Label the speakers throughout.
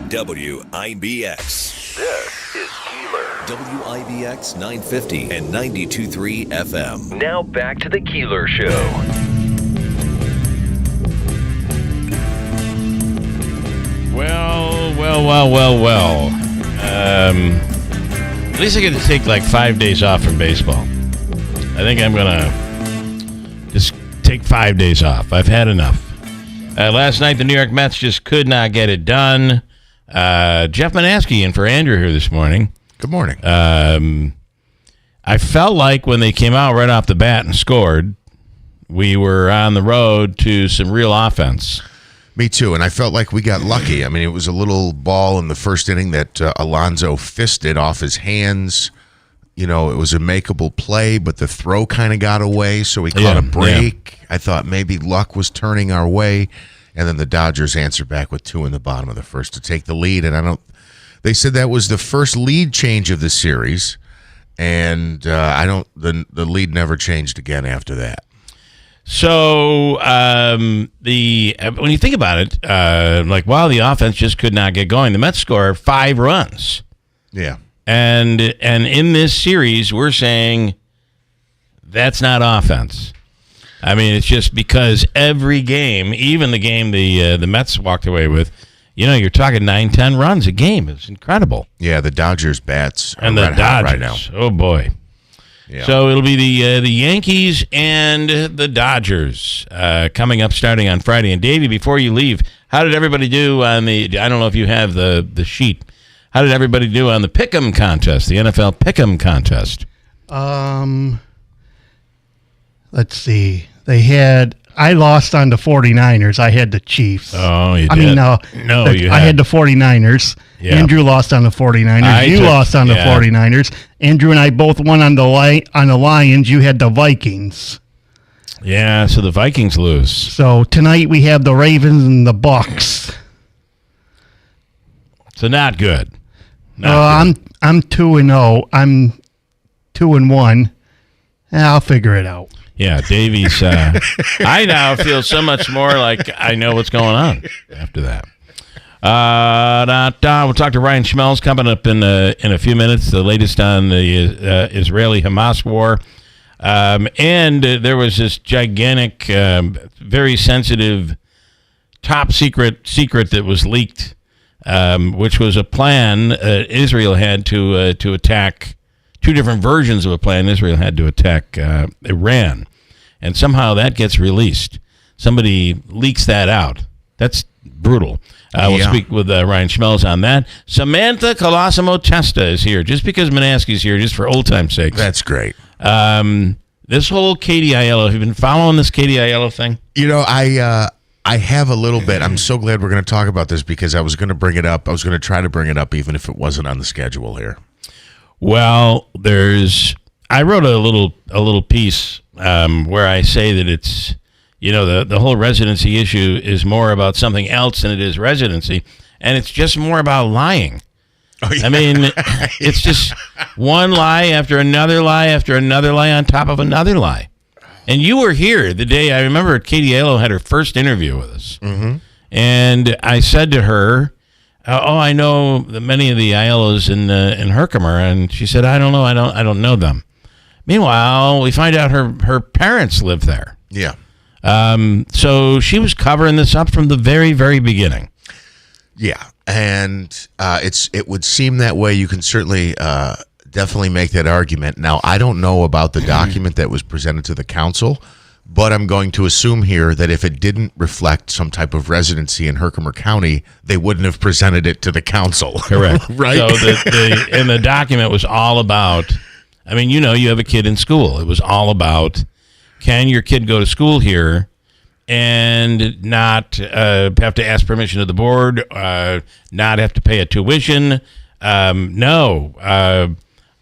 Speaker 1: WIBX.
Speaker 2: This is Keeler.
Speaker 1: WIBX 950 and 92.3 FM.
Speaker 2: Now back to the Keeler Show.
Speaker 3: Well. At least I get to take like 5 days off from baseball. I think I'm going to just take 5 days off. I've had enough. Last night, the New York Mets just could not get it done. Jeff Manaski in for Andrew here this morning.
Speaker 4: Good morning.
Speaker 3: I felt like when they came out right off the bat and scored, we were on the road to some real offense.
Speaker 4: Me too, and I felt like we got lucky. I mean, it was a little ball in the first inning that Alonso fisted off his hands. You know, it was a makeable play, but the throw kind of got away, so we caught a break. Yeah. I thought maybe luck was turning our way, and then the Dodgers answered back with 2 in the bottom of the first to take the lead. And they said that was the first lead change of the series, and the lead never changed again after that.
Speaker 3: So when you think about it, the offense just could not get going. The Mets score 5 runs.
Speaker 4: Yeah.
Speaker 3: And in this series, we're saying that's not offense. I mean, it's just because every game, even the game the Mets walked away with, you're talking 9-10 runs a game. It's incredible.
Speaker 4: Yeah, the Dodgers bats are
Speaker 3: and the Dodgers
Speaker 4: right now.
Speaker 3: Oh boy.
Speaker 4: Yeah.
Speaker 3: So it'll be the Yankees and the Dodgers coming up starting on Friday. And Davey, before you leave, how did everybody do on I don't know if you have the sheet. How did everybody do on the Pick'em contest, the NFL Pick'em contest?
Speaker 5: Let's see. I lost on the 49ers. I had the Chiefs.
Speaker 3: Oh, you did?
Speaker 5: I had the 49ers. Yeah. Andrew lost on the 49ers. You lost on the 49ers. Andrew and I both won on the Lions. You had the Vikings.
Speaker 3: Yeah, so the Vikings lose.
Speaker 5: So tonight we have the Ravens and the Bucks.
Speaker 3: So not good.
Speaker 5: I'm 2-0. I'm 2-1. I'll figure it out.
Speaker 3: Yeah, Davey's. I now feel so much more like I know what's going on after that. We'll talk to Ryan Schmelz coming up in a few minutes. The latest on the Israeli-Hamas war, and there was this gigantic, very sensitive, top secret that was leaked, which was a plan Israel had to attack. 2 different versions of a plan Israel had to attack Iran. And somehow that gets released. Somebody leaks that out. That's brutal. We'll speak with Ryan Schmelz on that. Samantha Colosimo Testa is here. Just because Manaski's here, just for old time's sake.
Speaker 4: That's great.
Speaker 3: This whole Katie Aiello, have you been following this Katie Aiello thing?
Speaker 4: I have a little bit. I'm so glad we're going to talk about this because I was going to bring it up. I was going to try to bring it up even if it wasn't on the schedule here.
Speaker 3: Well, I wrote a little piece where I say that it's, the whole residency issue is more about something else than it is residency, and it's just more about lying. Oh, yeah. I mean, it's just one lie after another lie after another lie on top of another lie. And you were here the day, I remember Katie Aiello had her first interview with us, and I said to her, I know many of the Aiellos in Herkimer, and she said, I don't know, I don't know them. Meanwhile, we find out her parents live there.
Speaker 4: Yeah.
Speaker 3: So she was covering this up from the very, very beginning.
Speaker 4: Yeah, and it would seem that way. You can certainly definitely make that argument. Now, I don't know about the document that was presented to the council, but I'm going to assume here that if it didn't reflect some type of residency in Herkimer County, they wouldn't have presented it to the council.
Speaker 3: Correct.
Speaker 4: Right?
Speaker 3: So the document was all about, you have a kid in school. It was all about, can your kid go to school here and not have to ask permission of the board, not have to pay a tuition? No.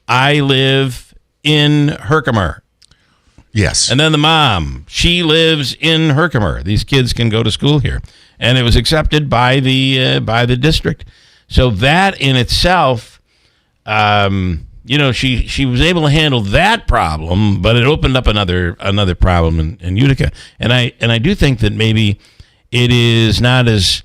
Speaker 3: I live in Herkimer.
Speaker 4: Yes.
Speaker 3: And then the mom, she lives in Herkimer. These kids can go to school here. And it was accepted by the district. So that in itself, she was able to handle that problem, but it opened up another problem in Utica. And I do think that maybe it is not as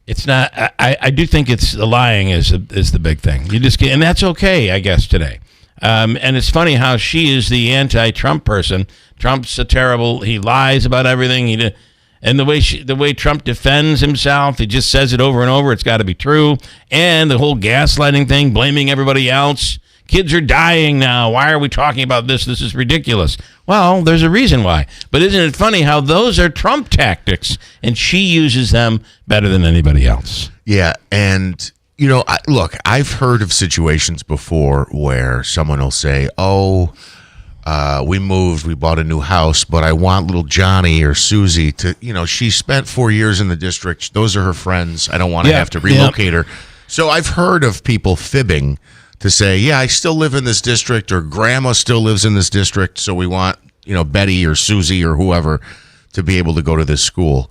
Speaker 3: it's not. I do think it's the lying is the big thing. You just get, and that's okay, I guess, today. And it's funny how she is the anti-Trump person. Trump's a terrible. He lies about everything. And the way Trump defends himself, he just says it over and over. It's got to be true. And the whole gaslighting thing, blaming everybody else. Kids are dying now. Why are we talking about this? This is ridiculous. Well, there's a reason why. But isn't it funny how those are Trump tactics, and she uses them better than anybody else?
Speaker 4: Yeah, and look, I've heard of situations before where someone will say, "Oh, we moved, we bought a new house, but I want little Johnny or Susie to, she spent 4 years in the district. Those are her friends. I don't want to have to relocate her." So I've heard of people fibbing to say, "Yeah, I still live in this district," or "Grandma still lives in this district, so we want, Betty or Susie or whoever to be able to go to this school."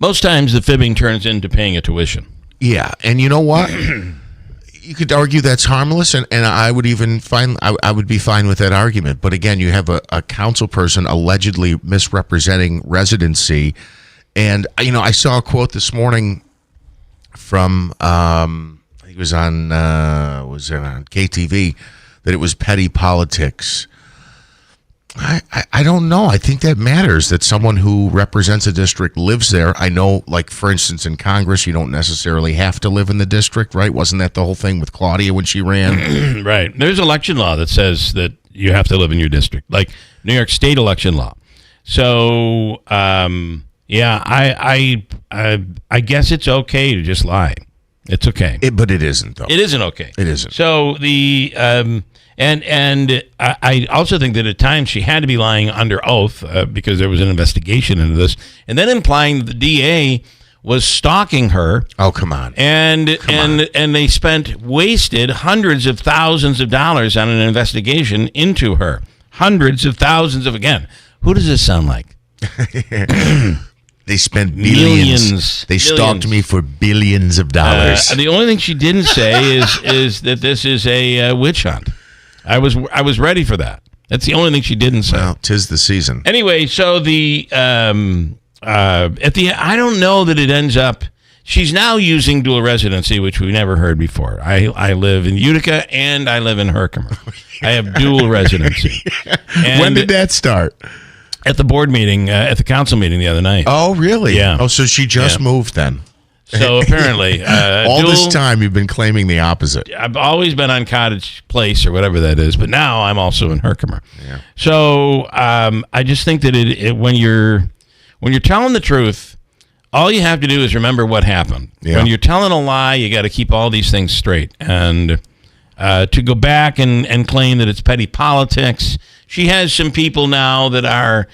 Speaker 3: Most times the fibbing turns into paying a tuition.
Speaker 4: Yeah, and you know what? You could argue that's harmless, and I would even I would be fine with that argument. But again, you have a council person allegedly misrepresenting residency, and I saw a quote this morning from it was on KTV that it was petty politics. I don't know. I think that matters, that someone who represents a district lives there. I know, like, for instance, in Congress, you don't necessarily have to live in the district, right? Wasn't that the whole thing with Claudia when she ran?
Speaker 3: Right. There's election law that says that you have to live in your district, like New York State election law. So, yeah, I guess it's okay to just lie. It's okay.
Speaker 4: But it isn't, though.
Speaker 3: It isn't okay.
Speaker 4: It isn't.
Speaker 3: So the and I also think that at times she had to be lying under oath because there was an investigation into this, and then implying that the DA was stalking her.
Speaker 4: Oh, come on.
Speaker 3: And they wasted hundreds of thousands of dollars on an investigation into her. Hundreds of thousands of, again, who does this sound like?
Speaker 4: They spent billions. They stalked me for billions of dollars.
Speaker 3: The only thing she didn't say is that this is a witch hunt. I was ready for that. That's the only thing she didn't say.
Speaker 4: Well, 'tis the season.
Speaker 3: Anyway, so I don't know that it ends up. She's now using dual residency, which we never heard before. I live in Utica and I live in Herkimer. I have dual residency. And
Speaker 4: when did that start?
Speaker 3: At the board meeting, at the council meeting the other night.
Speaker 4: Oh, really?
Speaker 3: Yeah.
Speaker 4: Oh, so she just moved then.
Speaker 3: So apparently,
Speaker 4: all this time you've been claiming the opposite.
Speaker 3: I've always been on Cottage Place or whatever that is, but now I'm also in Herkimer.
Speaker 4: Yeah.
Speaker 3: So I just think that when you're telling the truth, all you have to do is remember what happened.
Speaker 4: Yeah.
Speaker 3: When you're telling a lie, you got to keep all these things straight. And to go back and claim that it's petty politics, she has some people now that are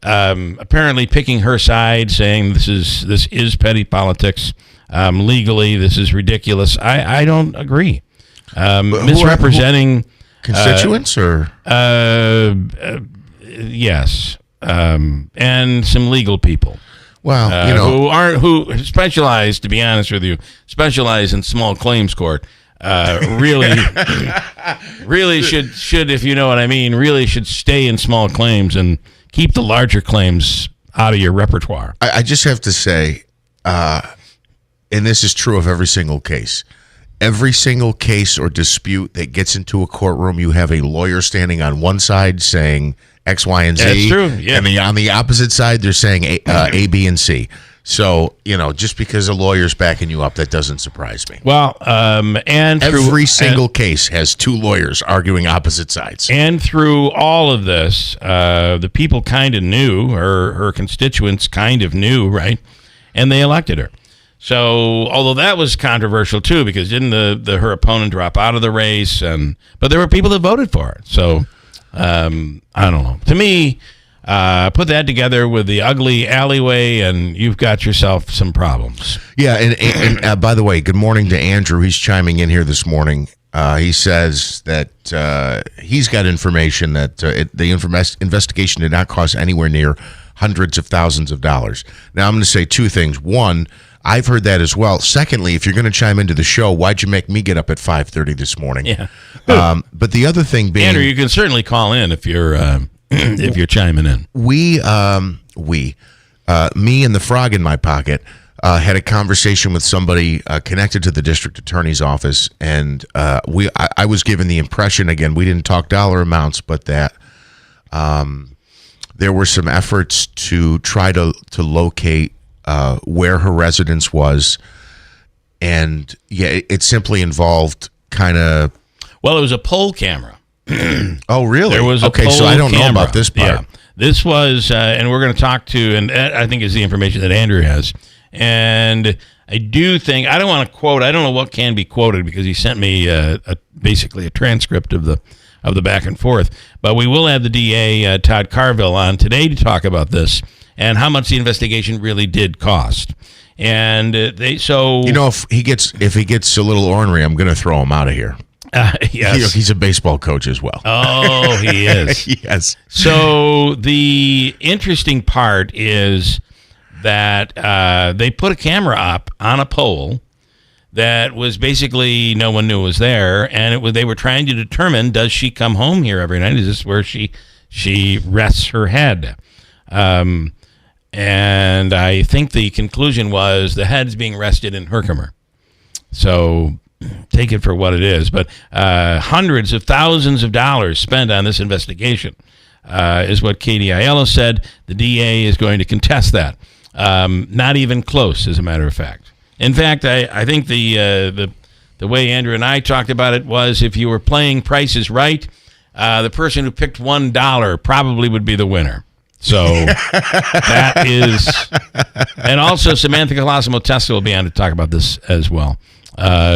Speaker 3: apparently picking her side, saying this is petty politics. Legally, this is ridiculous. I don't agree. Misrepresenting
Speaker 4: constituents or
Speaker 3: yes, and some legal people.
Speaker 4: Well,
Speaker 3: who specialize, to be honest with you, specialize in small claims court. Really should, if you know what I mean, really should stay in small claims and keep the larger claims out of your repertoire.
Speaker 4: I just have to say, and this is true of every single case. Every single case or dispute that gets into a courtroom, you have a lawyer standing on one side saying X, Y, and Z.
Speaker 3: That's true. Yeah.
Speaker 4: And on the opposite side, they're saying A, B, and C. So, just because a lawyer's backing you up, that doesn't surprise me.
Speaker 3: Well, and
Speaker 4: every single case has two lawyers arguing opposite sides.
Speaker 3: And through all of this, the people kind of knew, her constituents kind of knew, right? And they elected her. So, although that was controversial too, because didn't her opponent drop out of the race? But there were people that voted for it. So, I don't know. To me, put that together with the ugly alleyway, and you've got yourself some problems.
Speaker 4: Yeah, and by the way, good morning to Andrew. He's chiming in here this morning. He says that he's got information that the investigation did not cost anywhere near hundreds of thousands of dollars. Now, I'm going to say two things. One, I've heard that as well. Secondly, if you're going to chime into the show, why'd you make me get up at 5:30 this morning?
Speaker 3: Yeah.
Speaker 4: But the other thing being,
Speaker 3: Andrew, you can certainly call in if you're if you're chiming in.
Speaker 4: Me and the frog in my pocket had a conversation with somebody connected to the district attorney's office, and I was given the impression, again, we didn't talk dollar amounts, but that there were some efforts to try to locate where her residence was, and it simply involved kind of.
Speaker 3: Well, it was a poll camera.
Speaker 4: Oh, really?
Speaker 3: There was a
Speaker 4: okay,
Speaker 3: poll
Speaker 4: so I don't
Speaker 3: camera.
Speaker 4: know about this part.
Speaker 3: Yeah. This was, and we're going to talk to, and that, I think, is the information that Andrew has. And I do think, I don't want to quote, I don't know what can be quoted because he sent me basically a transcript of the back and forth. But we will have the DA, Todd Carville, on today to talk about this and how much the investigation really did cost. And if he gets a little ornery, I'm going to throw him out of here. Yes.
Speaker 4: He's a baseball coach as well.
Speaker 3: Oh, he is.
Speaker 4: Yes.
Speaker 3: So the interesting part is that they put a camera up on a pole that was basically no one knew was there, and they were trying to determine, does she come home here every night? Is this where she rests her head? And I think the conclusion was the head's being rested in Herkimer. So take it for what it is, but hundreds of thousands of dollars spent on this investigation is what Katie Aiello said. The DA is going to contest that. Not even close, as a matter of fact. In fact, I think the way Andrew and I talked about it was, if you were playing Price is Right, the person who picked $1 probably would be the winner. So that is, and also Samantha Colosimo Testa will be on to talk about this as well.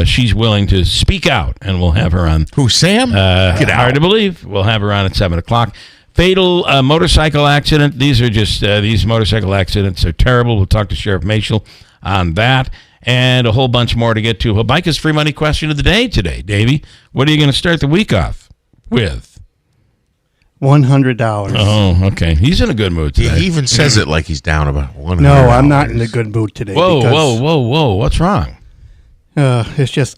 Speaker 3: She's willing to speak out, and we'll have her on.
Speaker 4: Who, Sam?
Speaker 3: Get out. Hard to believe. We'll have her on at 7 o'clock. Fatal motorcycle accident. These are just, these motorcycle accidents are terrible. We'll talk to Sheriff Mashel on that, and a whole bunch more to get to. Habaika's free money question of the day today. Davey, what are you going to start the week off with?
Speaker 5: $100.
Speaker 3: Oh, okay. He's in a good mood today.
Speaker 4: He even says it like he's down about $100.
Speaker 5: No, I'm not in a good mood today.
Speaker 3: Whoa. What's wrong?
Speaker 5: It's just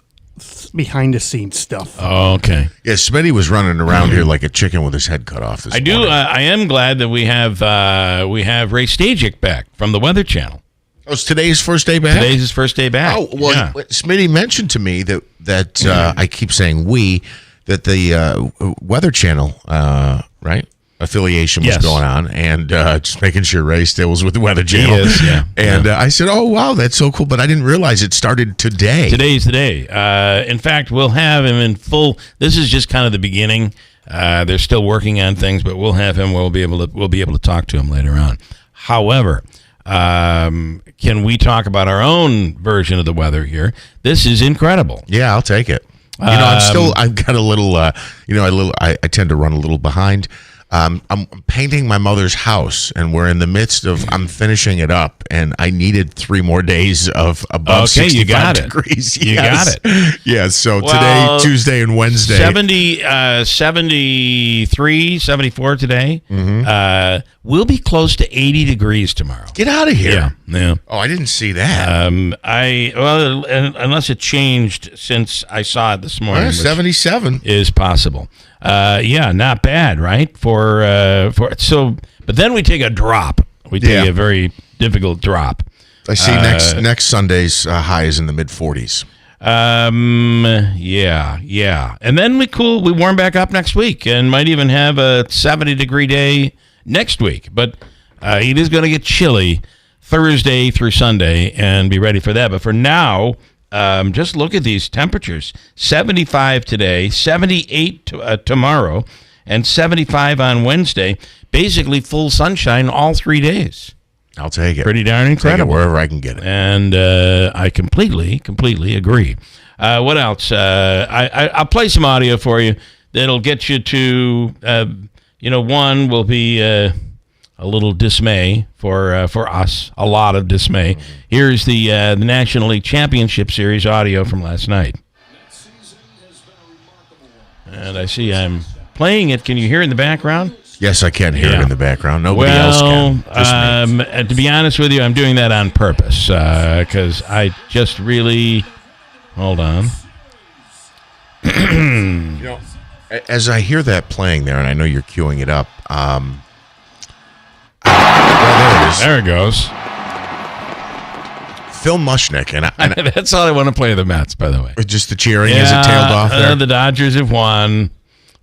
Speaker 5: behind the scenes stuff.
Speaker 3: Oh, okay.
Speaker 4: Yeah, Smitty was running around here like a chicken with his head cut off. This morning.
Speaker 3: I am glad that we have Ray Stajic back from the Weather Channel.
Speaker 4: Oh, it's today's first day back?
Speaker 3: Today's his first day back.
Speaker 4: Oh, well,
Speaker 3: yeah.
Speaker 4: Smitty mentioned to me that I keep saying that the Weather Channel, right, affiliation was going on, and just making sure Ray still was with the Weather Channel.
Speaker 3: He is, yeah.
Speaker 4: And I said, oh, wow, that's so cool, but I didn't realize it started today.
Speaker 3: Today's the day. In fact, we'll have him in full. This is just kind of the beginning. They're still working on things, but we'll have him. We'll be able to talk to him later on. However, can we talk about our own version of the weather here? This is incredible.
Speaker 4: Yeah, I'll take it. I've got a little, I tend to run a little behind. I'm painting my mother's house, and we're in the midst of, I'm finishing it up, and I needed 3 more days of above 65 degrees.
Speaker 3: You got it.
Speaker 4: Yeah, so today, Tuesday, and Wednesday.
Speaker 3: 73, 74 today. Mm-hmm. We'll be close to 80 degrees tomorrow.
Speaker 4: Get out of here.
Speaker 3: Yeah.
Speaker 4: Oh, I didn't see that.
Speaker 3: Unless it changed since I saw it this morning.
Speaker 4: 77
Speaker 3: is possible. Not bad, right? But then we take a drop. We take a very difficult drop.
Speaker 4: I see next Sunday's high is in the mid 40s.
Speaker 3: Yeah. And then we warm back up next week and might even have a 70-degree day next week. But it is going to get chilly Thursday through Sunday, and be ready for that. But for now, just look at these temperatures. 75 today, 78 tomorrow, and 75 on Wednesday. Basically full sunshine all 3 days.
Speaker 4: I'll take it.
Speaker 3: Pretty darn incredible.
Speaker 4: Wherever I can get it.
Speaker 3: And I completely agree. What else? I'll play some audio for you that'll get you to, one will be a little dismay for us, a lot of dismay. Here's the National League Championship Series audio from last night. And I see I'm playing it. Can you hear it in the background?
Speaker 4: Yes, I can hear it in the background. Nobody else can.
Speaker 3: To be honest with you, I'm doing that on purpose because I just really... Hold on.
Speaker 4: As I hear that playing there, and I know you're queuing it up, there it is.
Speaker 3: There it goes.
Speaker 4: Phil Mushnick, and
Speaker 3: that's all I want to play the Mets, by the way.
Speaker 4: Just the cheering as it tailed off there.
Speaker 3: The Dodgers have won.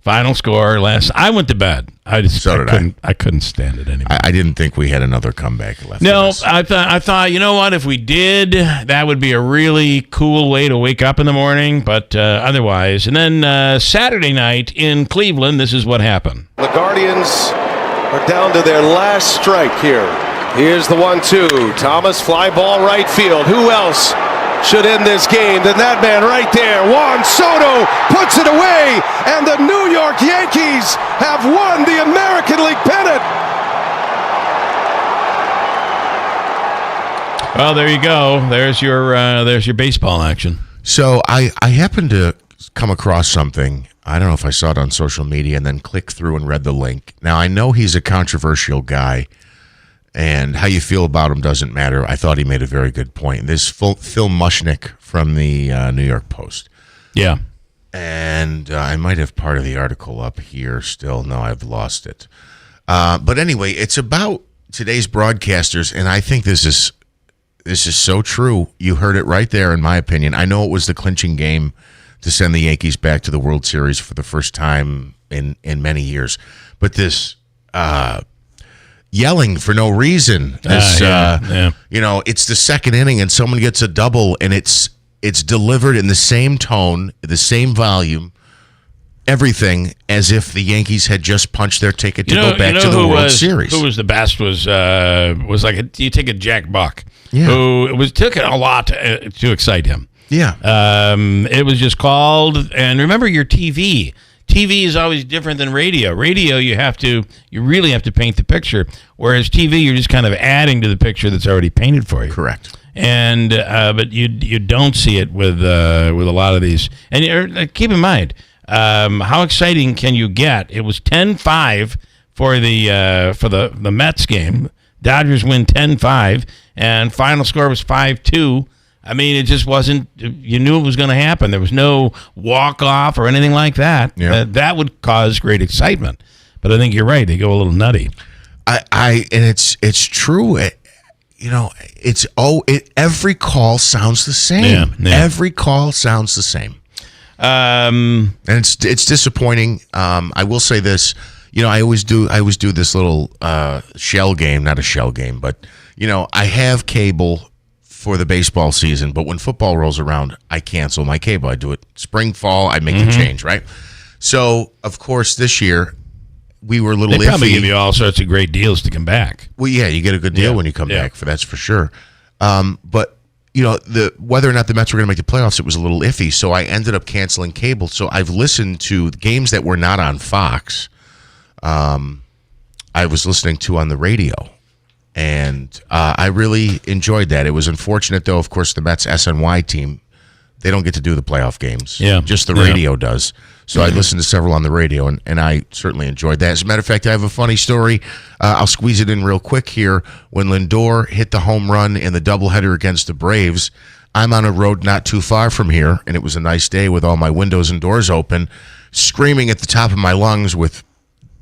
Speaker 3: Final score last. I went to bed. I couldn't stand it anymore.
Speaker 4: I didn't think we had another comeback left.
Speaker 3: No, I thought, you know what? If we did, that would be a really cool way to wake up in the morning. But otherwise, and then Saturday night in Cleveland, this is what happened.
Speaker 6: The Guardians are down to their last strike here. Here's the 1-2. Thomas, fly ball right field. Who else should end this game than that man right there? Juan Soto puts it away, and the New York Yankees have won the American League pennant.
Speaker 3: Well, there you go. There's your baseball action.
Speaker 4: So I happened to come across something. I don't know if I saw it on social media and then clicked through and read the link. Now, I know he's a controversial guy, and how you feel about him doesn't matter. I thought he made a very good point. This Phil Mushnick from the New York Post.
Speaker 3: Yeah.
Speaker 4: And I might have part of the article up here still. No, I've lost it. But anyway, it's about today's broadcasters, and I think this is so true. You heard it right there, in my opinion. I know it was the clinching game to send the Yankees back to the World Series for the first time in many years. But this yelling for no reason. You know, it's the second inning and someone gets a double and it's delivered in the same tone, the same volume, everything as if the Yankees had just punched their ticket to go back to the World Series.
Speaker 3: Who was the best was like you take a Jack Buck,
Speaker 4: yeah,
Speaker 3: who took a lot to excite him.
Speaker 4: Yeah.
Speaker 3: It was just called, and remember your TV. TV is always different than radio. Radio, you really have to paint the picture, whereas TV, you're just kind of adding to the picture that's already painted for you.
Speaker 4: Correct.
Speaker 3: And but you don't see it with a lot of these. And keep in mind, how exciting can you get? It was 10-5 for the Mets game. Dodgers win 10-5, and final score was 5-2. I mean, it just wasn't. You knew it was going to happen. There was no walk-off or anything like that.
Speaker 4: Yeah.
Speaker 3: That would cause great excitement. But I think you're right. They go a little nutty.
Speaker 4: And it's true. Every call sounds the same.
Speaker 3: Yeah.
Speaker 4: Every call sounds the same. And it's disappointing. I will say this. I always do this little shell game, not a shell game, but I have cable for the baseball season, but when football rolls around, I cancel my cable. I do it spring, fall, I make the change, right? So, of course, this year, we were a little iffy.
Speaker 3: They probably give you all sorts of great deals to come back.
Speaker 4: Well, yeah, you get a good deal when you come back, that's for sure. But, whether or not the Mets were going to make the playoffs, it was a little iffy, so I ended up canceling cable. So I've listened to games that were not on Fox. I was listening to on the radio. And I really enjoyed that. It was unfortunate, though, of course, the Mets SNY team, they don't get to do the playoff games.
Speaker 3: Yeah.
Speaker 4: Just the radio does. So I listened to several on the radio, and I certainly enjoyed that. As a matter of fact, I have a funny story. I'll squeeze it in real quick here. When Lindor hit the home run in the doubleheader against the Braves, I'm on a road not too far from here, and it was a nice day with all my windows and doors open, screaming at the top of my lungs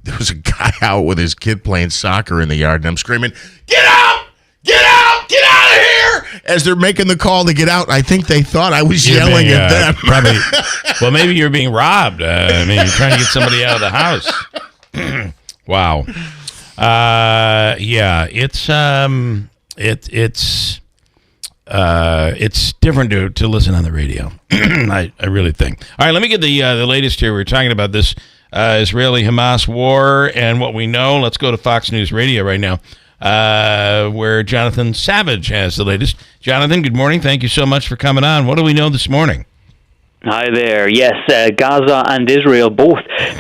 Speaker 4: there was a guy out with his kid playing soccer in the yard, and I'm screaming, "Get out! Get out! Get out of here!" As they're making the call to get out. I think they thought I was yelling at them.
Speaker 3: Probably. Well, maybe you're being robbed. You're trying to get somebody out of the house. Wow. Yeah, it's different to listen on the radio. I really think. All right, let me get the latest here. We're talking about this Israeli-Hamas war and what we know. Let's go to Fox News Radio right now, where Jonathan Savage has the latest. Jonathan, good morning. Thank you so much for coming on. What do we know this morning?
Speaker 7: Hi there. Yes, Gaza and Israel both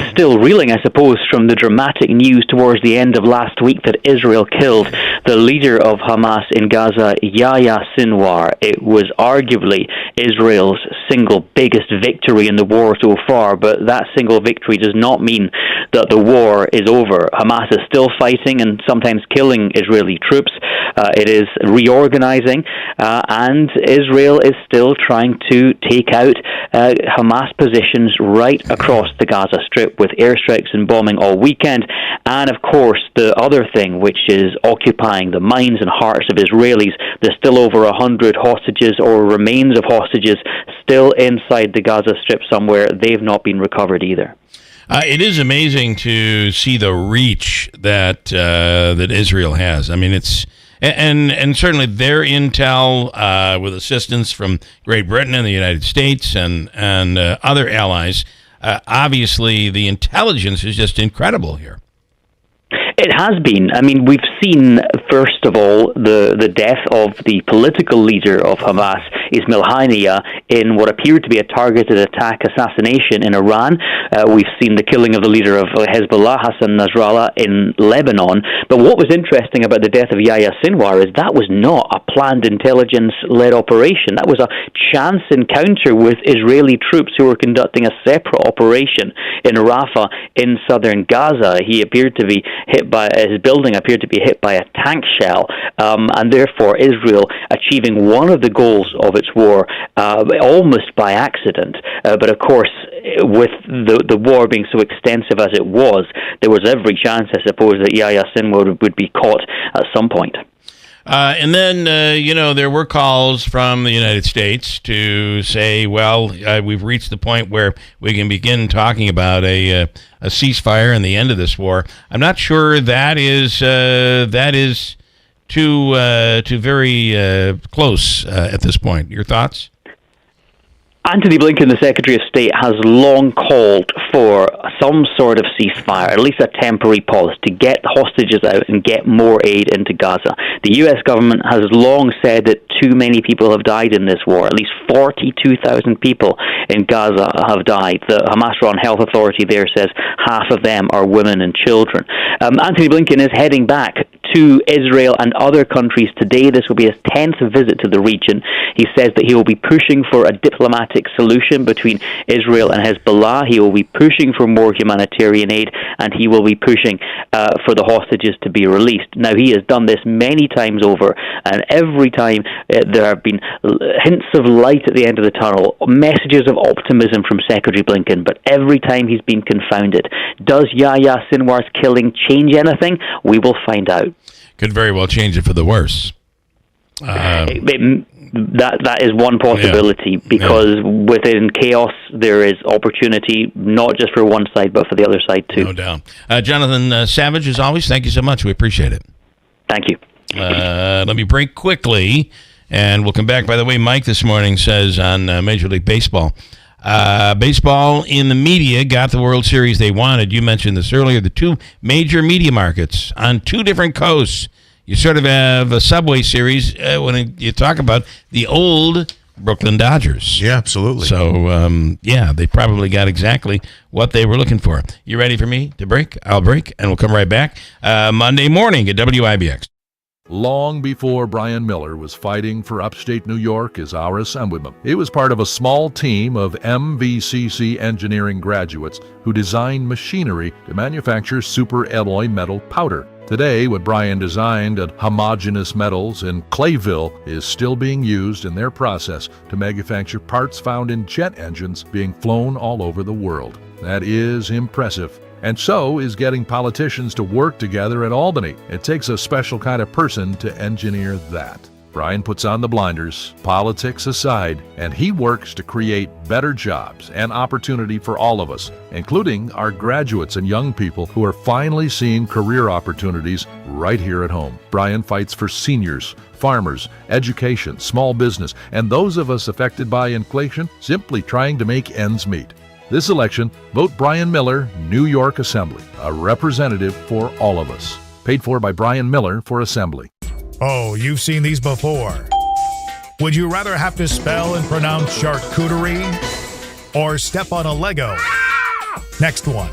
Speaker 7: still reeling, I suppose, from the dramatic news towards the end of last week that Israel killed the leader of Hamas in Gaza, Yahya Sinwar. It was arguably Israel's single biggest victory in the war so far, but that single victory does not mean that the war is over. Hamas is still fighting and sometimes killing Israeli troops. It is reorganizing, and Israel is still trying to take out Hamas positions right across the Gaza Strip with airstrikes and bombing all weekend. And, of course, the other thing, which is occupying the minds and hearts of Israelis, there's still over 100 hostages or remains of hostages still inside the Gaza Strip somewhere. They've not been recovered either.
Speaker 3: It is amazing to see the reach that that Israel has. I mean, it's and certainly their intel with assistance from Great Britain and the United States and other allies. Obviously, the intelligence is just incredible here.
Speaker 7: It has been. I mean, we've seen, first of all, the death of the political leader of Hamas, Ismail Haniyeh, in what appeared to be a targeted attack assassination in Iran. We've seen the killing of the leader of Hezbollah, Hassan Nasrallah, in Lebanon. But what was interesting about the death of Yahya Sinwar is that was not a planned intelligence-led operation. That was a chance encounter with Israeli troops who were conducting a separate operation in Rafah in southern Gaza. He appeared to be his building appeared to be hit by a tank shell, and therefore Israel achieving one of the goals of its war almost by accident. But of course, with the war being so extensive as it was, there was every chance, I suppose, that Yahya Sinwar would be caught at some point.
Speaker 3: And then, there were calls from the United States to say, well, we've reached the point where we can begin talking about a ceasefire and the end of this war. I'm not sure that is too very close at this point. Your thoughts?
Speaker 7: Antony Blinken, the Secretary of State, has long called for some sort of ceasefire, at least a temporary pause, to get hostages out and get more aid into Gaza. The U.S. government has long said that too many people have died in this war. At least 42,000 people in Gaza have died. The Hamas-run health authority there says half of them are women and children. Antony Blinken is heading back to Israel and other countries today. This will be his 10th visit to the region. He says that he will be pushing for a diplomatic solution between Israel and Hezbollah. He will be pushing for more humanitarian aid, and he will be pushing for the hostages to be released. Now, he has done this many times over, and every time there have been hints of light at the end of the tunnel, messages of optimism from Secretary Blinken, but every time he's been confounded. Does Yahya Sinwar's killing change anything? We will find out.
Speaker 3: Could very well change it for the worse.
Speaker 7: That is one possibility, because within chaos there is opportunity, not just for one side but for the other side too.
Speaker 3: No doubt. Jonathan Savage, as always, thank you so much. We appreciate it.
Speaker 7: Thank you.
Speaker 3: Let me break quickly, and we'll come back. By the way, Mike this morning says on Major League Baseball, baseball in the media got the World Series they wanted. You mentioned this earlier. The two major media markets on two different coasts. You sort of have a Subway Series when you talk about the old Brooklyn Dodgers.
Speaker 4: Yeah, absolutely.
Speaker 3: So, they probably got exactly what they were looking for. You ready for me to break? I'll break, and we'll come right back Monday morning at WIBX.
Speaker 8: Long before Brian Miller was fighting for upstate New York as our assemblyman, he was part of a small team of MVCC engineering graduates who designed machinery to manufacture superalloy metal powder. Today, what Brian designed at Homogeneous Metals in Clayville is still being used in their process to manufacture parts found in jet engines being flown all over the world. That is impressive. And so is getting politicians to work together at Albany. It takes a special kind of person to engineer that. Brian puts on the blinders, politics aside, and he works to create better jobs and opportunity for all of us, including our graduates and young people who are finally seeing career opportunities right here at home. Brian fights for seniors, farmers, education, small business, and those of us affected by inflation simply trying to make ends meet. This election, vote Brian Miller, New York Assembly, a representative for all of us. Paid for by Brian Miller for Assembly.
Speaker 9: Oh, you've seen these before. Would you rather have to spell and pronounce charcuterie or step on a Lego? Next one.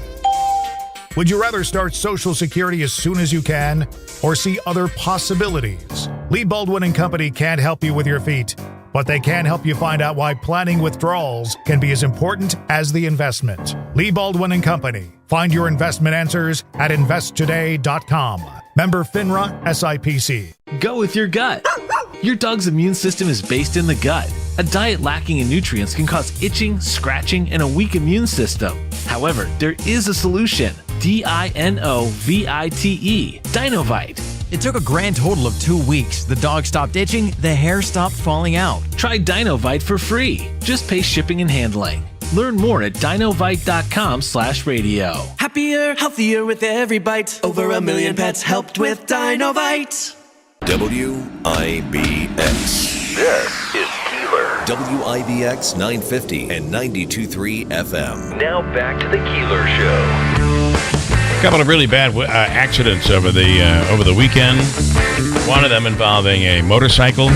Speaker 9: Would you rather start Social Security as soon as you can or see other possibilities? Lee Baldwin & Company can't help you with your feet, but they can help you find out why planning withdrawals can be as important as the investment. Lee Baldwin & Company. Find your investment answers at investtoday.com. Member FINRA SIPC.
Speaker 10: Go with your gut. Your dog's immune system is based in the gut. A diet lacking in nutrients can cause itching, scratching, and a weak immune system. However, there is a solution. DINOVITE, Dinovite.
Speaker 11: It took a grand total of 2 weeks. The dog stopped itching, the hair stopped falling out.
Speaker 10: Try Dinovite for free. Just pay shipping and handling. Learn more at dinovite.com/radio.
Speaker 12: Happier, healthier with every bite. Over 1 million pets helped with Dinovite.
Speaker 1: WIBX.
Speaker 2: This is Keeler.
Speaker 1: WIBX 950 and 92.3 FM.
Speaker 2: Now back to the Keeler Show.
Speaker 3: A couple of really bad accidents over the weekend. One of them involving a motorcycle.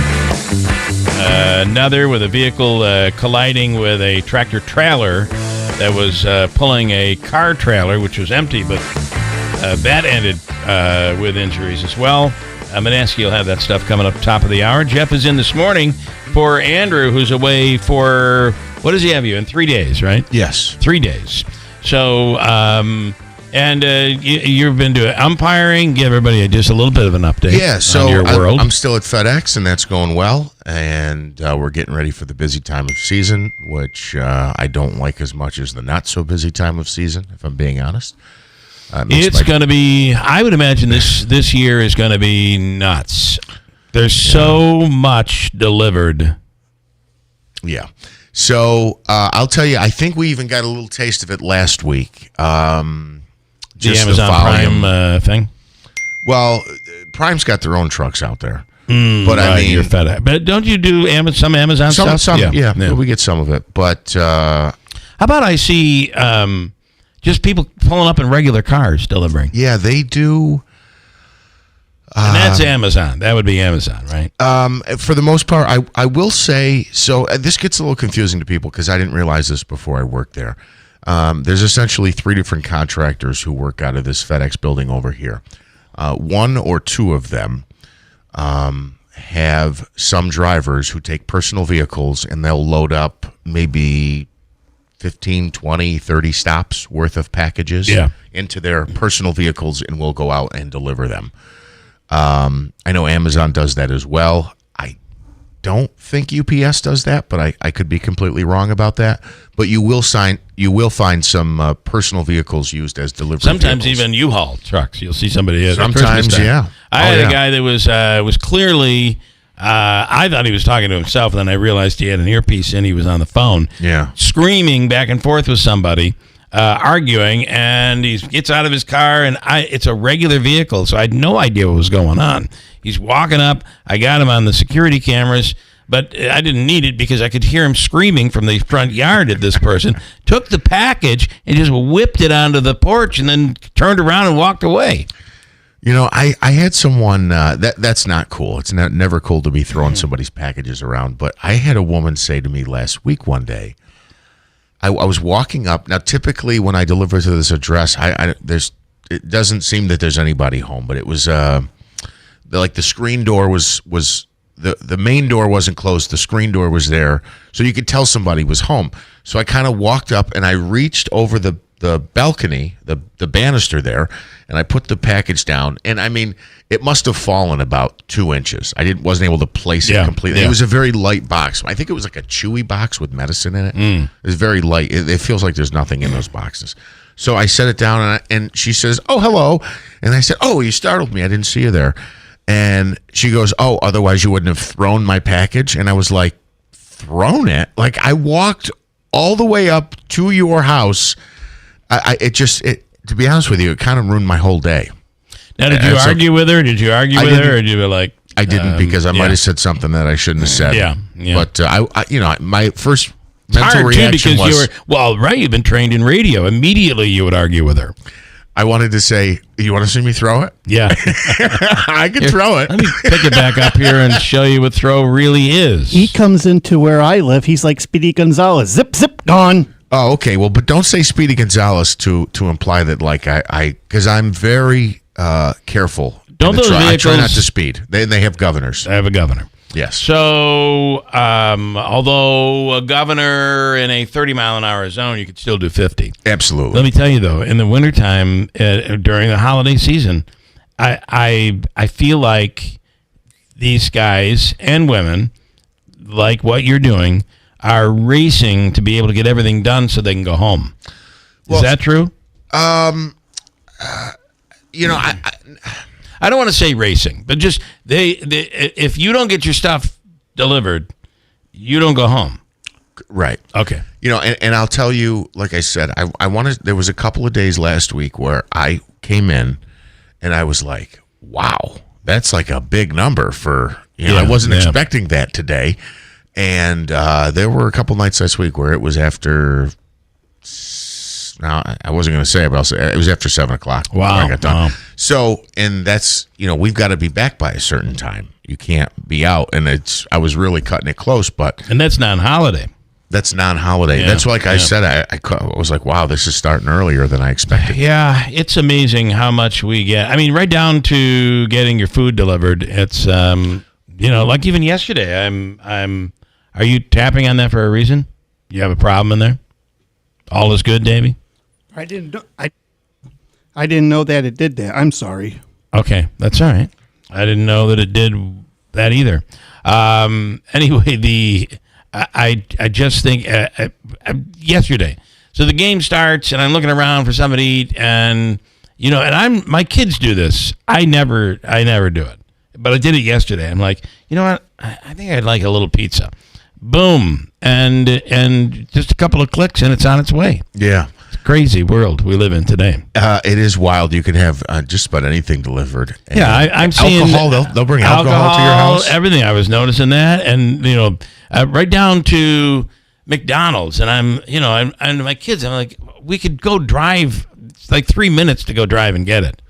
Speaker 3: Another with a vehicle colliding with a tractor trailer that was pulling a car trailer, which was empty, but that ended with injuries as well. Manaski will have that stuff coming up top of the hour. Jeff is in this morning for Andrew, who's away for, what does he have you in? 3 days, right?
Speaker 4: Yes.
Speaker 3: 3 days. So, you've been doing umpiring. Give everybody just a little bit of an update.
Speaker 4: Yeah, so
Speaker 3: on your world.
Speaker 4: I'm still at FedEx, and that's going well. And we're getting ready for the busy time of season, which I don't like as much as the not so busy time of season, if I'm being honest.
Speaker 3: It's going to be, I would imagine this year is going to be nuts. There's so much delivered.
Speaker 4: Yeah. So I'll tell you, I think we even got a little taste of it last week.
Speaker 3: The Amazon Prime thing?
Speaker 4: Well, Prime's got their own trucks out there.
Speaker 3: But I mean, you're FedEx. But don't you do some Amazon stuff?
Speaker 4: Some, yeah. We get some of it. But
Speaker 3: how about I see just people pulling up in regular cars delivering?
Speaker 4: Yeah, they do.
Speaker 3: And that's Amazon. That would be Amazon, right?
Speaker 4: For the most part, I will say, so this gets a little confusing to people because I didn't realize this before I worked there. There's essentially 3 different contractors who work out of this FedEx building over here. 1 or 2 of them have some drivers who take personal vehicles and they'll load up maybe 15, 20, 30 stops worth of packages into their personal vehicles and will go out and deliver them. I know Amazon does that as well. I don't think UPS does that, but I could be completely wrong about that. But you will find some personal vehicals used as delivery
Speaker 3: Sometimes
Speaker 4: vehicles.
Speaker 3: even U-Haul trucks. You'll see somebody at
Speaker 4: sometimes,
Speaker 3: Christmas time.
Speaker 4: yeah.
Speaker 3: I had a guy that was clearly. I thought he was talking to himself, and then I realized he had an earpiece in. He was on the phone, screaming back and forth with somebody, arguing, and he gets out of his car, and it's a regular vehicle, so I had no idea what was going on. He's walking up. I got him on the security cameras, but I didn't need it because I could hear him screaming from the front yard at this person. Took the package and just whipped it onto the porch and then turned around and walked away.
Speaker 4: You know, I had someone, that's not cool. It's never cool to be throwing somebody's packages around. But I had a woman say to me last week one day, I was walking up. Now, typically when I deliver to this address, it doesn't seem that there's anybody home. But it was like the screen door was the main door wasn't closed. The screen door was there. So you could tell somebody was home. So I kind of walked up and I reached over the balcony, the banister there, and I put the package down. And I mean, it must have fallen about 2 inches. I wasn't able to place it completely. It was a very light box. I think it was like a chewy box with medicine in it. It was very light. It feels like there's nothing in those boxes. So I set it down, and she says, "Oh, hello." And I said, "Oh, you startled me. I didn't see you there." And she goes, "Oh, otherwise you wouldn't have thrown my package." And I was like, "Thrown it?" Like, I walked all the way up to your house. To be honest with you, it kind of ruined my whole day.
Speaker 3: Now, did you argue with her? Did you argue with her, or did you be like?
Speaker 4: I didn't, because I might have said something that I shouldn't have said.
Speaker 3: Yeah.
Speaker 4: But my first mental reaction was,
Speaker 3: you've been trained in radio. Immediately, you would argue with her.
Speaker 4: I wanted to say, "You want to see me throw it?"
Speaker 3: Yeah,
Speaker 4: I can throw it.
Speaker 3: Let me pick it back up here and show you what throw really is.
Speaker 5: He comes into where I live. He's like Speedy Gonzalez. Zip, zip, gone.
Speaker 4: Oh, okay. Well, but don't say Speedy Gonzalez to imply that, like, because I'm very careful.
Speaker 3: Don't those vehicles?
Speaker 4: I try not to speed. They have governors.
Speaker 3: I have a governor.
Speaker 4: Yes.
Speaker 3: So, although a governor in a 30-mile-an-hour zone, you could still do 50.
Speaker 4: Absolutely.
Speaker 3: Let me tell you, though, in the wintertime, during the holiday season, I feel like these guys and women, like what you're doing, are racing to be able to get everything done so they can go home. Is that true?
Speaker 4: You know,
Speaker 3: I don't want to say racing, but just they if you don't get your stuff delivered, you don't go home.
Speaker 4: Right.
Speaker 3: Okay.
Speaker 4: You know, and I'll tell you, like I said, I wanted. There was a couple of days last week where I came in, and I was like, "Wow, that's like a big number for." You know, I wasn't expecting that today, and there were a couple nights last week where it was after. Now, I wasn't going to say it, but I'll say it was after 7 o'clock.
Speaker 3: Wow.
Speaker 4: I got done. Wow. So, and that's, you know, we've got to be back by a certain time. You can't be out. And I was really cutting it close, but.
Speaker 3: And that's non-holiday.
Speaker 4: That's non-holiday.
Speaker 3: Yeah,
Speaker 4: that's like I said, I was like, wow, this is starting earlier than I expected.
Speaker 3: Yeah, it's amazing how much we get. I mean, right down to getting your food delivered. It's, you know, like even yesterday, are you tapping on that for a reason? You have a problem in there? All is good, Davey?
Speaker 5: I didn't know that it did that. I'm sorry.
Speaker 3: Okay, that's all right. I didn't know that it did that either. Anyway, I just think yesterday. So the game starts, and I'm looking around for something to eat, and you know, and my kids do this. I never do it, but I did it yesterday. I'm like, you know what? I think I'd like a little pizza. Boom, and just a couple of clicks, and it's on its way.
Speaker 4: Yeah.
Speaker 3: Crazy world we live in today.
Speaker 4: It is wild. You can have just about anything delivered. And
Speaker 3: I'm seeing
Speaker 4: alcohol. They'll bring alcohol to your house.
Speaker 3: Everything. I was noticing that, and you know, right down to McDonald's. And and my kids. I'm like, we could go drive. It's like 3 minutes to go drive and get it.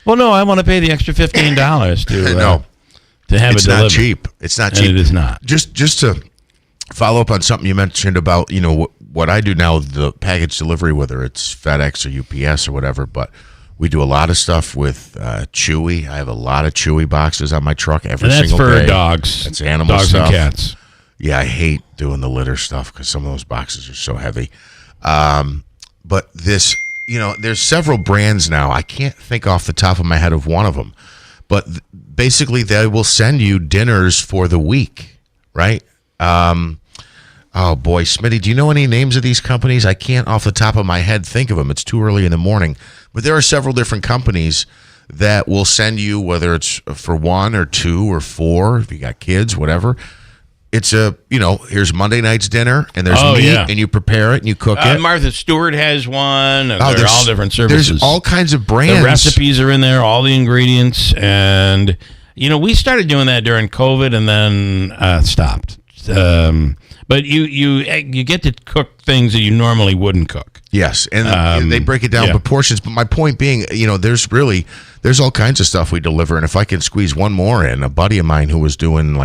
Speaker 3: Well, no, I want to pay the extra $15 to have it delivered.
Speaker 4: It's not cheap. It's not cheap.
Speaker 3: And it is not.
Speaker 4: Just to follow up on something you mentioned about what I do now, the package delivery, whether it's FedEx or UPS or whatever, but we do a lot of stuff with Chewy. I have a lot of Chewy boxes on my truck every single day.
Speaker 3: That's for dogs.
Speaker 4: That's animal
Speaker 3: dogs
Speaker 4: stuff.
Speaker 3: And cats.
Speaker 4: Yeah, I hate doing the litter stuff because some of those boxes are so heavy. But this, there's several brands now. I can't think off the top of my head of one of them, but basically they will send you dinners for the week, right? Oh, boy, Smitty, do you know any names of these companies? I can't off the top of my head think of them. It's too early in the morning. But there are several different companies that will send you, whether it's for 1 or 2 or 4, if you got kids, whatever. It's here's Monday night's dinner, and there's meat, and you prepare it, and you cook it.
Speaker 3: Martha Stewart has one. And they're all different services.
Speaker 4: There's all kinds of brands.
Speaker 3: The recipes are in there, all the ingredients. And, we started doing that during COVID and then stopped. But you get to cook things that you normally wouldn't cook.
Speaker 4: Yes, and they break it down proportions. But my point being, there's all kinds of stuff we deliver. And if I can squeeze one more in, a buddy of mine who was doing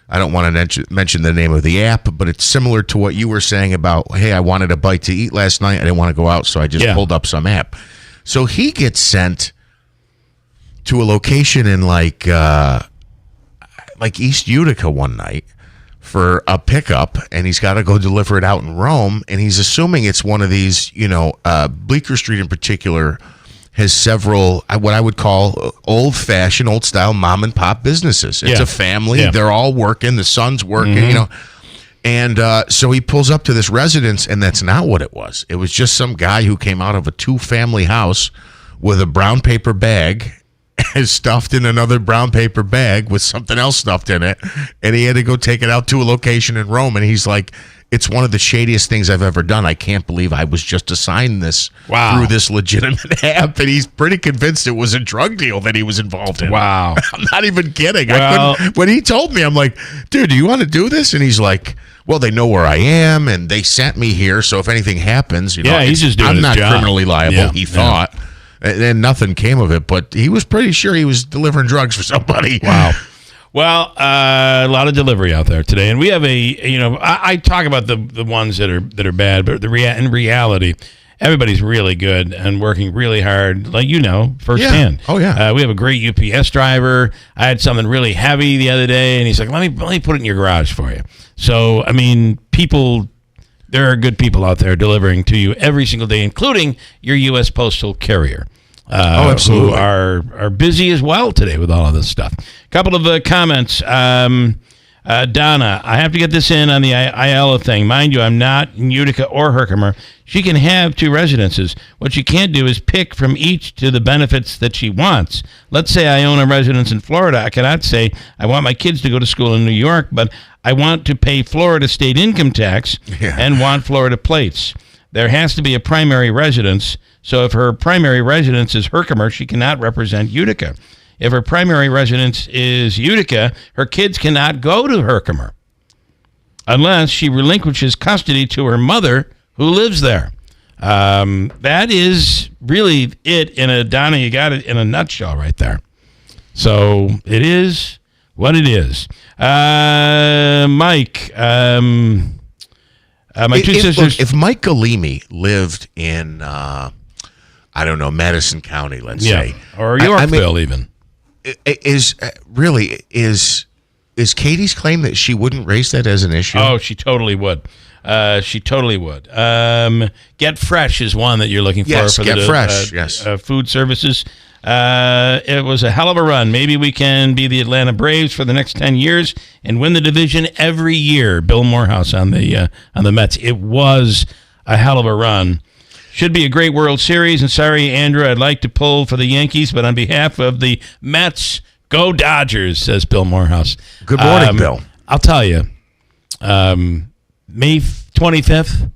Speaker 4: I don't want to mention the name of the app, but it's similar to what you were saying about, hey, I wanted a bite to eat last night. I didn't want to go out, so I just pulled up some app. So he gets sent to a location in like East Utica one night for a pickup, and he's got to go deliver it out in Rome, and he's assuming it's one of these, Bleecker Street in particular has several, what I would call old-fashioned, old-style mom-and-pop businesses. It's a family. Yeah. They're all working. The son's working, And so he pulls up to this residence, and that's not what it was. It was just some guy who came out of a 2-family house with a brown paper bag stuffed in another brown paper bag with something else stuffed in it, and he had to go take it out to a location in Rome, and he's like, it's one of the shadiest things I've ever done. I can't believe I was just assigned this through this legitimate app, and he's pretty convinced it was a drug deal that he was involved in.
Speaker 3: Wow.
Speaker 4: I'm not even kidding. When he told me, I'm like, dude, do you want to do this? And he's like, well, they know where I am, and they sent me here, so if anything happens,
Speaker 3: he's just doing
Speaker 4: I'm
Speaker 3: his
Speaker 4: not
Speaker 3: job.
Speaker 4: Criminally liable, he thought. And then nothing came of it, but he was pretty sure he was delivering drugs for somebody.
Speaker 3: Wow. Well, a lot of delivery out there today, and we have I talk about the ones that are bad, but in reality, everybody's really good and working really hard, like firsthand.
Speaker 4: Yeah. Oh yeah.
Speaker 3: We have a great UPS driver. I had something really heavy the other day, and he's like, "Let me put it in your garage for you." So I mean, there are good people out there delivering to you every single day, including your U.S. Postal Carrier.
Speaker 4: Absolutely.
Speaker 3: Who are busy as well today with all of this stuff. A couple of comments. Donna, I have to get this in on the Aiello thing. Mind you, I'm not in Utica or Herkimer. She can have 2 residences. What she can't do is pick from each to the benefits that she wants. Let's say I own a residence in Florida. I cannot say I want my kids to go to school in New York, but I want to pay Florida state income tax and want Florida plates. There has to be a primary residence. So if her primary residence is Herkimer, she cannot represent Utica. If her primary residence is Utica, her kids cannot go to Herkimer unless she relinquishes custody to her mother who lives there. That is really it Donna, you got it in a nutshell right there. So it is what it is. Mike, my two sisters.
Speaker 4: If Mike Galimi lived in, Madison County, let's say.
Speaker 3: Or Yorkville even.
Speaker 4: Is Katie's claim that she wouldn't raise that as an issue?
Speaker 3: Oh, she totally would. Get Fresh is one that you're looking for.
Speaker 4: Yes,
Speaker 3: for
Speaker 4: Get
Speaker 3: the
Speaker 4: Fresh. Yes,
Speaker 3: food services. It was a hell of a run. Maybe we can be the Atlanta Braves for the next 10 years and win the division every year. Bill Morehouse on the Mets. It was a hell of a run. Should be a great World Series. And sorry, Andrew, I'd like to pull for the Yankees, but on behalf of the Mets, go Dodgers, says Bill Morehouse.
Speaker 4: Good morning, Bill.
Speaker 3: I'll tell you, May 25th,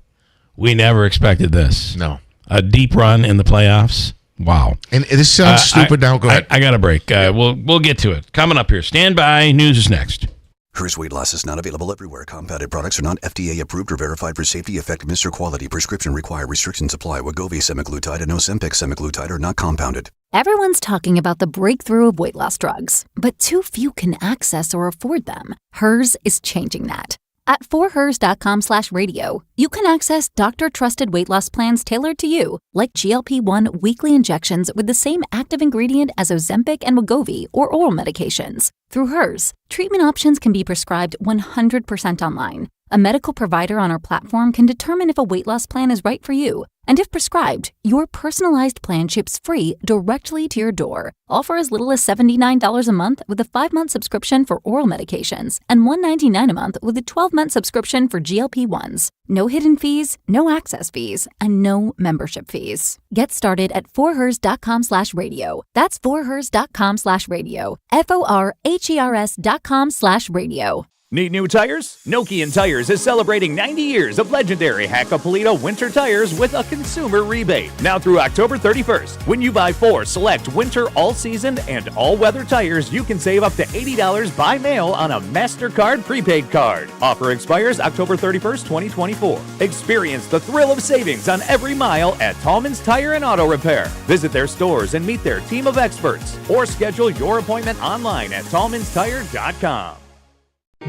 Speaker 3: we never expected this.
Speaker 4: No.
Speaker 3: A deep run in the playoffs. Wow.
Speaker 4: And this sounds stupid now. Go ahead.
Speaker 3: I got a break. We'll get to it. Coming up here. Stand by. News is next.
Speaker 13: Hers weight loss is not available everywhere. Compounded products are not FDA approved or verified for safety, effectiveness, or quality. Prescription required. Restrictions apply. Wegovy semaglutide and Ozempic semaglutide are not compounded.
Speaker 14: Everyone's talking about the breakthrough of weight loss drugs, but too few can access or afford them. Hers is changing that. At forhers.com/radio, you can access doctor-trusted weight loss plans tailored to you, like GLP-1 weekly injections with the same active ingredient as Ozempic and Wegovy or oral medications. Through Hers, treatment options can be prescribed 100% online. A medical provider on our platform can determine if a weight loss plan is right for you. And if prescribed, your personalized plan ships free directly to your door. All for as little as $79 a month with a 5-month subscription for oral medications and $199 a month with a 12-month subscription for GLP-1s. No hidden fees, no access fees, and no membership fees. Get started at forhers.com/radio. That's forhers.com/radio. FORHERS.com/radio.
Speaker 15: Need new tires? Nokian Tires is celebrating 90 years of legendary Hakkapeliitta winter tires with a consumer rebate. Now through October 31st. When you buy 4 select winter, all-season, and all-weather tires, you can save up to $80 by mail on a MasterCard prepaid card. Offer expires October 31st, 2024. Experience the thrill of savings on every mile at Tallman's Tire and Auto Repair. Visit their stores and meet their team of experts, or schedule your appointment online at tallmanstire.com.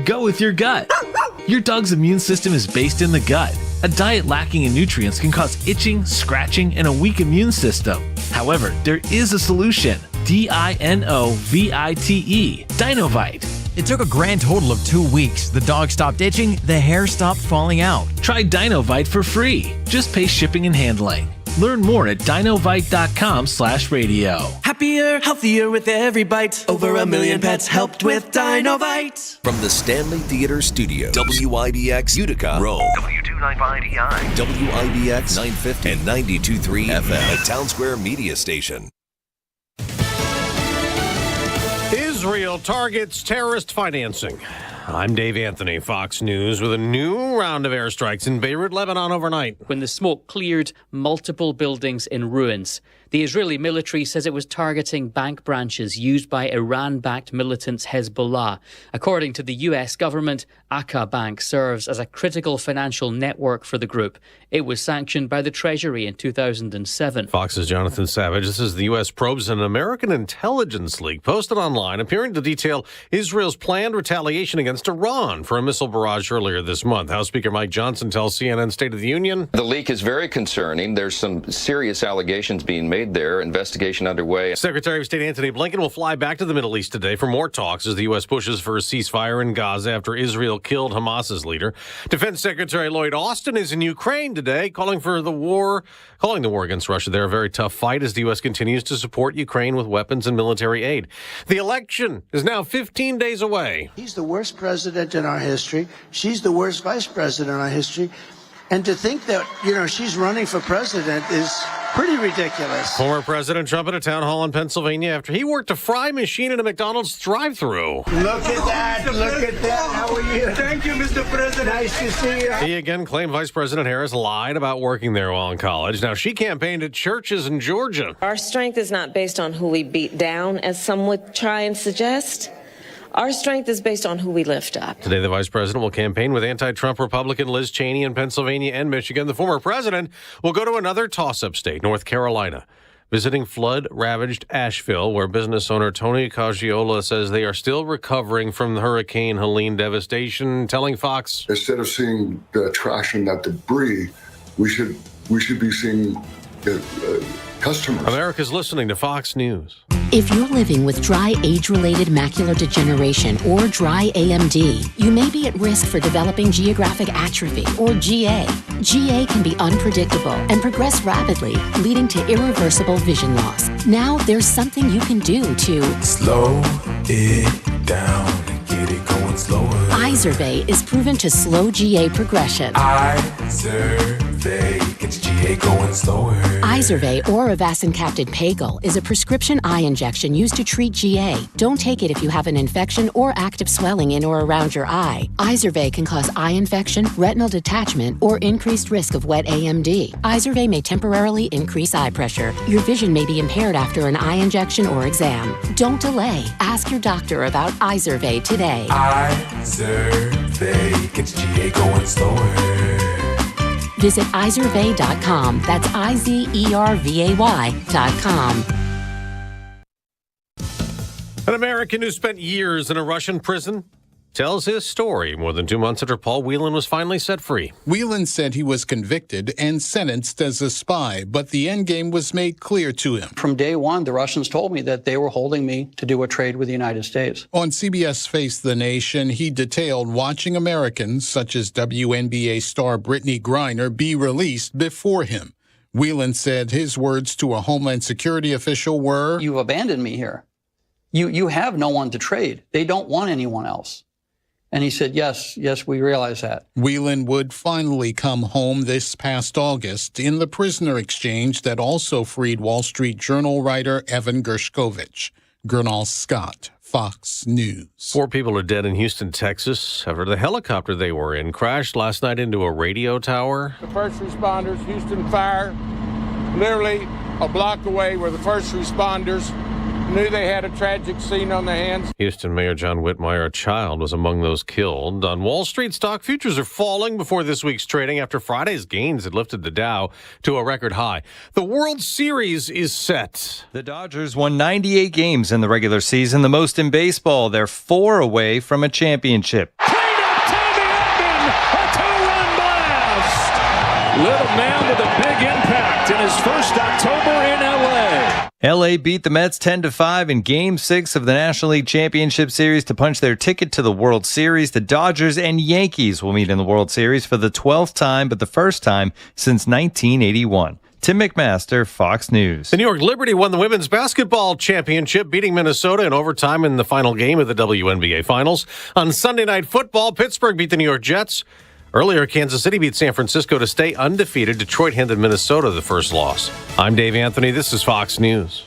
Speaker 10: Go with your gut. Your dog's immune system is based in the gut. A diet lacking in nutrients can cause itching, scratching, and a weak immune system. However, there is a solution. DINOVITE. Dinovite.
Speaker 11: It took a grand total of 2 weeks. The dog stopped itching, the hair stopped falling out.
Speaker 10: Try Dinovite for free. Just pay shipping and handling. Learn more at dinovite.com/radio.
Speaker 12: Happier, healthier with every bite. Over 1 million pets helped with Dinovite.
Speaker 1: From the Stanley Theater Studios, WIBX Utica, Rome,
Speaker 2: W295EI,
Speaker 1: WIBX 950 and 92.3 FM, a Town Square media station.
Speaker 16: Israel targets terrorist financing. I'm Dave Anthony, Fox News, with a new round of airstrikes in Beirut, Lebanon overnight.
Speaker 17: When the smoke cleared, multiple buildings in ruins. The Israeli military says it was targeting bank branches used by Iran-backed militants Hezbollah. According to the U.S. government, Akka Bank serves as a critical financial network for the group. It was sanctioned by the Treasury in 2007.
Speaker 16: Fox's Jonathan Savage. This is the U.S. probes an American intelligence leak posted online, appearing to detail Israel's planned retaliation against Iran for a missile barrage earlier this month. House Speaker Mike Johnson tells CNN State of the Union.
Speaker 18: The leak is very concerning. There's some serious allegations being made made there. Investigation underway.
Speaker 16: Secretary of State Antony Blinken will fly back to the Middle East today for more talks as the U.S. pushes for a ceasefire in Gaza after Israel killed Hamas's leader. Defense Secretary Lloyd Austin is in Ukraine today, calling the war against Russia there a very tough fight as the U.S. continues to support Ukraine with weapons and military aid. The election is now 15 days away.
Speaker 19: He's the worst president in our history. She's the worst vice president in our history. And to think that, she's running for president is pretty ridiculous.
Speaker 16: Former President Trump at a town hall in Pennsylvania after he worked a fry machine in a McDonald's drive-thru.
Speaker 19: Look at that. Look at that. How are you? Thank you, Mr. President. Nice to see you.
Speaker 16: He again claimed Vice President Harris lied about working there while in college. Now, she campaigned at churches in Georgia.
Speaker 20: Our strength is not based on who we beat down, as some would try and suggest. Our strength is based on who we lift up.
Speaker 16: Today, the vice president will campaign with anti-Trump Republican Liz Cheney in Pennsylvania and Michigan. The former president will go to another toss-up state, North Carolina, visiting flood-ravaged Asheville, where business owner Tony Caggiola says they are still recovering from the Hurricane Helene devastation, telling Fox,
Speaker 21: instead of seeing the trash and that debris, we should be seeing customers.
Speaker 16: America's listening to Fox News.
Speaker 22: If you're living with dry age-related macular degeneration or dry AMD, you may be at risk for developing geographic atrophy or GA. GA can be unpredictable and progress rapidly, leading to irreversible vision loss. Now there's something you can do to
Speaker 23: slow it down and get it going slower.
Speaker 22: Izervay is proven to slow GA progression.
Speaker 23: Izervay gets GA going slower.
Speaker 22: Izervay or avacincaptad pagel is a prescription eye injection used to treat GA. Don't take it if you have an infection or active swelling in or around your eye. Izervay can cause eye infection, retinal detachment, or increased risk of wet AMD. Izervay may temporarily increase eye pressure. Your vision may be impaired after an eye injection or exam. Don't delay. Ask your doctor about Izervay today.
Speaker 23: Izervay gets GA going slower.
Speaker 22: Visit Izervay.com. That's IZERVAY.com.
Speaker 16: An American who spent years in a Russian prison tells his story more than 2 months after Paul Whelan was finally set free.
Speaker 24: Whelan said he was convicted and sentenced as a spy, but the endgame was made clear to him.
Speaker 25: From day one, the Russians told me that they were holding me to do a trade with the United States.
Speaker 24: On CBS Face the Nation, he detailed watching Americans, such as WNBA star Brittany Griner, be released before him. Whelan said his words to a Homeland Security official were,
Speaker 25: "You've abandoned me here. You have no one to trade. They don't want anyone else." And he said, yes, we realize that.
Speaker 24: Whelan would finally come home this past August in the prisoner exchange that also freed Wall Street Journal writer Evan Gershkovich. Gernal Scott, Fox News.
Speaker 16: 4 people are dead in Houston, Texas, after the helicopter they were in crashed last night into a radio tower.
Speaker 26: The first responders, Houston Fire, literally a block away where the first responders knew they had a tragic scene on their hands.
Speaker 16: Houston Mayor John Whitmire, a child, was among those killed. On Wall Street, stock futures are falling before this week's trading after Friday's gains had lifted the Dow to a record high. The World Series is set.
Speaker 27: The Dodgers won 98 games in the regular season, the most in baseball. They're 4 away from a championship.
Speaker 28: Little man with a big impact in his first October in L.A.
Speaker 27: L.A. beat the Mets 10-5 in Game 6 of the National League Championship Series to punch their ticket to the World Series. The Dodgers and Yankees will meet in the World Series for the 12th time, but the first time since 1981. Tim McMaster, Fox News.
Speaker 16: The New York Liberty won the women's basketball championship, beating Minnesota in overtime in the final game of the WNBA Finals. On Sunday Night Football, Pittsburgh beat the New York Jets. Earlier, Kansas City beat San Francisco to stay undefeated. Detroit handed Minnesota the first loss. I'm Dave Anthony. This is Fox News.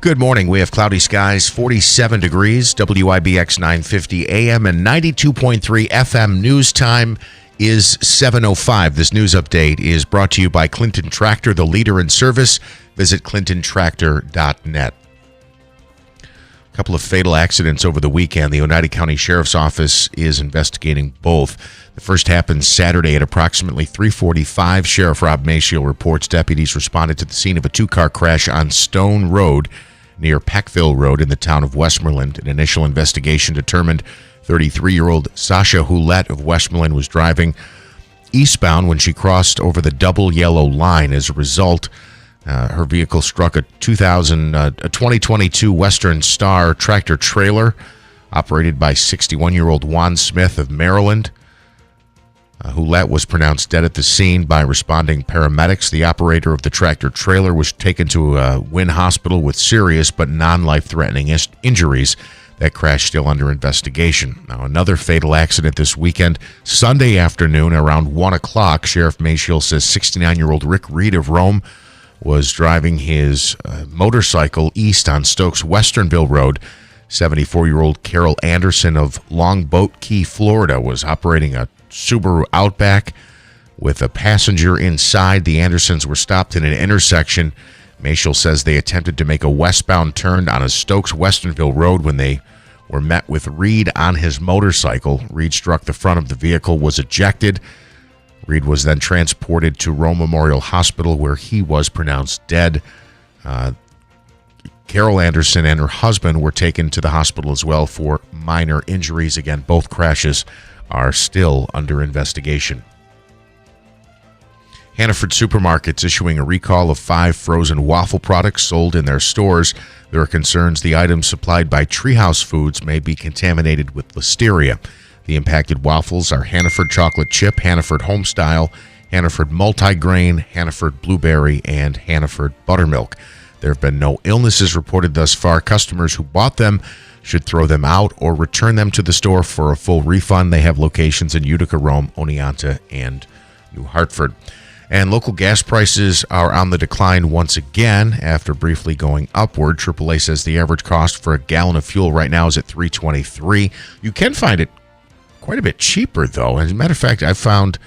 Speaker 4: Good morning. We have cloudy skies, 47 degrees, WIBX 950 AM and 92.3 FM. News time is 7:05. This news update is brought to you by Clinton Tractor, the leader in service. Visit clintontractor.net. A couple of fatal accidents over the weekend. The Oneida County Sheriff's Office is investigating both. The first happened Saturday at approximately 3:45. Sheriff Rob Maciel reports deputies responded to the scene of a 2-car crash on Stone Road near Peckville Road in the town of Westmoreland. An initial investigation determined 33-year-old Sasha Houlette of Westmoreland was driving eastbound when she crossed over the double yellow line. As a result, her vehicle struck a 2022 Western Star tractor trailer operated by 61-year-old Juan Smith of Maryland. Hulette was pronounced dead at the scene by responding paramedics. The operator of the tractor trailer was taken to Wynn Hospital with serious but non-life-threatening injuries. That crash still under investigation. Now, another fatal accident this weekend. Sunday afternoon around 1 o'clock, Sheriff Mayshiel says 69-year-old Rick Reed of Rome was driving his motorcycle east on Stokes Westernville Road. 74-year-old Carol Anderson of Longboat Key, Florida, was operating a Subaru Outback with a passenger inside. The Andersons were stopped in an intersection. Mayshiel says they attempted to make a westbound turn on a Stokes Westernville Road when they were met with Reed on his motorcycle. Reed struck the front of the vehicle, was ejected. Reed was then transported to Rome Memorial Hospital where he was pronounced dead. Carol Anderson and her husband were taken to the hospital as well for minor injuries. Again, both crashes are still under investigation. Hannaford Supermarkets issuing a recall of 5 frozen waffle products sold in their stores. There are concerns the items supplied by Treehouse Foods may be contaminated with listeria. The impacted waffles are Hannaford Chocolate Chip, Hannaford Homestyle, Hannaford Multigrain, Hannaford Blueberry, and Hannaford Buttermilk. There have been no illnesses reported thus far. Customers who bought them should throw them out or return them to the store for a full refund. They have locations in Utica, Rome, Oneonta, and New Hartford. And local gas prices are on the decline once again after briefly going upward. AAA says the average cost for a gallon of fuel right now is at $3.23. You can find it quite a bit cheaper, though. As a matter of fact, I found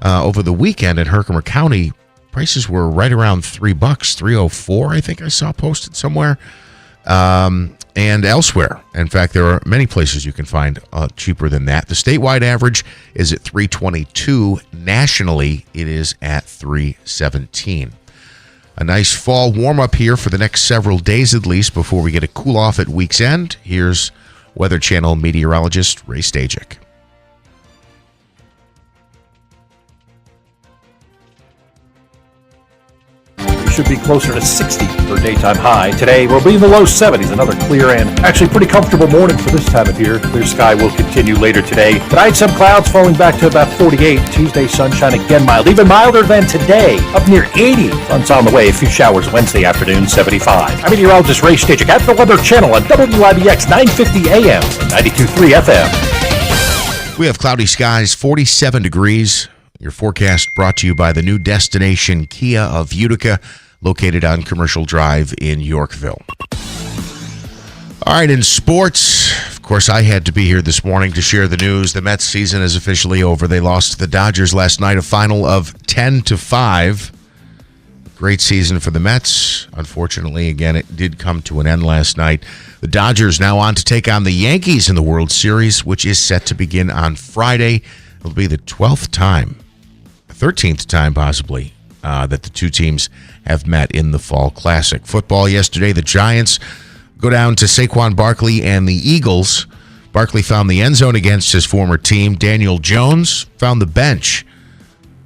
Speaker 4: over the weekend in Herkimer County, prices were right around $3, $3.04, I think I saw posted somewhere. And elsewhere. In fact, there are many places you can find cheaper than that. The statewide average is at $3.22. Nationally, it is at $3.17. A nice fall warm-up here for the next several days at least before we get a cool-off at week's end. Here's Weather Channel meteorologist Ray Stajic.
Speaker 28: Should be closer to 60 for a daytime high. Today we'll be in the low 70s. Another clear and actually pretty comfortable morning for this time of year. Clear sky will continue later today. Tonight some clouds falling back to about 48. Tuesday sunshine again mild, even milder than today. Up near 80. Sun's on the way. A few showers Wednesday afternoon, 75. I'm meteorologist Ray Stajic at the Weather Channel on WIBX 950 AM and 92.3 FM.
Speaker 4: We have cloudy skies, 47 degrees. Your forecast brought to you by the new destination Kia of Utica, located on Commercial Drive in Yorkville. All right, in sports, of course, I had to be here this morning to share the news. The Mets season is officially over. They lost to the Dodgers last night, a final of 10-5. Great season for the Mets. Unfortunately, again, it did come to an end last night. The Dodgers now on to take on the Yankees in the World Series, which is set to begin on Friday. It'll be the 13th time possibly, that the two teams have met in the Fall Classic. Football yesterday, the Giants go down to Saquon Barkley and the Eagles. Barkley found the end zone against his former team. Daniel Jones found the bench.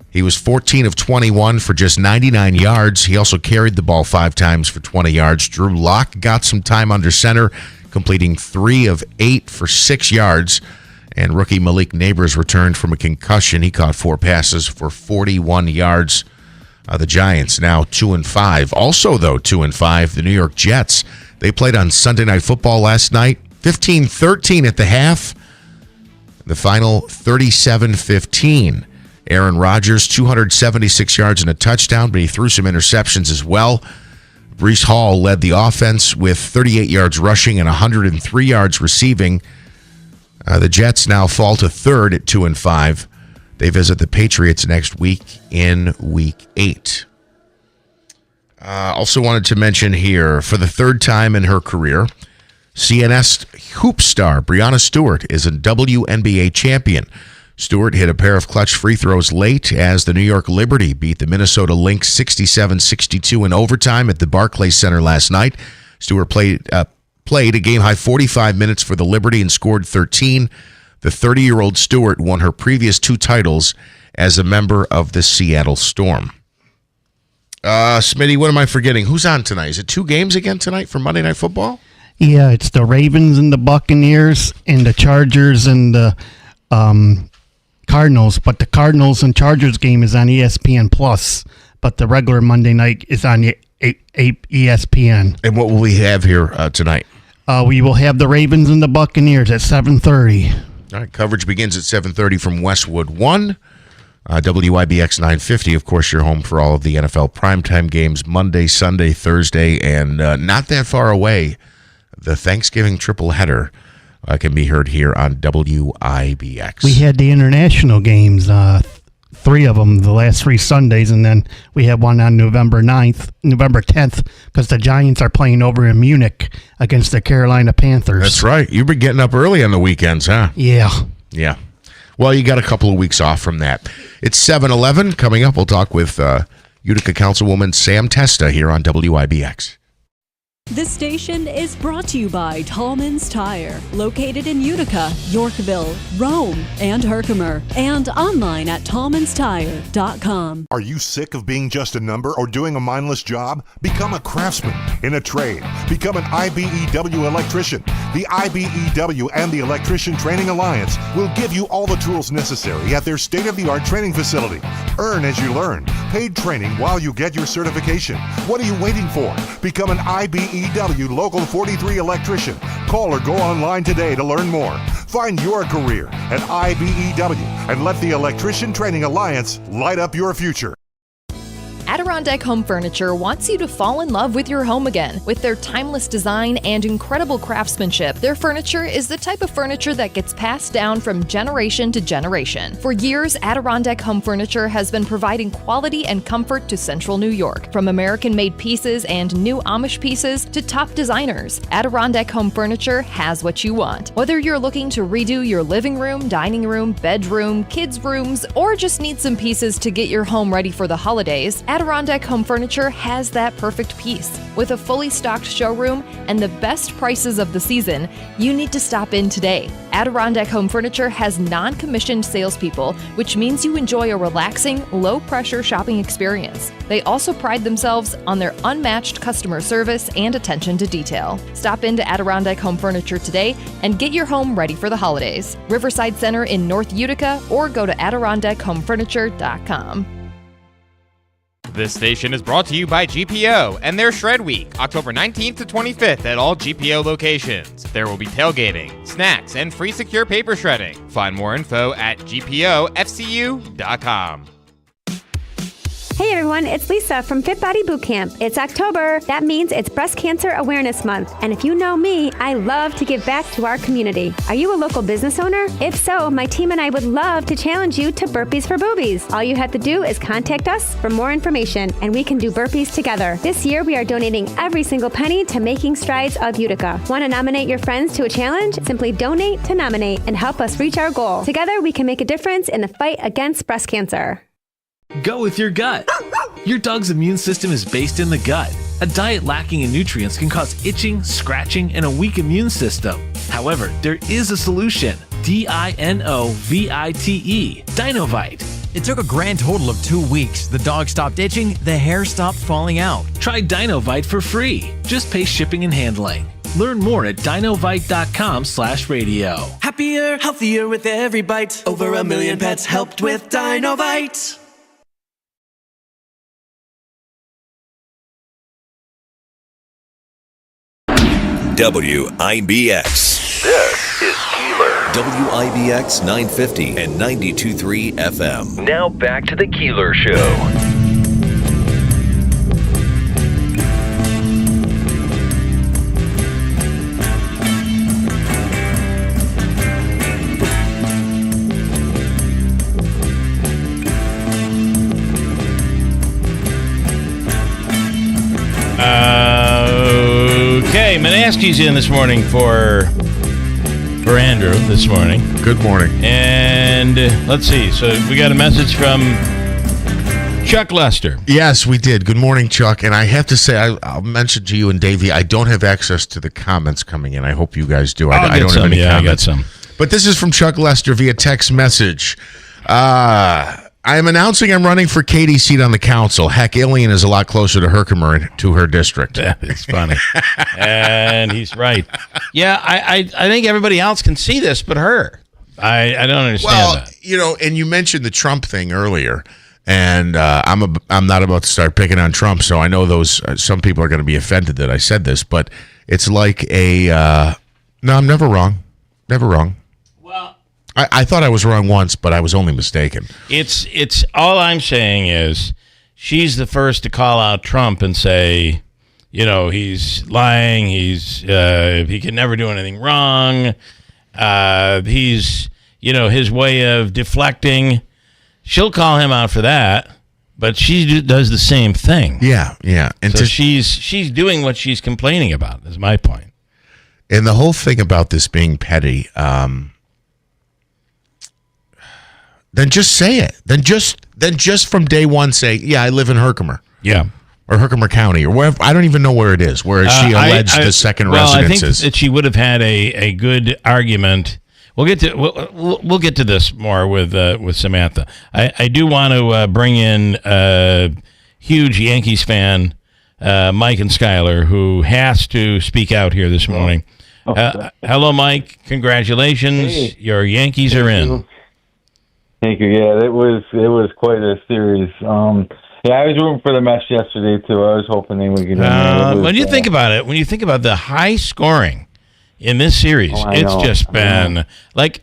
Speaker 4: He was 14 of 21 for just 99 yards. He also carried the ball 5 times for 20 yards. Drew Lock got some time under center, completing 3 of 8 for 6 yards. And rookie Malik Neighbors returned from a concussion. He caught 4 passes for 41 yards. The Giants now 2-5. Also, though, 2-5, the New York Jets. They played on Sunday Night Football last night. 15-13 at the half. The final 37-15. Aaron Rodgers, 276 yards and a touchdown, but he threw some interceptions as well. Breece Hall led the offense with 38 yards rushing and 103 yards receiving. The Jets now fall to third at 2-5. They visit the Patriots next week in Week 8. Also wanted to mention here, for the third time in her career, CNS hoop star Breanna Stewart is a WNBA champion. Stewart hit a pair of clutch free throws late as the New York Liberty beat the Minnesota Lynx 67-62 in overtime at the Barclays Center last night. Stewart played a game-high 45 minutes for the Liberty and scored 13. The 30-year-old Stewart won her previous 2 titles as a member of the Seattle Storm. Smitty, what am I forgetting? Who's on tonight? Is it 2 games again tonight for Monday Night Football?
Speaker 3: Yeah, it's the Ravens and the Buccaneers and the Chargers and the Cardinals. But the Cardinals and Chargers game is on ESPN Plus. But the regular Monday night is on ESPN.
Speaker 4: And what will we have here tonight?
Speaker 3: We will have the Ravens and the Buccaneers at 7:30.
Speaker 4: All right, coverage begins at 7:30 from Westwood 1. WIBX 950, of course, your home for all of the NFL primetime games, Monday, Sunday, Thursday, and not that far away, the Thanksgiving tripleheader can be heard here on WIBX.
Speaker 3: We had the international games, 3 of them, the last 3 Sundays, and then we have one on November 10th, because the Giants are playing over in Munich against the Carolina Panthers.
Speaker 4: That's right. You've been getting up early on the weekends, huh?
Speaker 3: Yeah.
Speaker 4: Yeah. Well, you got a couple of weeks off from that. It's 7:11. Coming up, we'll talk with Utica Councilwoman Sam Testa here on WIBX.
Speaker 5: This station is brought to you by Tallman's Tire, located in Utica, Yorkville, Rome, and Herkimer, and online at tallmanstire.com.
Speaker 6: Are you sick of being just a number or doing a mindless job? Become a craftsman in a trade. Become an IBEW electrician. The IBEW and the Electrician Training Alliance will give you all the tools necessary at their state-of-the-art training facility. Earn as you learn. Paid training while you get your certification. What are you waiting for? Become an IBEW Local 43 electrician. Call or go online today to learn more. Find your career at IBEW and let the Electrician Training Alliance light up your future.
Speaker 7: Adirondack Home Furniture wants you to fall in love with your home again. With their timeless design and incredible craftsmanship, their furniture is the type of furniture that gets passed down from generation to generation. For years, Adirondack Home Furniture has been providing quality and comfort to Central New York. From American-made pieces and new Amish pieces to top designers, Adirondack Home Furniture has what you want. Whether you're looking to redo your living room, dining room, bedroom, kids' rooms, or just need some pieces to get your home ready for the holidays, Adirondack Home Furniture has that perfect piece. With a fully stocked showroom and the best prices of the season, you need to stop in today. Adirondack Home Furniture has non-commissioned salespeople, which means you enjoy a relaxing, low-pressure shopping experience. They also pride themselves on their unmatched customer service and attention to detail. Stop into Adirondack Home Furniture today and get your home ready for the holidays. Riverside Center in North Utica, or go to AdirondackHomeFurniture.com.
Speaker 8: This station is brought to you by GPO and their Shred Week, October 19th to 25th at all GPO locations. There will be tailgating, snacks, and free secure paper shredding. Find more info at gpofcu.com.
Speaker 9: Hey everyone, it's Lisa from Fit Body Bootcamp. It's October. That means it's Breast Cancer Awareness Month. And if you know me, I love to give back to our community. Are you a local business owner? If so, my team and I would love to challenge you to Burpees for Boobies. All you have to do is contact us for more information, and we can do burpees together. This year, we are donating every single penny to Making Strides of Utica. Want to nominate your friends to a challenge? Simply donate to nominate and help us reach our goal. Together, we can make a difference in the fight against breast cancer.
Speaker 10: Go with your gut. Your dog's immune system is based in the gut. A diet lacking in nutrients can cause itching, scratching, and a weak immune system. However, there is a solution. DINOVITE, Dinovite.
Speaker 11: It took a grand total of 2 weeks. The dog stopped itching, the hair stopped falling out.
Speaker 10: Try Dinovite for free. Just pay shipping and handling. Learn more at dinovite.com/radio.
Speaker 12: Happier, healthier with every bite. Over 1 million pets helped with Dinovite.
Speaker 1: WIBX.
Speaker 2: This is Keeler.
Speaker 1: WIBX 950 and 92.3 FM.
Speaker 2: Now back to the Keeler Show.
Speaker 13: Okay, Manaski's in this morning for Andrew this morning.
Speaker 4: Good morning.
Speaker 13: And let's see. So we got a message from Chuck Lester.
Speaker 4: Yes, we did. Good morning, Chuck. And I have to say, I'll mention to you and Davey, I don't have access to the comments coming in. I hope you guys do. I don't have any comments.
Speaker 13: I got some.
Speaker 4: But this is from Chuck Lester via text message. I am announcing I'm running for Katie's seat on the council. Heck, Ilion is a lot closer to Herkimer to her district.
Speaker 13: It's funny. And he's right. Yeah, I think everybody else can see this but her. I don't understand that.
Speaker 4: You know, and you mentioned the Trump thing earlier, and I'm not about to start picking on Trump, so I know those some people are going to be offended that I said this, but it's like no, I'm never wrong. Never wrong.
Speaker 13: Well,
Speaker 4: I thought I was wrong once, but I was only mistaken.
Speaker 13: It's all I'm saying is she's the first to call out Trump and say, you know, he's lying. He can never do anything wrong. He's, you know, his way of deflecting. She'll call him out for that, but she does the same thing.
Speaker 4: Yeah.
Speaker 13: And so she's doing what she's complaining about. Is my point.
Speaker 4: And the whole thing about this being petty. Then just say it. Then just from day one say, yeah, I live in Herkimer.
Speaker 13: Yeah.
Speaker 4: Or Herkimer County or wherever. I don't even know where it is. Where she alleged the second residence
Speaker 13: I think
Speaker 4: is.
Speaker 13: that she would have had a good argument. We'll get to this more with Samantha. I do want to bring in a huge Yankees fan, Mike and Schuyler, who has to speak out here this morning. Hello, Mike. Congratulations.
Speaker 14: Hey.
Speaker 13: Your Yankees are in.
Speaker 14: Thank you. Yeah, it was quite a series. Yeah, I was rooting for the Mets yesterday too. I was hoping they would get in.
Speaker 13: When you think about it, when you think about the high scoring in this series, it's just been like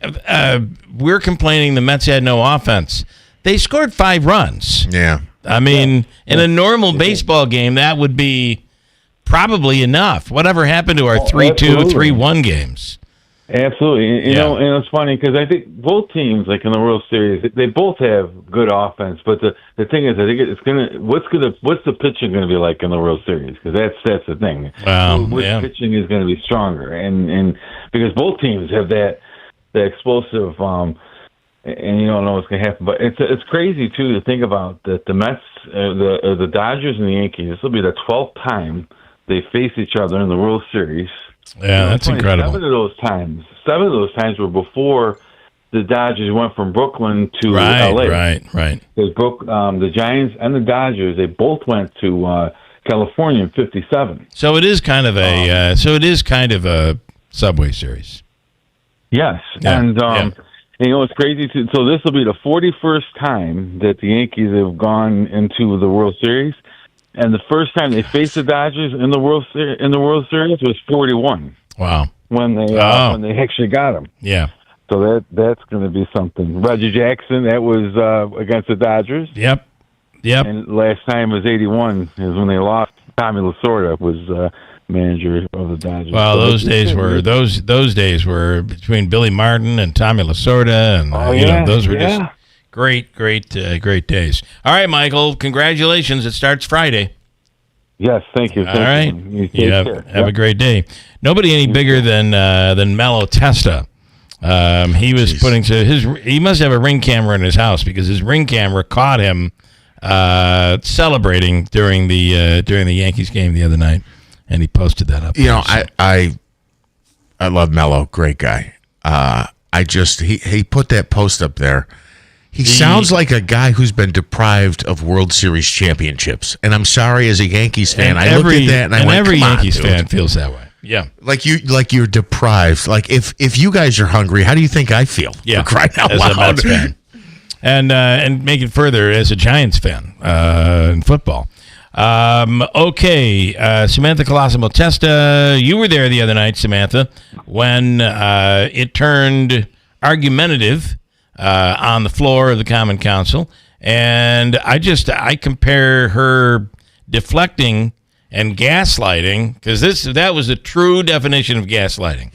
Speaker 13: we're complaining the Mets had no offense. They scored 5 runs.
Speaker 4: Yeah.
Speaker 13: I mean, in a normal baseball game, that would be probably enough. Whatever happened to our 3-2, 3-1 games?
Speaker 14: Absolutely. You know, and it's funny because I think both teams, like in the World Series, they both have good offense. But the thing is, I think what's the pitching going to be like in the World Series? Because that's the thing. Which pitching is going to be stronger, and because both teams have the explosive, and you don't know what's going to happen. But it's crazy too to think about that the Mets, the Dodgers, and the Yankees. This will be the 12th time they face each other in the World Series.
Speaker 13: Yeah, that's incredible.
Speaker 14: 7 of those times were before the Dodgers went from Brooklyn to LA.
Speaker 13: Right.
Speaker 14: Because the Giants and the Dodgers, they both went to California in '57.
Speaker 13: So it is kind of a Subway Series.
Speaker 14: Yes, and you know it's crazy too. So this will be the 41st time that the Yankees have gone into the World Series. And the first time they faced the Dodgers in the World Series was 41.
Speaker 13: Wow!
Speaker 14: When they actually got them.
Speaker 13: Yeah.
Speaker 14: So that's going to be something. Roger Jackson, that was against the Dodgers.
Speaker 13: Yep.
Speaker 14: And last time was 81 is when they lost. Tommy Lasorda was manager of the Dodgers.
Speaker 13: Well, those days were between Billy Martin and Tommy Lasorda, and those were just. Great days. All right, Michael, congratulations. It starts Friday.
Speaker 14: Yes, thank you.
Speaker 13: All right. You have a great day. Nobody any bigger than Mello Testa. He was putting he must have a Ring camera in his house because his Ring camera caught him celebrating during the Yankees game the other night, and he posted that up.
Speaker 4: You know, I love Mello, great guy. He put that post up there. He sounds like a guy who's been deprived of World Series championships. And I'm sorry, as a Yankees fan, I looked at that and I went,
Speaker 13: every
Speaker 4: come on,
Speaker 13: Yankees
Speaker 4: dude.
Speaker 13: fan feels that way. Yeah.
Speaker 4: Like you're deprived. Like if you guys are hungry, how do you think I feel?
Speaker 13: Yeah.
Speaker 4: For crying out
Speaker 13: as
Speaker 4: loud.
Speaker 13: a Mets fan. And make it further as a Giants fan in football. Okay, Samantha Colosimo Testa, you were there the other night, Samantha, when it turned argumentative on the floor of the Common Council, and I compare her deflecting and gaslighting, because that was a true definition of gaslighting.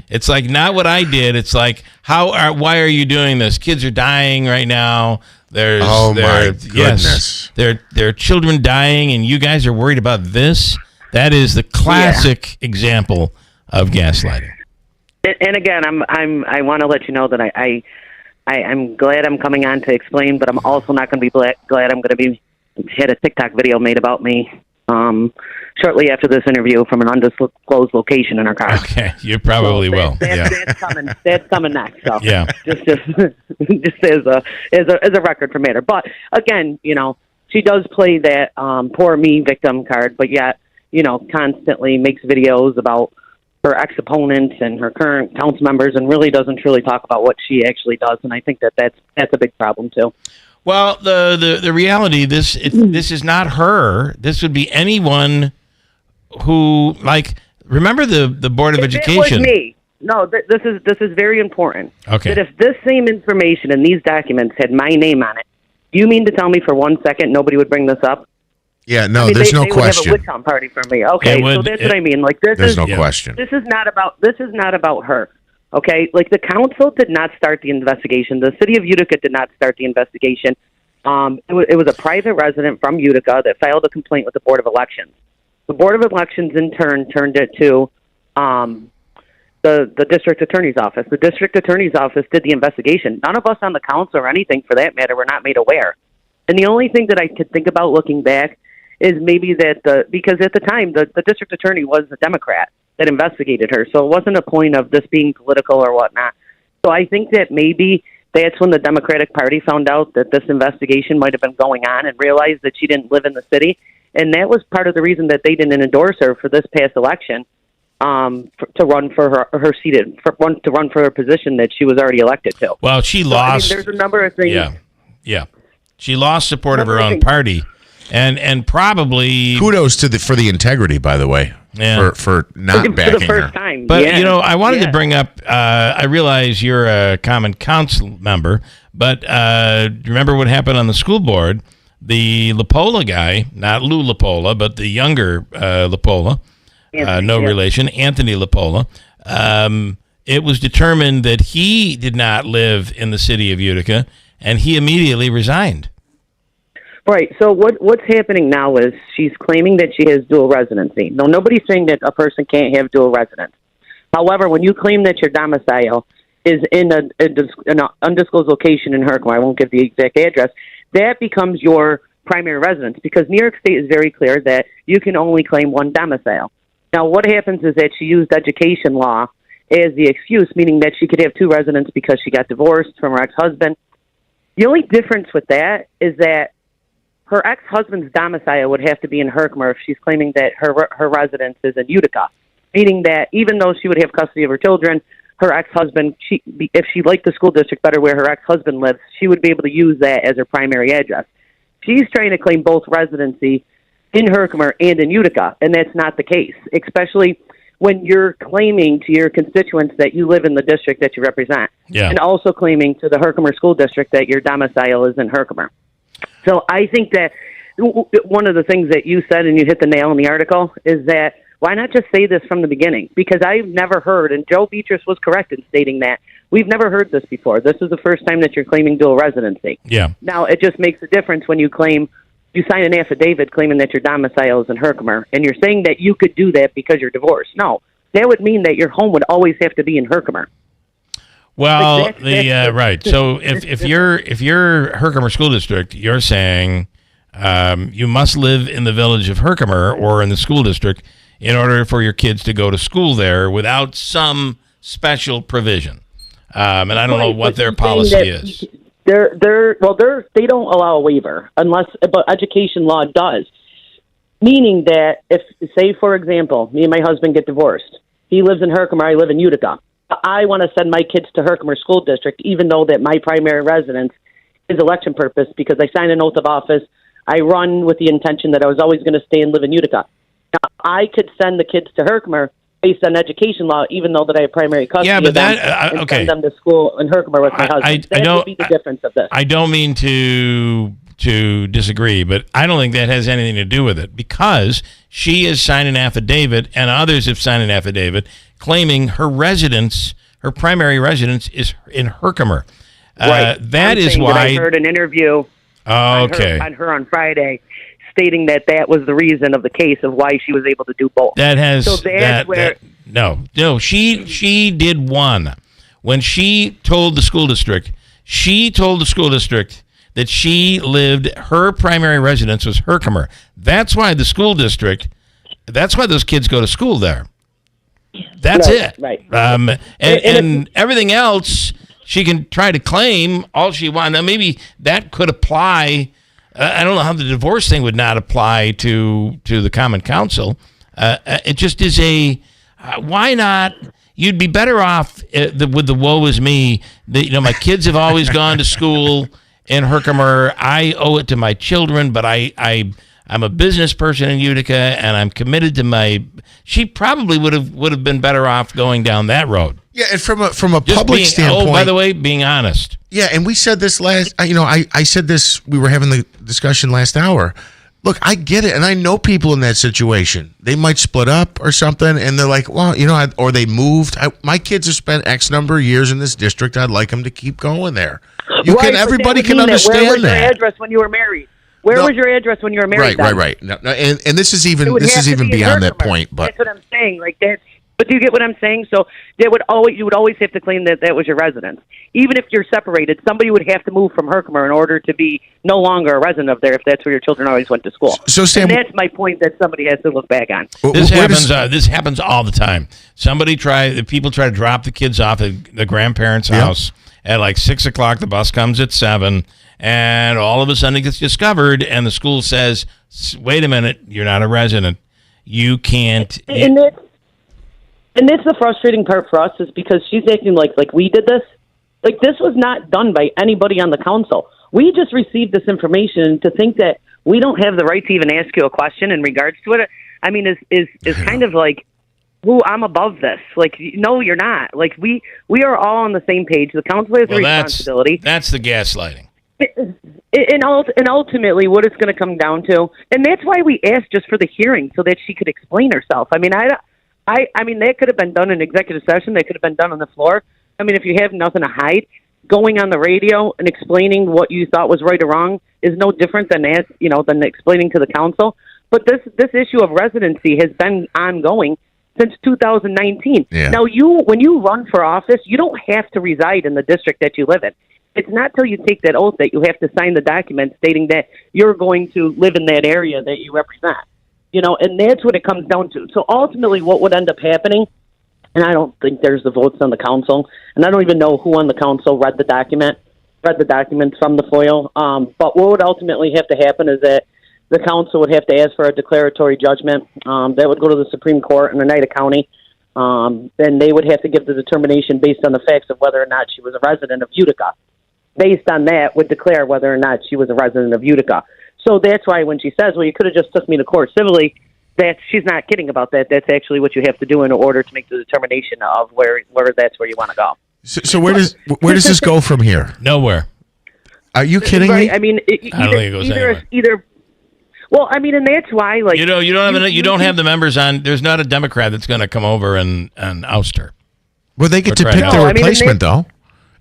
Speaker 13: It's like not what I did. It's like why are you doing this? Kids are dying right now.
Speaker 4: My goodness.
Speaker 13: There are children dying, and you guys are worried about this. That is the classic example of gaslighting.
Speaker 15: And again, I want to let you know that I'm glad I'm coming on to explain, but I'm also not going to be glad I'm going to be hit a TikTok video made about me. shortly after this interview from an undisclosed location in her car.
Speaker 13: Okay, you probably will.
Speaker 15: That's coming. That's coming next. So
Speaker 13: Yeah.
Speaker 15: just as a record for matter. But again, she does play that poor me victim card, but yet constantly makes videos about her ex-opponents and her current council members, and really doesn't truly talk about what she actually does. And I think that's a big problem too.
Speaker 13: Well, the reality, this is not her. This would be anyone who, remember the Board of Education.
Speaker 15: It was me. No, this is very important.
Speaker 13: Okay.
Speaker 15: That if this same information in these documents had my name on it, you mean to tell me for 1 second nobody would bring this up?
Speaker 4: Yeah, no, there's no
Speaker 15: they
Speaker 4: question.
Speaker 15: Would have a witch hunt party for me. Okay, so that's what I mean.
Speaker 4: There's no question.
Speaker 15: This is not about her. Okay, the council did not start the investigation. The city of Utica did not start the investigation. It was a private resident from Utica that filed a complaint with the Board of Elections. The Board of Elections, in turn, turned it to the district attorney's office. The district attorney's office did the investigation. None of us on the council or anything, for that matter, were not made aware. And the only thing that I could think about looking back is maybe because at the time, the district attorney was a Democrat that investigated her, so it wasn't a point of this being political or whatnot. So I think that maybe that's when the Democratic Party found out that this investigation might have been going on and realized that she didn't live in the city. And that was part of the reason that they didn't endorse her for this past election to run for her seated, to run for her position that she was already elected to.
Speaker 13: Well, she lost.
Speaker 15: There's a number of things.
Speaker 13: Yeah. She lost support of her own party. And probably
Speaker 4: kudos for the integrity, by the way, for not backing
Speaker 15: for the first
Speaker 4: her.
Speaker 15: Time.
Speaker 13: But I wanted to bring up. I realize you're a common council member, but remember what happened on the school board? The Lapola guy, not Lou Lapola, but the younger Lapola, no relation, Anthony Lapola. It was determined that he did not live in the city of Utica, and he immediately resigned.
Speaker 15: Right. So what's happening now is she's claiming that she has dual residency. No, nobody's saying that a person can't have dual residence. However, when you claim that your domicile is in an undisclosed location in Herkimer, I won't give the exact address, that becomes your primary residence, because New York State is very clear that you can only claim one domicile. Now, what happens is that she used education law as the excuse, meaning that she could have two residences because she got divorced from her ex-husband. The only difference with that is that her ex-husband's domicile would have to be in Herkimer if she's claiming that her residence is in Utica, meaning that even though she would have custody of her children, her ex-husband, if she liked the school district better where her ex-husband lives, she would be able to use that as her primary address. She's trying to claim both residency in Herkimer and in Utica, and that's not the case, especially when you're claiming to your constituents that you live in the district that you represent, and also claiming to the Herkimer School District that your domicile is in Herkimer. So I think that one of the things that you said, and you hit the nail in the article, is that why not just say this from the beginning? Because I've never heard, and Joe Beatrice was correct in stating that, we've never heard this before. This is the first time that you're claiming dual residency.
Speaker 13: Yeah.
Speaker 15: Now, it just makes a difference when you sign an affidavit claiming that your domicile is in Herkimer, and you're saying that you could do that because you're divorced. No, that would mean that your home would always have to be in Herkimer.
Speaker 13: Well, right. So if you're Herkimer School District, you're saying you must live in the village of Herkimer or in the school district in order for your kids to go to school there without some special provision. And I don't know what their policy is.
Speaker 15: They don't allow a waiver but education law does. Meaning that if, say, for example, me and my husband get divorced, he lives in Herkimer, I live in Utica. I want to send my kids to Herkimer School District, even though that my primary residence is election purpose, because I signed an oath of office. I run with the intention that I was always going to stay and live in Utica. Now, I could send the kids to Herkimer based on education law, even though that I have primary custody of them, and send them to school in Herkimer with my husband. That would be the difference of this.
Speaker 13: I don't mean to disagree, but I don't think that has anything to do with it, because she has signed an affidavit and others have signed an affidavit claiming her primary residence is in Herkimer.
Speaker 15: Right.
Speaker 13: That is why
Speaker 15: I heard an interview on her on Friday stating that was the reason of the case of why she was able to do both.
Speaker 13: She did one. When she told the school district that she lived, her primary residence was Herkimer. That's why the school district That's why those kids go to school there. That's it.
Speaker 15: Right.
Speaker 13: And everything else she can try to claim all she wants. Now, maybe that could apply. I don't know how the divorce thing would not apply to the Common Council. It just is why not? You'd be better off with the woe is me. My kids have always gone to school in Herkimer. I owe it to my children, but I'm a business person in Utica, and I'm committed to She probably would have been better off going down that road.
Speaker 4: Yeah, and from a public standpoint.
Speaker 13: Oh, by the way, being honest.
Speaker 4: Yeah, and we said this I said this. We were having the discussion last hour. Look, I get it, and I know people in that situation. They might split up or something, and they're like, well, or they moved. My kids have spent X number of years in this district. I'd like them to keep going there. Everybody can understand that.
Speaker 15: Where was your address when you were married? Where was your address when you were married?
Speaker 4: Right. No, and this is even beyond that point. But
Speaker 15: that's what I'm saying. Like that. But do you get what I'm saying? So you would always have to claim that was your residence. Even if you're separated, somebody would have to move from Herkimer in order to be no longer a resident of there if that's where your children always went to school.
Speaker 4: So Sam,
Speaker 15: and that's my point that somebody has to look back on.
Speaker 13: This happens all the time. People try to drop the kids off at the grandparents' house at like 6 o'clock. The bus comes at 7, and all of a sudden it gets discovered, and the school says, "Wait a minute, you're not a resident. You can't."
Speaker 15: And that's the frustrating part for us is because she's acting like we did this. Like, this was not done by anybody on the council. We just received this information. To think that we don't have the right to even ask you a question in regards to it, I mean, is kind of like, ooh, I'm above this. Like, no, you're not. Like, we are all on the same page. The council has a responsibility.
Speaker 13: That's the gaslighting.
Speaker 15: And ultimately, what it's going to come down to, and that's why we asked just for the hearing so that she could explain herself. I mean, I mean, that could have been done in executive session. That could have been done on the floor. I mean, if you have nothing to hide, going on the radio and explaining what you thought was right or wrong is no different than than explaining to the council. But this issue of residency has been ongoing since 2019.
Speaker 4: Yeah.
Speaker 15: Now, when you run for office, you don't have to reside in the district that you live in. It's not till you take that oath that you have to sign the document stating that you're going to live in that area that you represent. And that's what it comes down to. So ultimately what would end up happening, and I don't think there's the votes on the council, and I don't even know who on the council read the documents from the FOIL, but what would ultimately have to happen is that the council would have to ask for a declaratory judgment. That would go to the Supreme Court in Oneida County. Then they would have to give the determination based on the facts of whether or not she was a resident of Utica. Based on that, would declare whether or not she was a resident of Utica. So that's why when she says, well, you could have just took me to court civilly, she's not kidding about that. That's actually what you have to do in order to make the determination of where that's where you want to go.
Speaker 4: So where does this go from here?
Speaker 13: Nowhere.
Speaker 4: Are you kidding me?
Speaker 15: I mean,
Speaker 13: I don't think it goes anywhere.
Speaker 15: Well, I mean, and that's why, like,
Speaker 13: you don't have the members on. There's not a Democrat that's going to come over and oust her.
Speaker 4: Well, they get to pick their replacement, though.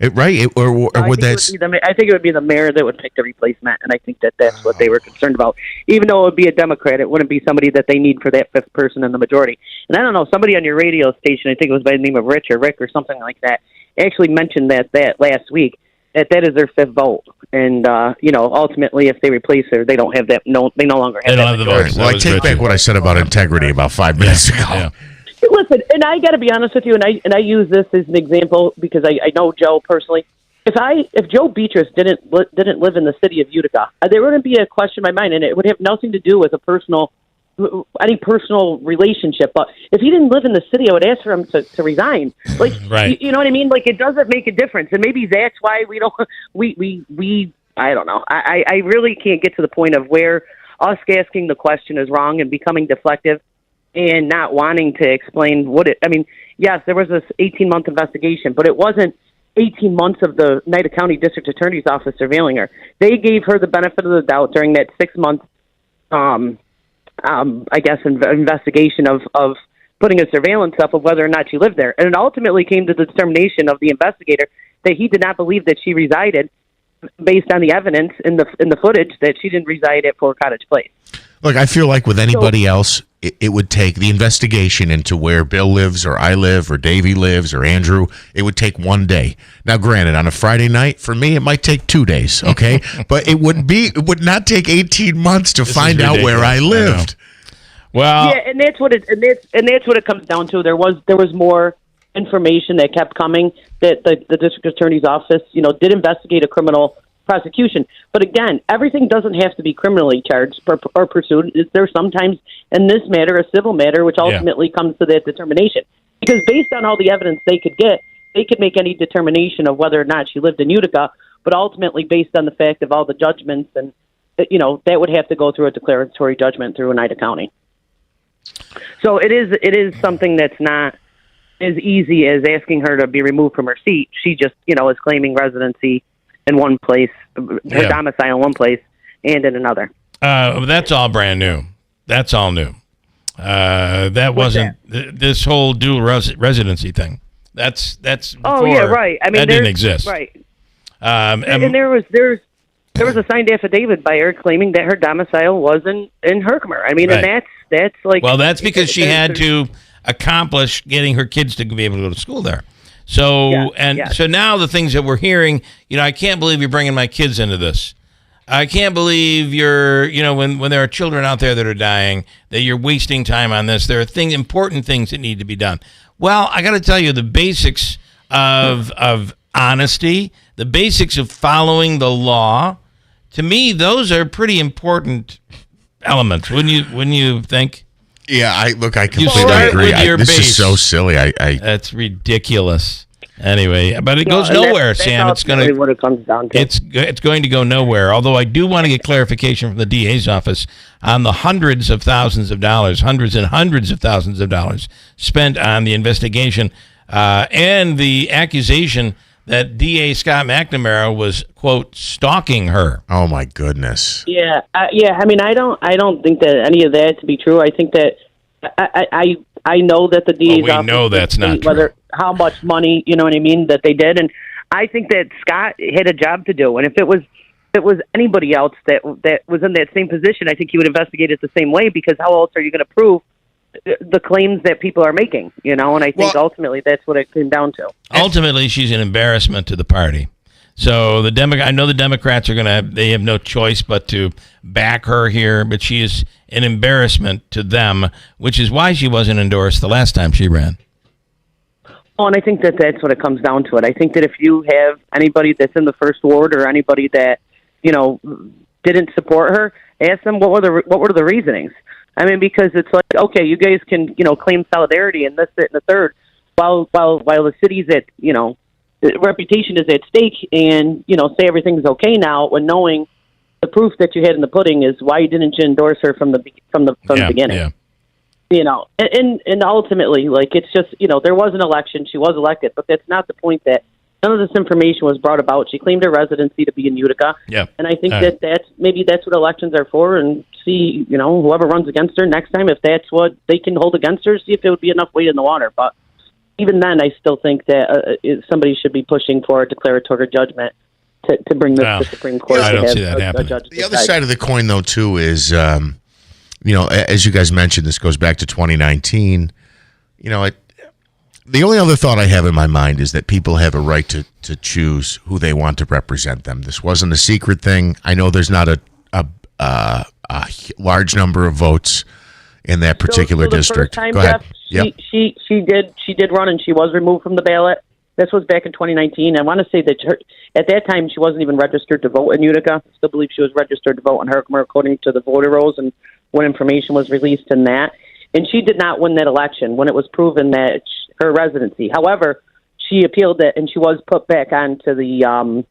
Speaker 4: Or would that?
Speaker 15: I think it would be the mayor that would pick the replacement, and I think that's what they were concerned about. Even though it would be a Democrat, it wouldn't be somebody that they need for that fifth person in the majority. And I don't know, somebody on your radio station, I think it was by the name of Rick or something like that, actually mentioned that last week, that is their fifth vote. And ultimately, if they replace her, they don't have that. No, they no longer have that.
Speaker 13: The votes.
Speaker 4: Well, I take back what I said about integrity about 5 minutes ago.
Speaker 13: Yeah.
Speaker 15: Listen, and I got to be honest with you, and I use this as an example because I know Joe personally. If Joe Beatrice didn't live in the city of Utica, there wouldn't be a question in my mind, and it would have nothing to do with any personal relationship. But if he didn't live in the city, I would ask for him to resign. Like,
Speaker 13: right.
Speaker 15: You know what I mean? Like, it doesn't make a difference, and maybe that's why we don't. We I don't know. I really can't get to the point of where us asking the question is wrong and becoming deflective and not wanting to explain I mean, yes, there was this 18-month investigation, but it wasn't 18 months of the Oneida County District Attorney's Office surveilling her. They gave her the benefit of the doubt during that 6-month, investigation of putting a surveillance up of whether or not she lived there. And it ultimately came to the determination of the investigator that he did not believe that she resided, based on the evidence in the footage, that she didn't reside at Fort Cottage Place.
Speaker 4: Look, I feel like with anybody else, it would take the investigation into where Bill lives or I live or Davey lives or Andrew. It would take 1 day. Now, granted, on a Friday night, for me, it might take 2 days, okay? But it would not take 18 months to find out where I lived.
Speaker 13: Well,
Speaker 15: yeah, and that's what it comes down to. There was more information that kept coming that the district attorney's office, did investigate a criminal prosecution. But again, everything doesn't have to be criminally charged or pursued. There's sometimes in this matter a civil matter, which ultimately comes to that determination. Because based on all the evidence they could get, they could make any determination of whether or not she lived in Utica. But ultimately, based on the fact of all the judgments, and that would have to go through a declaratory judgment through Oneida County. So it is something that's not as easy as asking her to be removed from her seat. She just is claiming residency in one place, her domicile in one place, and in another.
Speaker 13: That's all brand new. That's all new. That wasn't this whole dual residency thing. That's
Speaker 15: oh yeah, right. I mean,
Speaker 13: that didn't exist,
Speaker 15: right? And there was a signed affidavit by her claiming that her domicile was in Herkimer. I mean,
Speaker 13: right.
Speaker 15: And that's like,
Speaker 13: well, that's because she had to accomplish getting her kids to be able to go to school there. So so now the things that we're hearing, I can't believe you're bringing my kids into this. I can't believe you're, when there are children out there that are dying, that you're wasting time on this. There are important things that need to be done. Well, I got to tell you, the basics of honesty, the basics of following the law, to me, those are pretty important elements. Wouldn't you think?
Speaker 4: Yeah, I completely agree. This is so silly.
Speaker 13: That's ridiculous. Anyway, but it goes nowhere, Sam. It's going to
Speaker 15: what it comes down to.
Speaker 13: It's going to go nowhere. Although I do want to get clarification from the DA's office on the hundreds and hundreds of thousands of dollars spent on the investigation and the accusation that DA Scott McNamara was, quote, stalking her.
Speaker 4: Oh my goodness.
Speaker 15: Yeah. I mean, I don't think that any of that to be true. I think that I know that the DA's office
Speaker 13: know that's not true.
Speaker 15: How much money, you know what I mean, that they did, and I think that Scott had a job to do. And if it was anybody else that was in that same position, I think he would investigate it the same way. Because how else are you going to prove the claims that people are making? And I think ultimately that's what it came down to.
Speaker 13: Ultimately, she's an embarrassment to the party. So I know the Democrats they have no choice but to back her here, but she is an embarrassment to them, which is why she wasn't endorsed the last time she ran.
Speaker 15: Oh, and I think that that's what it comes down to. I think that if you have anybody that's in the first ward or anybody that didn't support her, ask them what were the reasonings. I mean, because it's like, okay, you guys can claim solidarity and this, that, and the third, while the city's at reputation is at stake, and say everything's okay now, when knowing the proof that you had in the pudding is why didn't you endorse her from the beginning?
Speaker 13: Yeah.
Speaker 15: And ultimately, like, it's just there was an election, she was elected, but that's not the point. That none of this information was brought about. She claimed her residency to be in Utica, and I think that's what elections are for. And see, whoever runs against her next time, if that's what they can hold against her, see if there would be enough weight in the water. But even then, I still think that somebody should be pushing for a declaratory judgment to bring this to the Supreme Court.
Speaker 13: I don't see that happening.
Speaker 4: The other side of the coin, though, too, is, as you guys mentioned, this goes back to 2019. The only other thought I have in my mind is that people have a right to choose who they want to represent them. This wasn't a secret thing. I know there's not a large number of votes in that particular district.
Speaker 15: First time,
Speaker 4: Go ahead.
Speaker 15: Jeff, she did run, and she was removed from the ballot. This was back in 2019. I want to say that at that time she wasn't even registered to vote in Utica. I still believe she was registered to vote in Herkimer according to the voter rolls and when information was released in that. And she did not win that election when it was proven that her residency. However, she appealed it, and she was put back onto the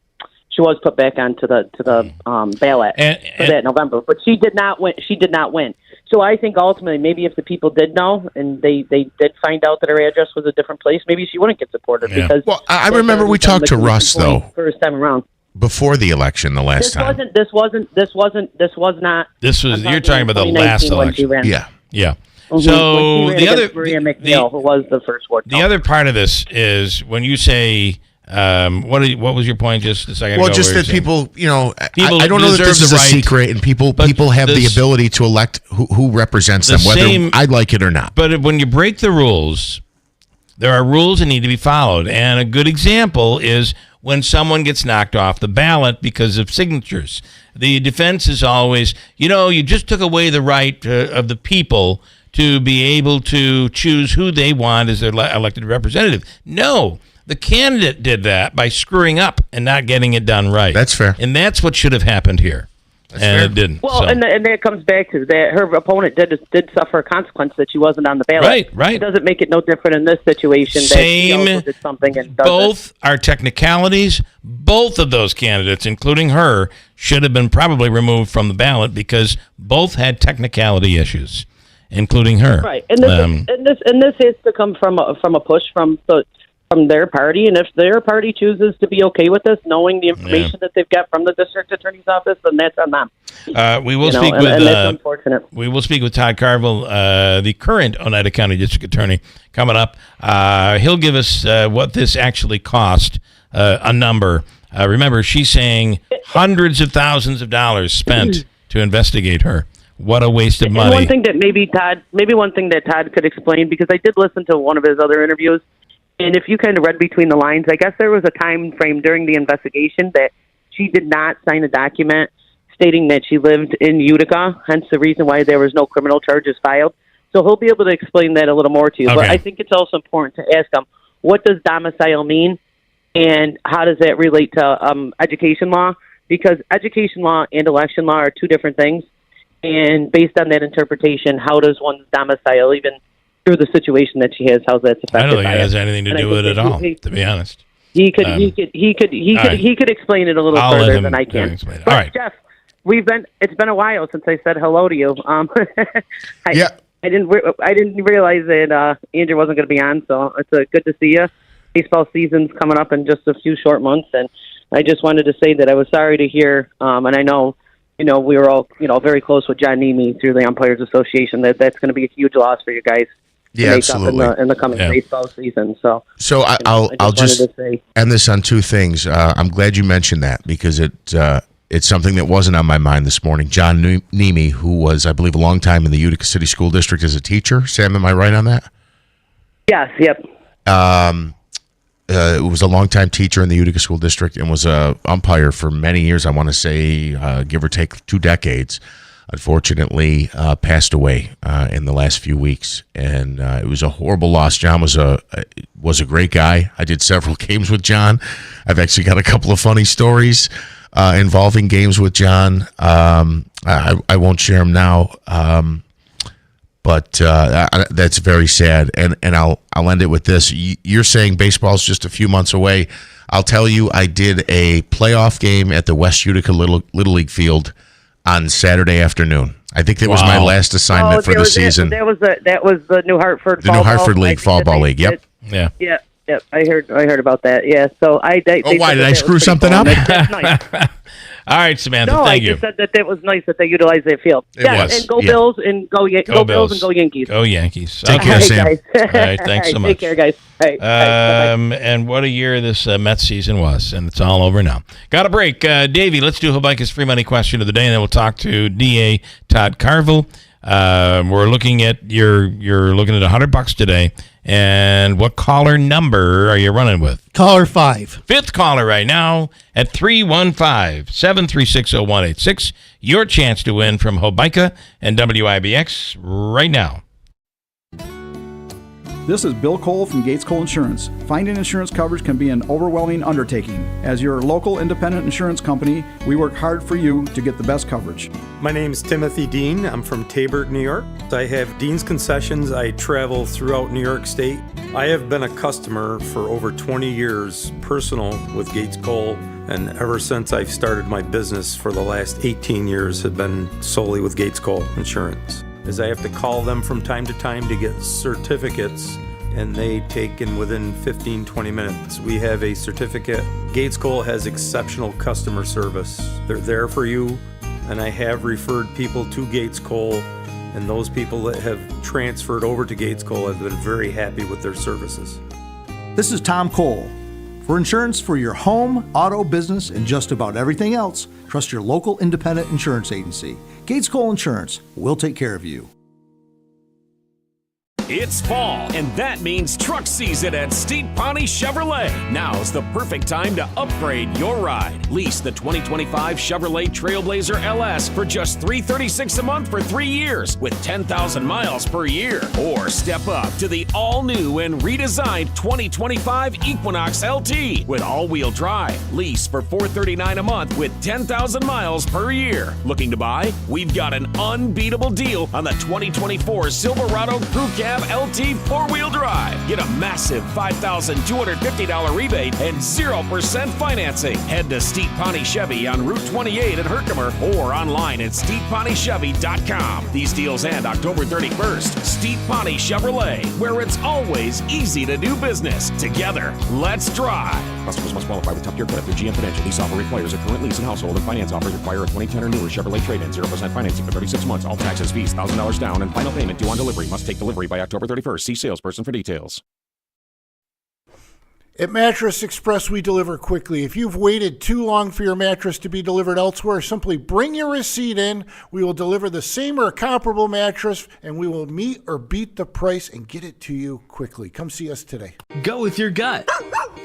Speaker 15: ballot for that November. But she did not win. So I think ultimately, maybe if the people did know and they did find out that her address was a different place, maybe she wouldn't get supported.
Speaker 13: Yeah.
Speaker 15: Because
Speaker 4: I remember we talked to Russ though
Speaker 15: first time around
Speaker 4: before the election the last time.
Speaker 15: This was not.
Speaker 13: This was you're talking about the last election. Yeah.
Speaker 15: Mm-hmm.
Speaker 13: So the other
Speaker 15: Maria McNeil, who was the first ward.
Speaker 13: The other part of this is when you say. What was your point just a second ago?
Speaker 4: Well, just that people, I don't know that this is a secret, and people have the ability to elect who represents them, whether I like it or not.
Speaker 13: But when you break the rules, there are rules that need to be followed. And a good example is when someone gets knocked off the ballot because of signatures. The defense is always, you just took away the right of the people to be able to choose who they want as their elected representative. No, the candidate did that by screwing up and not getting it done right.
Speaker 4: That's fair.
Speaker 13: And that's what should have happened here. It didn't.
Speaker 15: Well, and that comes back to that her opponent did suffer a consequence that she wasn't on the ballot.
Speaker 13: Right.
Speaker 15: It doesn't make it no different in this situation.
Speaker 13: Same.
Speaker 15: That she also did something and
Speaker 13: both are technicalities. Both of those candidates, including her, should have been probably removed from the ballot because both had technicality issues, including her.
Speaker 15: Right, and this has to come from a push from their party, and if their party chooses to be okay with this, knowing the information that they've got from the district attorney's office, then that's on them.
Speaker 13: We will speak with. And that's unfortunate. We will speak with Todd Carville, the current Oneida County District Attorney, coming up. He'll give us what this actually cost, a number. Remember, she's saying hundreds of thousands of dollars spent to investigate her. What a waste of money.
Speaker 15: And one thing that Todd could explain, because I did listen to one of his other interviews. And if you kind of read between the lines, I guess there was a time frame during the investigation that she did not sign a document stating that she lived in Utica, hence the reason why there was no criminal charges filed. So he'll be able to explain that a little more to you. Okay. But I think it's also important to ask him, what does domicile mean, and how does that relate to education law? Because education law and election law are two different things. And based on that interpretation, how does one's domicile, even through the situation that she has, how's that affected?
Speaker 13: I don't think it has anything to do with it at all, to be honest.
Speaker 15: He could explain it a little further than I can. But all right, Jeff, it's been a while since I said hello to you. I didn't realize that Andrew wasn't going to be on, so it's good to see you. Baseball season's coming up in just a few short months, and I just wanted to say that I was sorry to hear, and I know, we were all, very close with John Nemi through the Umpires Association. That's going to be a huge loss for you guys.
Speaker 4: Yeah, absolutely.
Speaker 15: In the coming baseball season. So
Speaker 4: I'll just end this on two things. I'm glad you mentioned that because it's something that wasn't on my mind this morning. John Nemi, who was, I believe, a long time in the Utica City School District as a teacher. Sam, am I right on that?
Speaker 15: Yes. Yep.
Speaker 4: Was a longtime teacher in the Utica School District and was a umpire for many years. I want to say, give or take 2 decades. Unfortunately, passed away in the last few weeks, and it was a horrible loss. John was a great guy. I did several games with John. I've actually got a couple of funny stories involving games with John. I won't share them now, but that's very sad. And I'll end it with this. You're saying baseball's just a few months away. I'll tell you, I did a playoff game at the West Utica Little League field on Saturday afternoon. I think that was my last assignment for the season.
Speaker 15: That was the New Hartford.
Speaker 4: New Hartford League Fall Ball League. Yep.
Speaker 15: Yep. I heard about that. Yeah. So
Speaker 4: why did I screw something up?
Speaker 15: That's nice.
Speaker 13: All right, Samantha.
Speaker 15: No,
Speaker 13: thank
Speaker 15: I
Speaker 13: you.
Speaker 15: just said that it was nice that they utilized that field. And go Bills and go Bills and go Yankees.
Speaker 13: Go Yankees.
Speaker 4: Take care, Sam.
Speaker 13: All right, thanks so much.
Speaker 15: Take care, guys. All right,
Speaker 13: and what a year this Mets season was, and it's all over now. Got a break. Davey, let's do Habaika's free money question of the day, and then we'll talk to DA Todd Carville. We're looking at you're looking at $100 today. And what caller number are you running with?
Speaker 3: Caller 5.
Speaker 13: 5th caller right now at 315-736-0186. Your chance to win from Habaika and WIBX right now.
Speaker 17: This is Bill Cole from Gates Cole Insurance. Finding insurance coverage can be an overwhelming undertaking. As your local independent insurance company, we work hard for you to get the best coverage.
Speaker 18: My name is Timothy Dean. I'm from Tabor, New York. I have Dean's Concessions. I travel throughout New York State. I have been a customer for over 20 years, personal with Gates Cole, and ever since I've started my business for the last 18 years have been solely with Gates Cole Insurance. As I have to call them from time to time to get certificates, and they take in within 15-20 minutes. We have a certificate. Gates Cole has exceptional customer service. They're there for you, and I have referred people to Gates Cole, and those people that have transferred over to Gates Cole have been very happy with their services.
Speaker 19: This is Tom Cole. For insurance for your home, auto, business, and just about everything else, trust your local independent insurance agency. Gates Cole Insurance. We'll take care of you.
Speaker 20: It's fall, and that means truck season at Steep Pawnee Chevrolet. Now's the perfect time to upgrade your ride. Lease the 2025 Chevrolet Trailblazer LS for just $336 a month for 3 years with 10,000 miles per year. Or step up to the all-new and redesigned 2025 Equinox LT with all-wheel drive. Lease for $439 a month with 10,000 miles per year. Looking to buy? We've got an unbeatable deal on the 2024 Silverado Crew Cab LT 4-wheel drive. Get a massive $5,250 rebate and 0% financing. Head to Steep Pawnee Chevy on Route 28 in Herkimer or online at steeppawneechevy.com. These deals end October 31st. Steep Pawnee Chevrolet, where it's always easy to do business. Together, let's drive.
Speaker 21: Customers must qualify with top-tier credit through GM Financial. Lease offer requires a current lease and household, and finance offers require a 2010 or newer Chevrolet trade-in. 0% financing for 36 months. All taxes, fees, $1,000 down, and final payment due on delivery. Must take delivery by October 31st. See salesperson for details.
Speaker 22: At Mattress Express, we deliver quickly. If you've waited too long for your mattress to be delivered elsewhere, simply bring your receipt in. We will deliver the same or comparable mattress, and we will meet or beat the price and get it to you quickly. Come see us today.
Speaker 10: Go with your gut.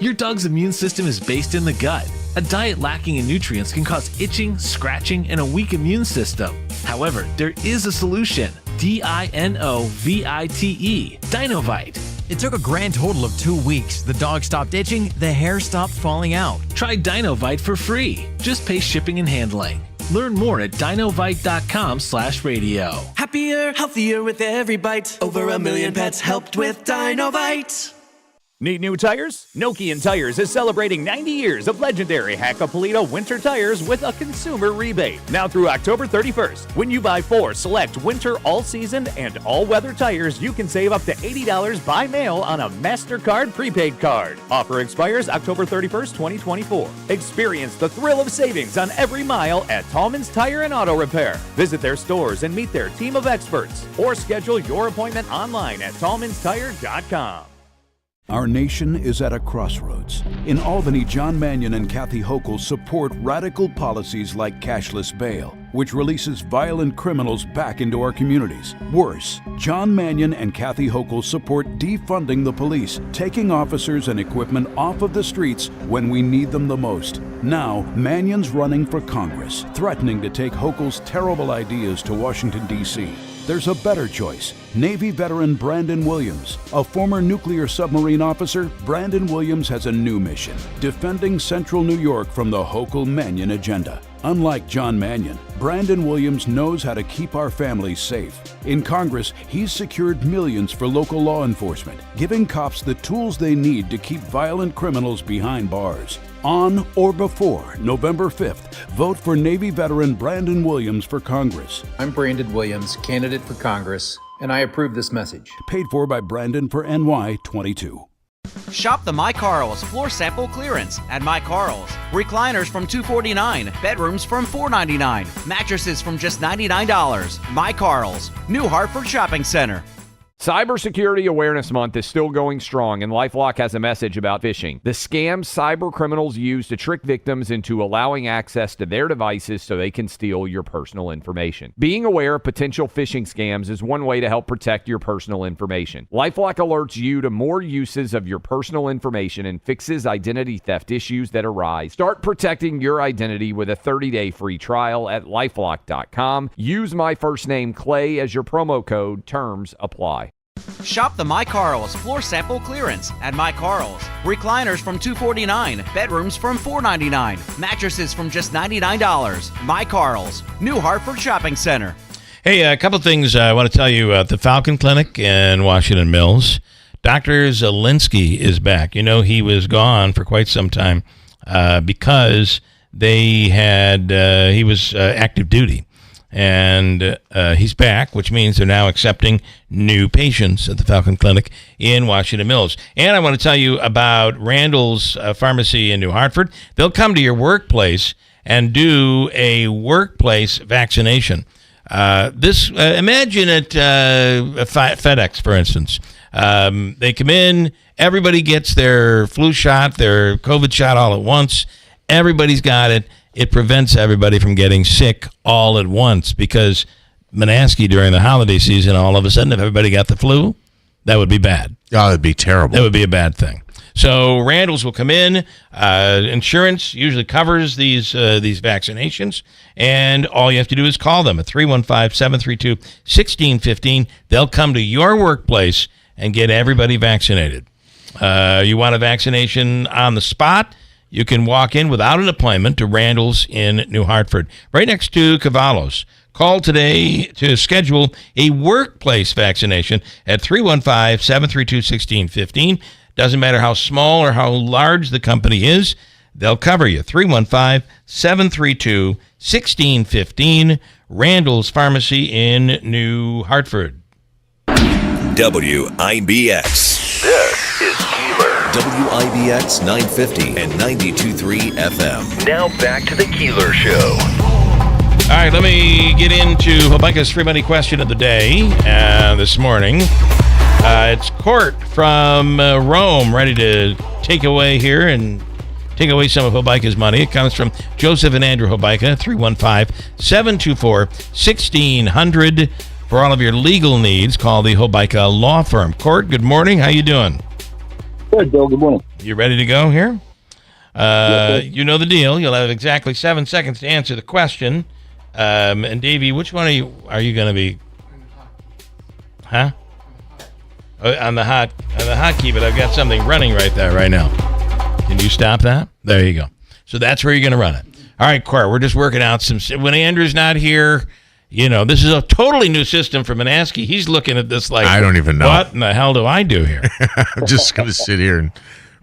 Speaker 10: Your dog's immune system is based in the gut. A diet lacking in nutrients can cause itching, scratching, and a weak immune system. However, there is a solution. DINOVITE. Dinovite.
Speaker 11: It took a grand total of 2 weeks. The dog stopped itching, the hair stopped falling out.
Speaker 10: Try Dinovite for free. Just pay shipping and handling. Learn more at dinovite.com/radio.
Speaker 12: Happier, healthier with every bite. Over 1 million pets helped with Dinovite.
Speaker 23: Need new tires? Nokian Tires is celebrating 90 years of legendary Hakkapeliitta winter tires with a consumer rebate. Now through October 31st, when you buy 4 select winter all-season and all-weather tires, you can save up to $80 by mail on a MasterCard prepaid card. Offer expires October 31st, 2024. Experience the thrill of savings on every mile at Tallman's Tire and Auto Repair. Visit their stores and meet their team of experts, or schedule your appointment online at tallmanstire.com.
Speaker 24: Our nation is at a crossroads. In Albany, John Mannion and Kathy Hochul support radical policies like cashless bail, which releases violent criminals back into our communities. Worse, John Mannion and Kathy Hochul support defunding the police, taking officers and equipment off of the streets when we need them the most. Now, Mannion's running for Congress, threatening to take Hochul's terrible ideas to Washington, D.C. There's a better choice. Navy veteran Brandon Williams. A former nuclear submarine officer, Brandon Williams has a new mission, defending central New York from the Hochul-Mannion agenda. Unlike John Mannion, Brandon Williams knows how to keep our families safe. In Congress, he's secured millions for local law enforcement, giving cops the tools they need to keep violent criminals behind bars. On or before November 5th, vote for Navy veteran Brandon Williams for Congress.
Speaker 25: I'm Brandon Williams, candidate for Congress, and I approve this message.
Speaker 24: Paid for by Brandon for NY 22.
Speaker 26: Shop the My Carl's floor sample clearance at My Carl's. Recliners from $249, bedrooms from $499, mattresses from just $99. My Carl's, New Hartford Shopping Center.
Speaker 27: Cybersecurity Awareness Month is still going strong, and LifeLock has a message about phishing. The scams cyber criminals use to trick victims into allowing access to their devices so they can steal your personal information. Being aware of potential phishing scams is one way to help protect your personal information. LifeLock alerts you to more uses of your personal information and fixes identity theft issues that arise. Start protecting your identity with a 30-day free trial at LifeLock.com. Use my first name, Clay, as your promo code. Terms apply.
Speaker 26: Shop the My Carl's floor sample clearance at My Carl's. Recliners from $249, bedrooms from $499, mattresses from just $99. My Carl's, New Hartford Shopping Center.
Speaker 13: Hey, a couple things I want to tell you. At the Falcon Clinic in Washington Mills, Dr. Zielinski is back. You know, he was gone for quite some time because they had he was active duty. And he's back, which means they're now accepting new patients at the Falcon Clinic in Washington Mills. And I want to tell you about Randall's Pharmacy in New Hartford. They'll come to your workplace and do a workplace vaccination. Imagine at FedEx, for instance. They come in, everybody gets their flu shot, their COVID shot all at once. Everybody's got it. It prevents everybody from getting sick all at once because Manaski during the holiday season, all of a sudden, if everybody got the flu, That would be bad.
Speaker 4: Oh, it'd be terrible.
Speaker 13: That would be a bad thing. So Randall's will come in. Insurance usually covers these vaccinations, and all you have to do is call them at 315-732-1615. They'll come to your workplace and get everybody vaccinated. You want a vaccination on the spot? You can walk in without an appointment to Randall's in New Hartford, right next to Cavallo's. Call today to schedule a workplace vaccination at 315-732-1615. Doesn't matter how small or how large the company is, they'll cover you. 315-732-1615, Randall's Pharmacy in New Hartford.
Speaker 2: WIBX. This is Keeler. WIBX 950 and 92.3 FM. Now back to the Keeler Show.
Speaker 13: All right, let me get into Hobica's free money question of the day this morning. It's Court from Rome, ready to take away here and take away some of Hobica's money. It comes from Joseph and Andrew Hobica, 315-724-1600. For all of your legal needs, call the Hobica Law Firm. Court, good morning. How you doing?
Speaker 1: Good, Bill. Good morning.
Speaker 13: You ready to go here?
Speaker 1: Yes,
Speaker 13: you know the deal. You'll have exactly 7 seconds to answer the question. And Davey, which one are you going to be? Huh? On the hotkey, but I've got something running right there right now. Can you stop that? There you go. So that's where you're going to run it. All right, Court, we're just working out some. When Andrew's not here, this is a totally new system for Manaski. He's looking at this like,
Speaker 4: I don't even know.
Speaker 13: What in the hell do I do here?
Speaker 4: I'm just going to sit here and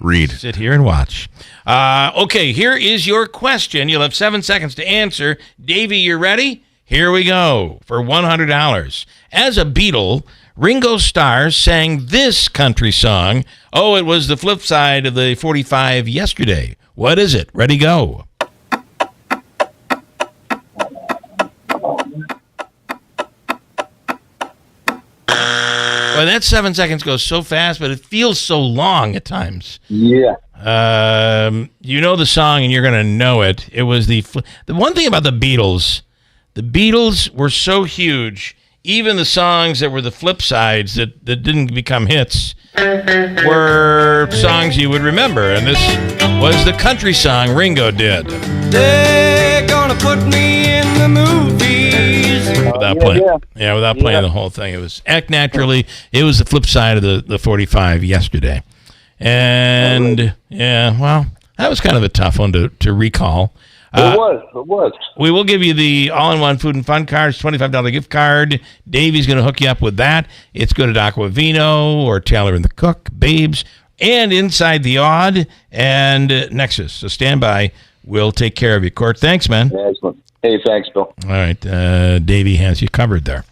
Speaker 4: read.
Speaker 13: Sit here and watch. Okay, here is your question. You'll have 7 seconds to answer. Davey, you ready? Here we go for $100. As a Beatle, Ringo Starr sang this country song. Oh, it was the flip side of the 45 yesterday. What is it? Ready, go. Well, that 7 seconds goes so fast, but it feels so long at times.
Speaker 1: Yeah.
Speaker 13: You know the song, and you're going to know it. It was the one thing about the Beatles were so huge. Even the songs that were the flip sides that didn't become hits were songs you would remember. And this was the country song Ringo did.
Speaker 5: They're gonna put me in the movies.
Speaker 13: Without playing the whole thing. It was Act Naturally. It was the flip side of the 45 yesterday. And, that was kind of a tough one to recall.
Speaker 1: It was.
Speaker 13: We will give you the all-in-one food and fun card. It's $25 gift card. Davey's going to hook you up with that. It's good at Aquavino or Taylor and the Cook, Babes, and Inside the Odd and Nexus. So stand by. We'll take care of you, Court. Thanks, man.
Speaker 1: Excellent. Hey, thanks, Bill.
Speaker 13: All right. Davey has you covered there.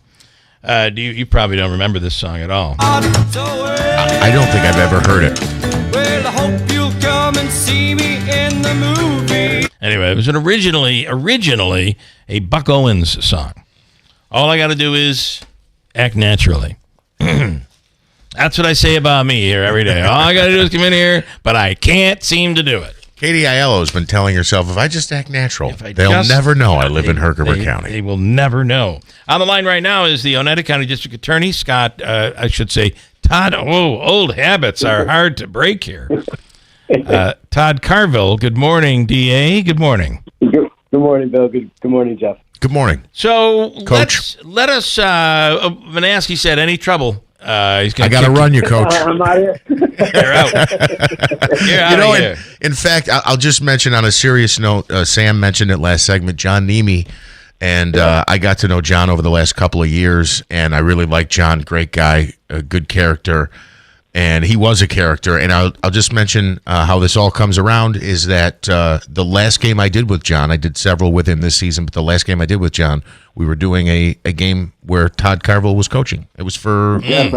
Speaker 13: You probably don't remember this song at all.
Speaker 4: I don't think I've ever heard it.
Speaker 5: Well, I hope you'll come and see me in the movie.
Speaker 13: Anyway, it was originally a Buck Owens song. All I got to do is act naturally. That's what I say about me here every day. All I got to do is come in here, but I can't seem to do it.
Speaker 4: Katie Aiello has been telling herself, if I just act natural, they'll never know I live in Herkimer County.
Speaker 13: They will never know. On the line right now is the Oneida County District Attorney, Todd. Oh, old habits are hard to break here. Todd Carville. Good morning, DA. Good morning.
Speaker 1: Good morning, Bill. Good morning, Jeff.
Speaker 4: Good morning.
Speaker 13: So,
Speaker 4: Coach.
Speaker 13: let us, Manaski said, any trouble?
Speaker 4: I got to run you, Coach.
Speaker 1: I'm out here.
Speaker 13: You're out. You're out of here.
Speaker 4: In fact, I'll just mention on a serious note, Sam mentioned it last segment, John Nemi, and I got to know John over the last couple of years, and I really like John. Great guy, a good character, and he was a character. And I'll just mention how this all comes around is that the last game I did with John, I did several with him this season, but the last game I did with John, we were doing a game where Todd Carville was coaching. It was for...
Speaker 1: Yes,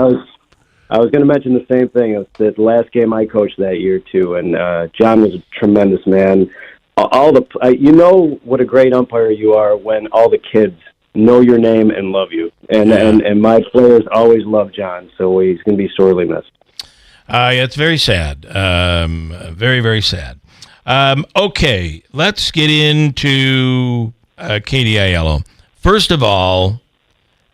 Speaker 1: I was going to mention the same thing. It was the last game I coached that year, too, and John was a tremendous man. You know what a great umpire you are when all the kids know your name and love you. And my players always love John, so he's going to be sorely missed.
Speaker 13: It's very sad. Very, very sad. Okay, let's get into Katie Aiello. First of all,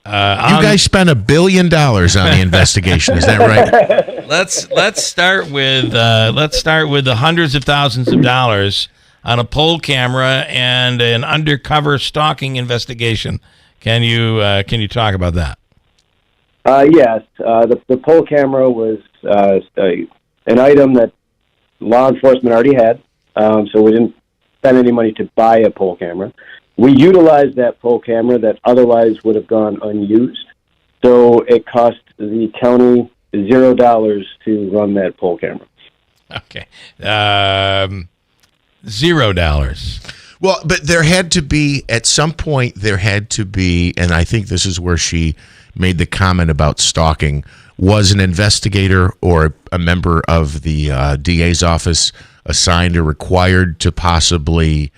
Speaker 4: You guys spent $1 billion on the investigation. Is that right?
Speaker 13: Let's start with the hundreds of thousands of dollars on a poll camera and an undercover stalking investigation. Can you talk about that?
Speaker 1: Yes. The poll camera was an item that law enforcement already had, so we didn't spend any money to buy a poll camera. We utilized that poll camera that otherwise would have gone unused, so it cost the county $0 to run that poll camera.
Speaker 13: Okay. $0.
Speaker 4: Well, but there had to be, at some point, and I think this is where she made the comment about stalking, was an investigator or a member of the DA's office assigned or required to possibly...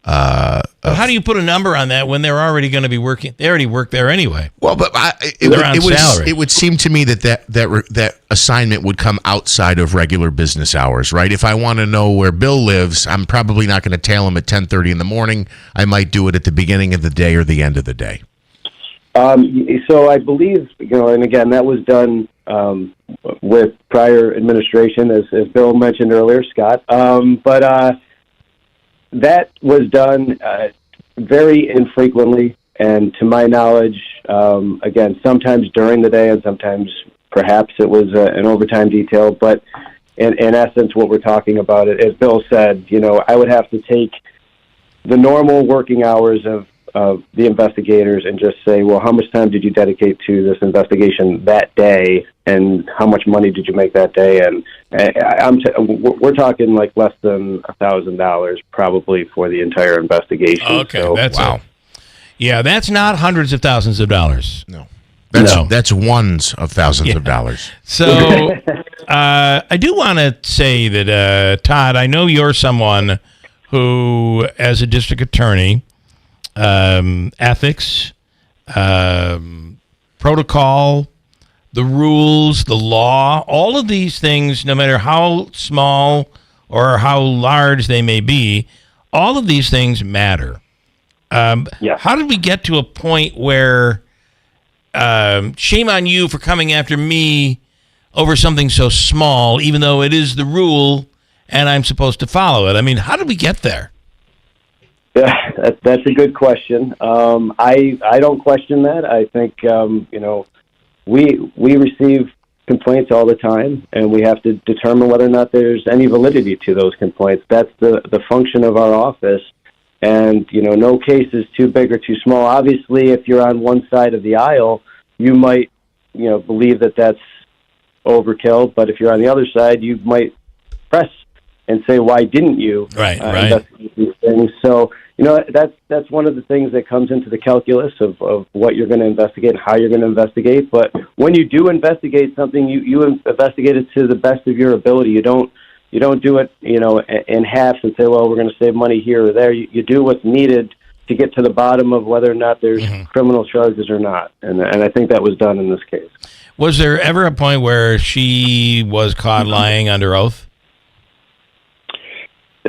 Speaker 13: how do you put a number on that when they're already going to be working? They already work there anyway.
Speaker 4: Well, but it would seem to me that assignment would come outside of regular business hours, right? If I want to know where Bill lives, I'm probably not going to tail him at 10:30 in the morning. I might do it at the beginning of the day or the end of the day.
Speaker 1: So I believe, and again, that was done with prior administration, as Bill mentioned earlier, Scott. That was done very infrequently, and to my knowledge, again, sometimes during the day and sometimes perhaps it was an overtime detail. But in essence, what we're talking about, as Bill said, I would have to take the normal working hours of the investigators and just say, well, how much time did you dedicate to this investigation that day, and how much money did you make that day? And we're talking like less than $1,000 probably for the entire investigation.
Speaker 13: Okay,
Speaker 1: so,
Speaker 13: wow. Yeah, that's not hundreds of thousands of dollars.
Speaker 4: No. That's ones of thousands of dollars.
Speaker 13: So I do want to say that, Todd, I know you're someone who, as a district attorney, ethics, protocol, the rules, the law, all of these things, no matter how small or how large they may be, all of these things matter. How did we get to a point where shame on you for coming after me over something so small, even though it is the rule and I'm supposed to follow it? I mean, how did we get there?
Speaker 1: Yeah, that's a good question. I don't question that. I think we receive complaints all the time, and we have to determine whether or not there's any validity to those complaints. That's the function of our office. And no case is too big or too small. Obviously, if you're on one side of the aisle, you might believe that that's overkill. But if you're on the other side, you might press and say, why didn't you investigate these things? So, that's one of the things that comes into the calculus of what you're going to investigate and how you're going to investigate. But when you do investigate something, you investigate it to the best of your ability. You don't do it, in halves and say, well, we're going to save money here or there. You do what's needed to get to the bottom of whether or not there's criminal charges or not. And I think that was done in this case.
Speaker 13: Was there ever a point where she was caught lying under oath?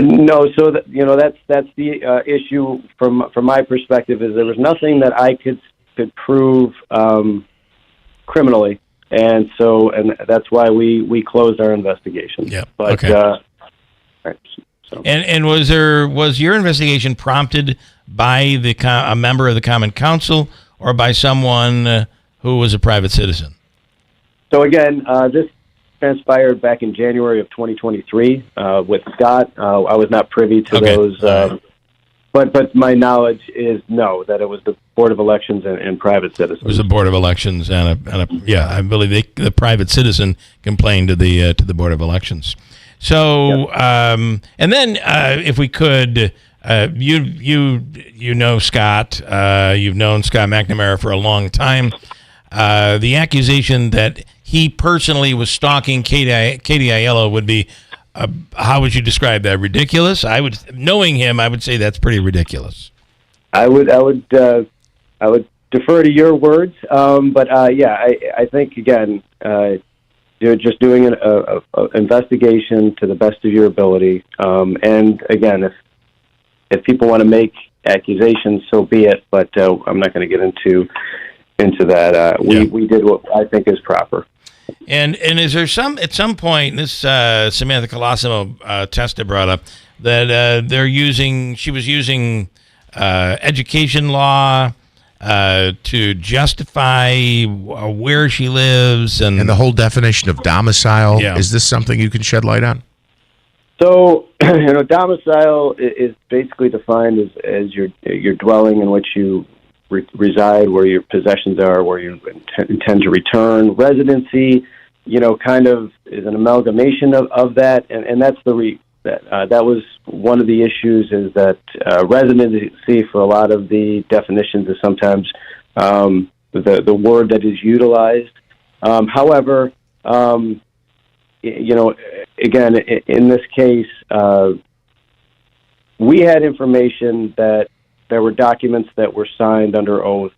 Speaker 1: No, so that's the issue from my perspective, is there was nothing that I could prove criminally, and that's why we closed our investigation.
Speaker 13: Yeah.
Speaker 1: But
Speaker 13: okay.
Speaker 1: Right, so.
Speaker 13: And was your investigation prompted by a member of the Common Council or by someone who was a private citizen?
Speaker 1: So again, this transpired back in January of 2023 with Scott. I was not privy to those, but my knowledge is that it was the Board of Elections and private citizens.
Speaker 13: It was the Board of Elections and I believe the private citizen complained to the Board of Elections. So and then if we could, you know Scott, you've known Scott McNamara for a long time. The accusation that he personally was stalking Katie Aiello would be, how would you describe that? Ridiculous? Knowing him, I would say that's pretty ridiculous. I would
Speaker 1: defer to your words, but I think again, you're just doing an investigation to the best of your ability, and again, if people want to make accusations, so be it. But I'm not going to get into into that. We did what I think is proper.
Speaker 13: And is there at some point, this Samantha Colosimo Testa brought up, that she was using education law to justify where she lives and
Speaker 4: the whole definition of domicile.
Speaker 13: Yeah.
Speaker 4: Is this something you can shed light on?
Speaker 1: So, domicile is basically defined as your dwelling in which you reside, where your possessions are, where you intend to return. Residency, kind of is an amalgamation of that, and that's that was one of the issues, is that residency for a lot of the definitions is sometimes the word that is utilized. However, again, in this case, we had information that there were documents that were signed under oath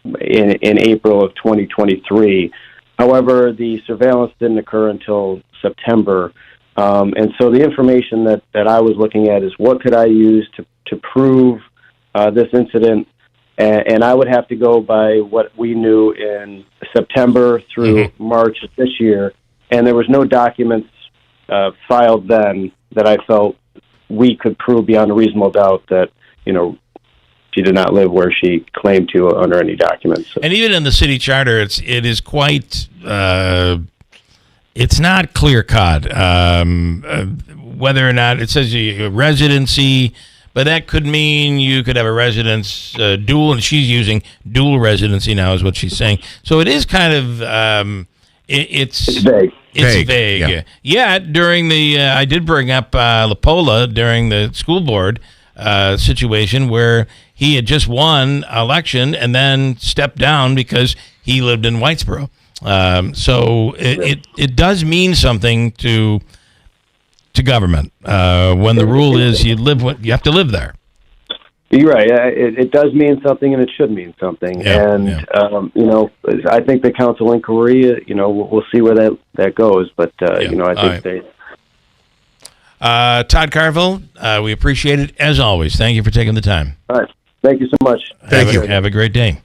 Speaker 1: in April of 2023. However, the surveillance didn't occur until September. And so the information that I was looking at is what could I use to prove this incident, and I would have to go by what we knew in September through March of this year, and there was no documents filed then that I felt we could prove beyond a reasonable doubt that, she did not live where she claimed to under any documents.
Speaker 13: And even in the city charter, it is quite... it's not clear-cut whether or not it says a residency, but that could mean you could have a residence dual, and she's using dual residency now is what she's saying. So it is kind of it's
Speaker 1: vague.
Speaker 13: It's vague. Yeah, during the I did bring up Lapola during the school board situation where he had just won election and then stepped down because he lived in Whitesboro. So it does mean something to government when the rule is you have to live there.
Speaker 1: You're right. It does mean something, and it should mean something.
Speaker 13: Yeah,
Speaker 1: and I think the council inquiry, we'll see where that goes. But I think
Speaker 13: Todd Carville, we appreciate it as always. Thank you for taking the time.
Speaker 1: All right. Thank you so much.
Speaker 4: Thank you.
Speaker 13: Have a great day.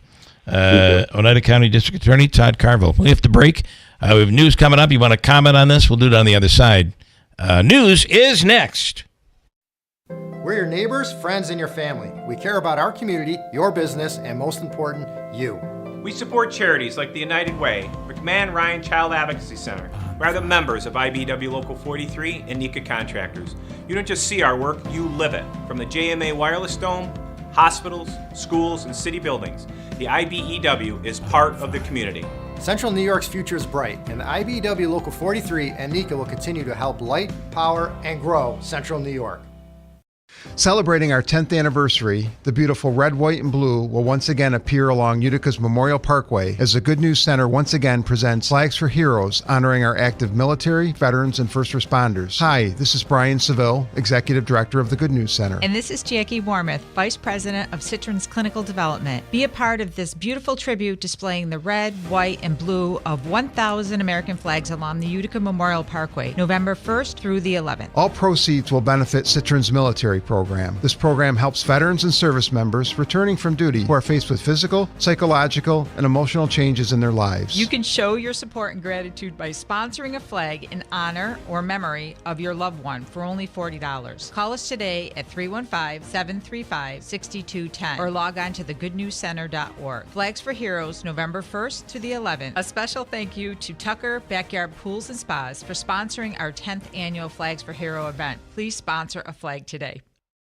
Speaker 13: Oneida County District Attorney Todd Carville. We have to break. We have news coming up. You want to comment on this? We'll do it on the other side. News is next.
Speaker 6: We're your neighbors, friends, and your family. We care about our community, your business, and most important, you.
Speaker 7: We support charities like the United Way, McMahon Ryan Child Advocacy Center. We're the members of IBEW Local 43 and NECA Contractors. You don't just see our work, you live it. From the JMA Wireless Dome, hospitals, schools, and city buildings, the IBEW is part of the community.
Speaker 6: Central New York's future is bright, and the IBEW Local 43 and NECA will continue to help light, power, and grow Central New York.
Speaker 8: Celebrating our 10th anniversary, the beautiful red, white, and blue will once again appear along Utica's Memorial Parkway as the Good News Center once again presents Flags for Heroes, honoring our active military, veterans, and first responders. Hi, this is Brian Seville, Executive Director of the Good News Center.
Speaker 9: And this is Jackie Warmoth, Vice President of Citron's Clinical Development. Be a part of this beautiful tribute displaying the red, white, and blue of 1,000 American flags along the Utica Memorial Parkway, November 1st through the 11th.
Speaker 8: All proceeds will benefit Citron's military program. This program helps veterans and service members returning from duty who are faced with physical, psychological, and emotional changes in their lives.
Speaker 9: You can show your support and gratitude by sponsoring a flag in honor or memory of your loved one for only $40. Call us today at 315-735-6210 or log on to thegoodnewscenter.org. Flags for Heroes, November 1st to the 11th. A special thank you to Tucker Backyard Pools and Spas for sponsoring our 10th annual Flags for Hero event. Please sponsor a flag today.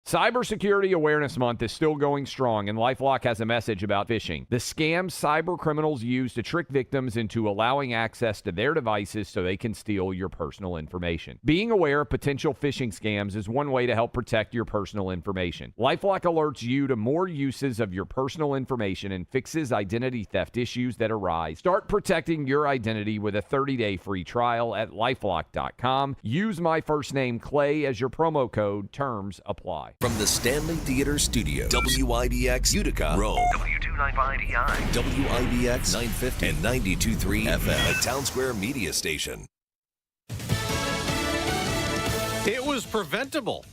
Speaker 27: Cybersecurity Awareness Month is still going strong, and LifeLock has a message about phishing. The scams cyber criminals use to trick victims into allowing access to their devices so they can steal your personal information. Being aware of potential phishing scams is one way to help protect your personal information. LifeLock alerts you to more uses of your personal information and fixes identity theft issues that arise. Start protecting your identity with a 30-day free trial at LifeLock.com. Use my first name, Clay, as your promo code. Terms apply.
Speaker 2: From the Stanley Theater Studios, WIBX Utica, Rome, W295EI, WIBX 950 and 92.3 FM, a Town Square media station.
Speaker 14: It was preventable.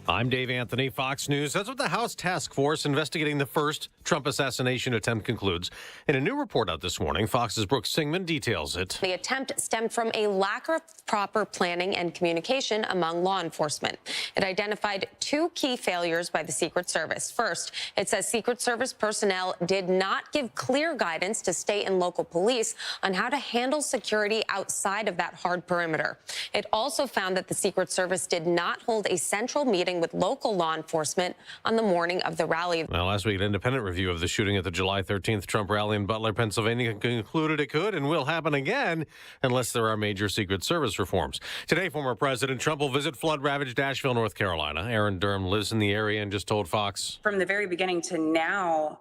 Speaker 3: I'm Dave Anthony, Fox News. That's what the House Task Force investigating the first Trump assassination attempt concludes. In a new report out this morning, Fox's Brooke Singman details it.
Speaker 14: The attempt stemmed from a lack of proper planning and communication among law enforcement. It identified two key failures by the Secret Service. First, it says Secret Service personnel did not give clear guidance to state and local police on how to handle security outside of that hard perimeter. It also found that the Secret Service did not hold a central meeting with local law enforcement on the morning of the rally.
Speaker 3: Well, last week, an independent review of the shooting at the July 13th Trump rally in Butler, Pennsylvania concluded it could and will happen again unless there are major Secret Service reforms. Today, former President Trump will visit flood-ravaged Asheville, North Carolina. Aaron Durham lives in the area and just told Fox.
Speaker 15: From the very beginning to now,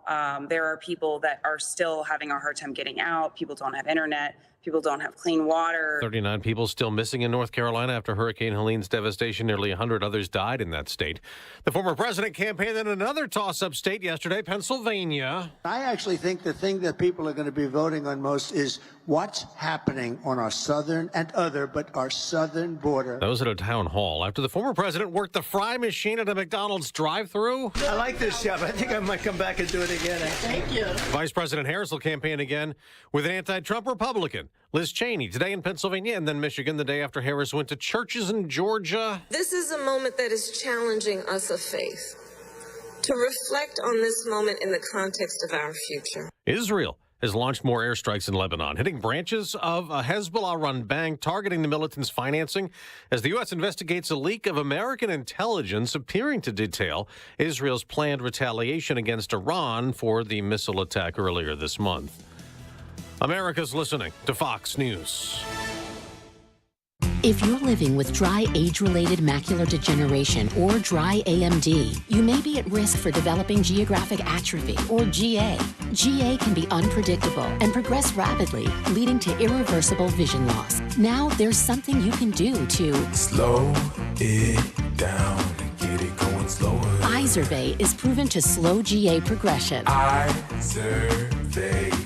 Speaker 15: there are people that are still having a hard time getting out. People don't have internet. People don't have clean water.
Speaker 3: 39 people still missing in North Carolina after Hurricane Helene's devastation. Nearly 100 others died in that state. The former president campaigned in another toss-up state yesterday, Pennsylvania.
Speaker 16: I actually think the thing that people are going to be voting on most is what's happening on our southern and our southern border.
Speaker 3: That was at a town hall after the former president worked the fry machine at a McDonald's drive-thru.
Speaker 16: I like this job. I think I might come back and do it again. Thank you.
Speaker 3: Vice President Harris will campaign again with an anti-Trump Republican, Liz Cheney, today in Pennsylvania and then Michigan the day after Harris went to churches in Georgia.
Speaker 17: This is a moment that is challenging us of faith to reflect on this moment in the context of our future.
Speaker 3: Israel has launched more airstrikes in Lebanon, hitting branches of a Hezbollah-run bank, targeting the militant's financing as the U.S. investigates a leak of American intelligence appearing to detail Israel's planned retaliation against Iran for the missile attack earlier this month. America's listening to Fox News.
Speaker 18: If you're living with dry age-related macular degeneration or dry AMD, you may be at risk for developing geographic atrophy or GA. GA can be unpredictable and progress rapidly, leading to irreversible vision loss. Now there's something you can do to
Speaker 19: slow it down and get it going slower.
Speaker 18: Izervay is proven to slow GA progression.
Speaker 19: Izervay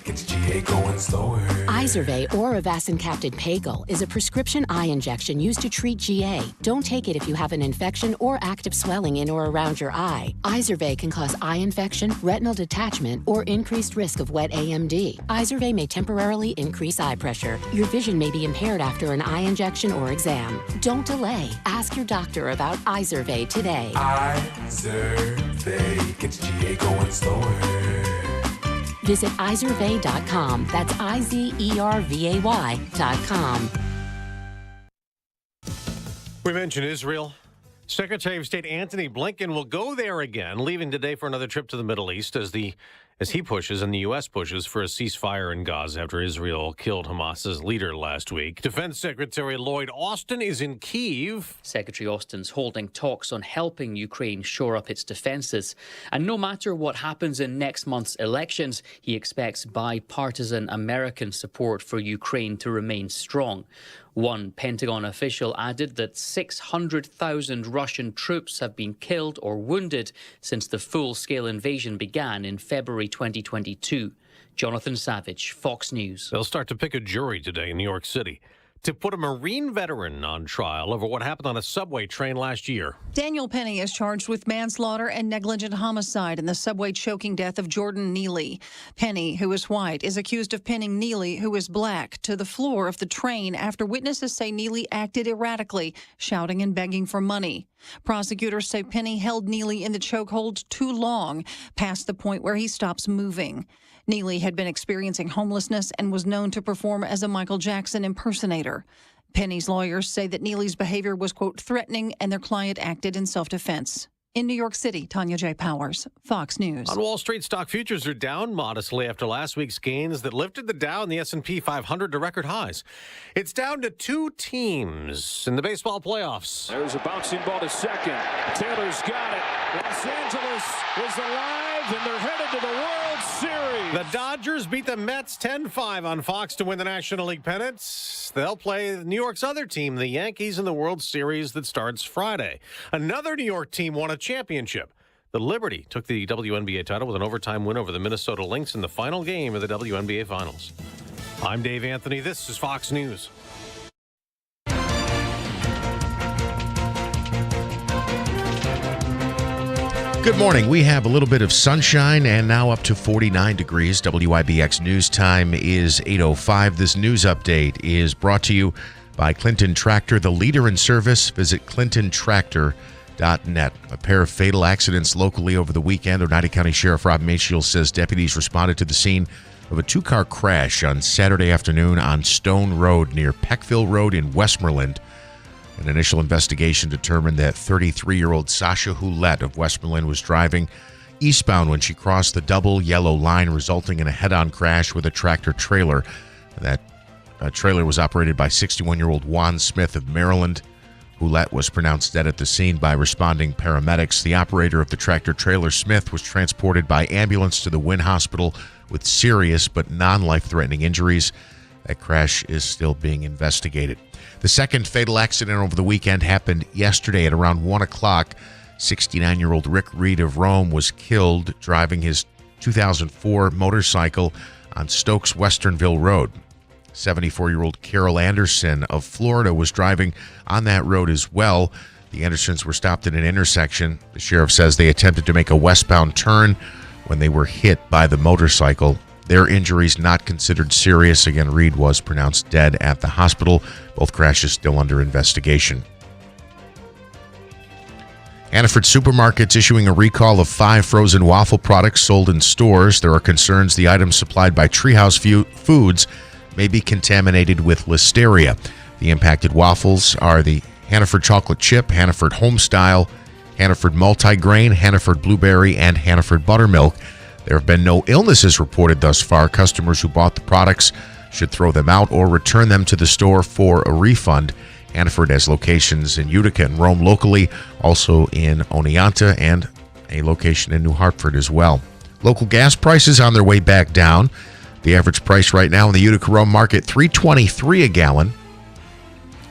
Speaker 19: gets GA going slower.
Speaker 18: Izervay or avacincaptad pagel is a prescription eye injection used to treat GA. Don't take it if you have an infection or active swelling in or around your eye. Izervay can cause eye infection, retinal detachment, or increased risk of wet AMD. Izervay may temporarily increase eye pressure. Your vision may be impaired after an eye injection or exam. Don't delay. Ask your doctor about Izervay today.
Speaker 19: Izervay gets GA going slower.
Speaker 18: Visit Izervay.com. That's IZERVAY.com.
Speaker 3: We mentioned Israel. Secretary of State Antony Blinken will go there again, leaving today for another trip to the Middle East as he pushes and the U.S. pushes for a ceasefire in Gaza after Israel killed Hamas's leader last week. Defense Secretary Lloyd Austin is in Kyiv.
Speaker 28: Secretary Austin's holding talks on helping Ukraine shore up its defenses. And no matter what happens in next month's elections, he expects bipartisan American support for Ukraine to remain strong. One Pentagon official added that 600,000 Russian troops have been killed or wounded since the full-scale invasion began in February 2022. Jonathan Savage, Fox News.
Speaker 3: They'll start to pick a jury today in New York City to put a Marine veteran on trial over what happened on a subway train last year.
Speaker 29: Daniel Penny is charged with manslaughter and negligent homicide in the subway choking death of Jordan Neely. Penny, who is white, is accused of pinning Neely, who is black, to the floor of the train after witnesses say Neely acted erratically, shouting and begging for money. Prosecutors say Penny held Neely in the chokehold too long, past the point where he stops moving. Neely had been experiencing homelessness and was known to perform as a Michael Jackson impersonator. Penny's lawyers say that Neely's behavior was, quote, threatening, and their client acted in self-defense. In New York City, Tanya J. Powers, Fox News.
Speaker 3: On Wall Street, stock futures are down modestly after last week's gains that lifted the Dow and the S&P 500 to record highs. It's down to two teams in the baseball playoffs.
Speaker 20: There's a bouncing ball to second. Taylor's got it. Los Angeles is alive, and they're headed to the World Series.
Speaker 3: The Dodgers beat the Mets 10-5 on Fox to win the National League pennant. They'll play New York's other team, the Yankees, in the World Series that starts Friday. Another New York team won a championship. The Liberty took the WNBA title with an overtime win over the Minnesota Lynx in the final game of the WNBA Finals. I'm Dave Anthony. This is Fox News.
Speaker 4: Good morning. We have a little bit of sunshine and now up to 49 degrees. WIBX News Time is 8:05. This news update is brought to you by Clinton Tractor, the leader in service. Visit clintontractor.net. A pair of fatal accidents locally over the weekend. Oneida County Sheriff Rob Maciel says deputies responded to the scene of a two-car crash on Saturday afternoon on Stone Road near Peckville Road in Westmoreland. An initial investigation determined that 33-year-old Sasha Houlette of Westmoreland was driving eastbound when she crossed the double yellow line, resulting in a head-on crash with a tractor-trailer. That trailer was operated by 61-year-old Juan Smith of Maryland. Houlette was pronounced dead at the scene by responding paramedics. The operator of the tractor-trailer, Smith, was transported by ambulance to the Wynn Hospital with serious but non-life-threatening injuries. That crash is still being investigated. The second fatal accident over the weekend happened yesterday at around 1 o'clock. 69-year-old Rick Reed of Rome was killed driving his 2004 motorcycle on Stokes Westernville Road. 74-year-old Carol Anderson of Florida was driving on that road as well. The Andersons were stopped at an intersection. The sheriff says they attempted to make a westbound turn when they were hit by the motorcycle. Their injuries not considered serious. Again, Reed was pronounced dead at the hospital. Both crashes still under investigation. Hannaford Supermarkets issuing a recall of 5 frozen waffle products sold in stores. There are concerns the items supplied by Treehouse Foods may be contaminated with listeria. The impacted waffles are the Hannaford Chocolate Chip, Hannaford Homestyle, Hannaford Multigrain, Hannaford Blueberry, and Hannaford Buttermilk. There have been no illnesses reported thus far. Customers who bought the products should throw them out or return them to the store for a refund. Hannaford has locations in Utica and Rome locally, also in Oneonta, and a location in New Hartford as well. Local gas prices on their way back down. The average price right now in the Utica Rome market, $3.23 a gallon.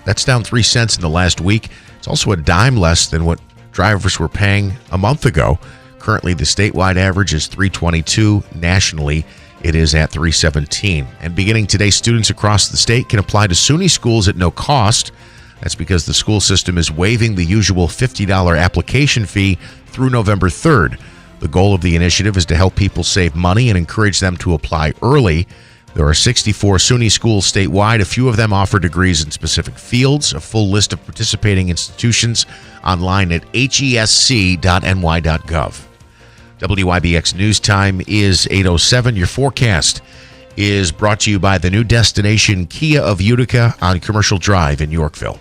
Speaker 4: That's down 3 cents in the last week. It's also a dime less than what drivers were paying a month ago. Currently, the statewide average is $3.22. Nationally, it is at $3.17. And beginning today, students across the state can apply to SUNY schools at no cost. That's because the school system is waiving the usual $50 application fee through November 3rd. The goal of the initiative is to help people save money and encourage them to apply early. There are 64 SUNY schools statewide. A few of them offer degrees in specific fields. A full list of participating institutions online at hesc.ny.gov. WIBX News Time is 8:07. Your forecast is brought to you by the new destination Kia of Utica on Commercial Drive in Yorkville.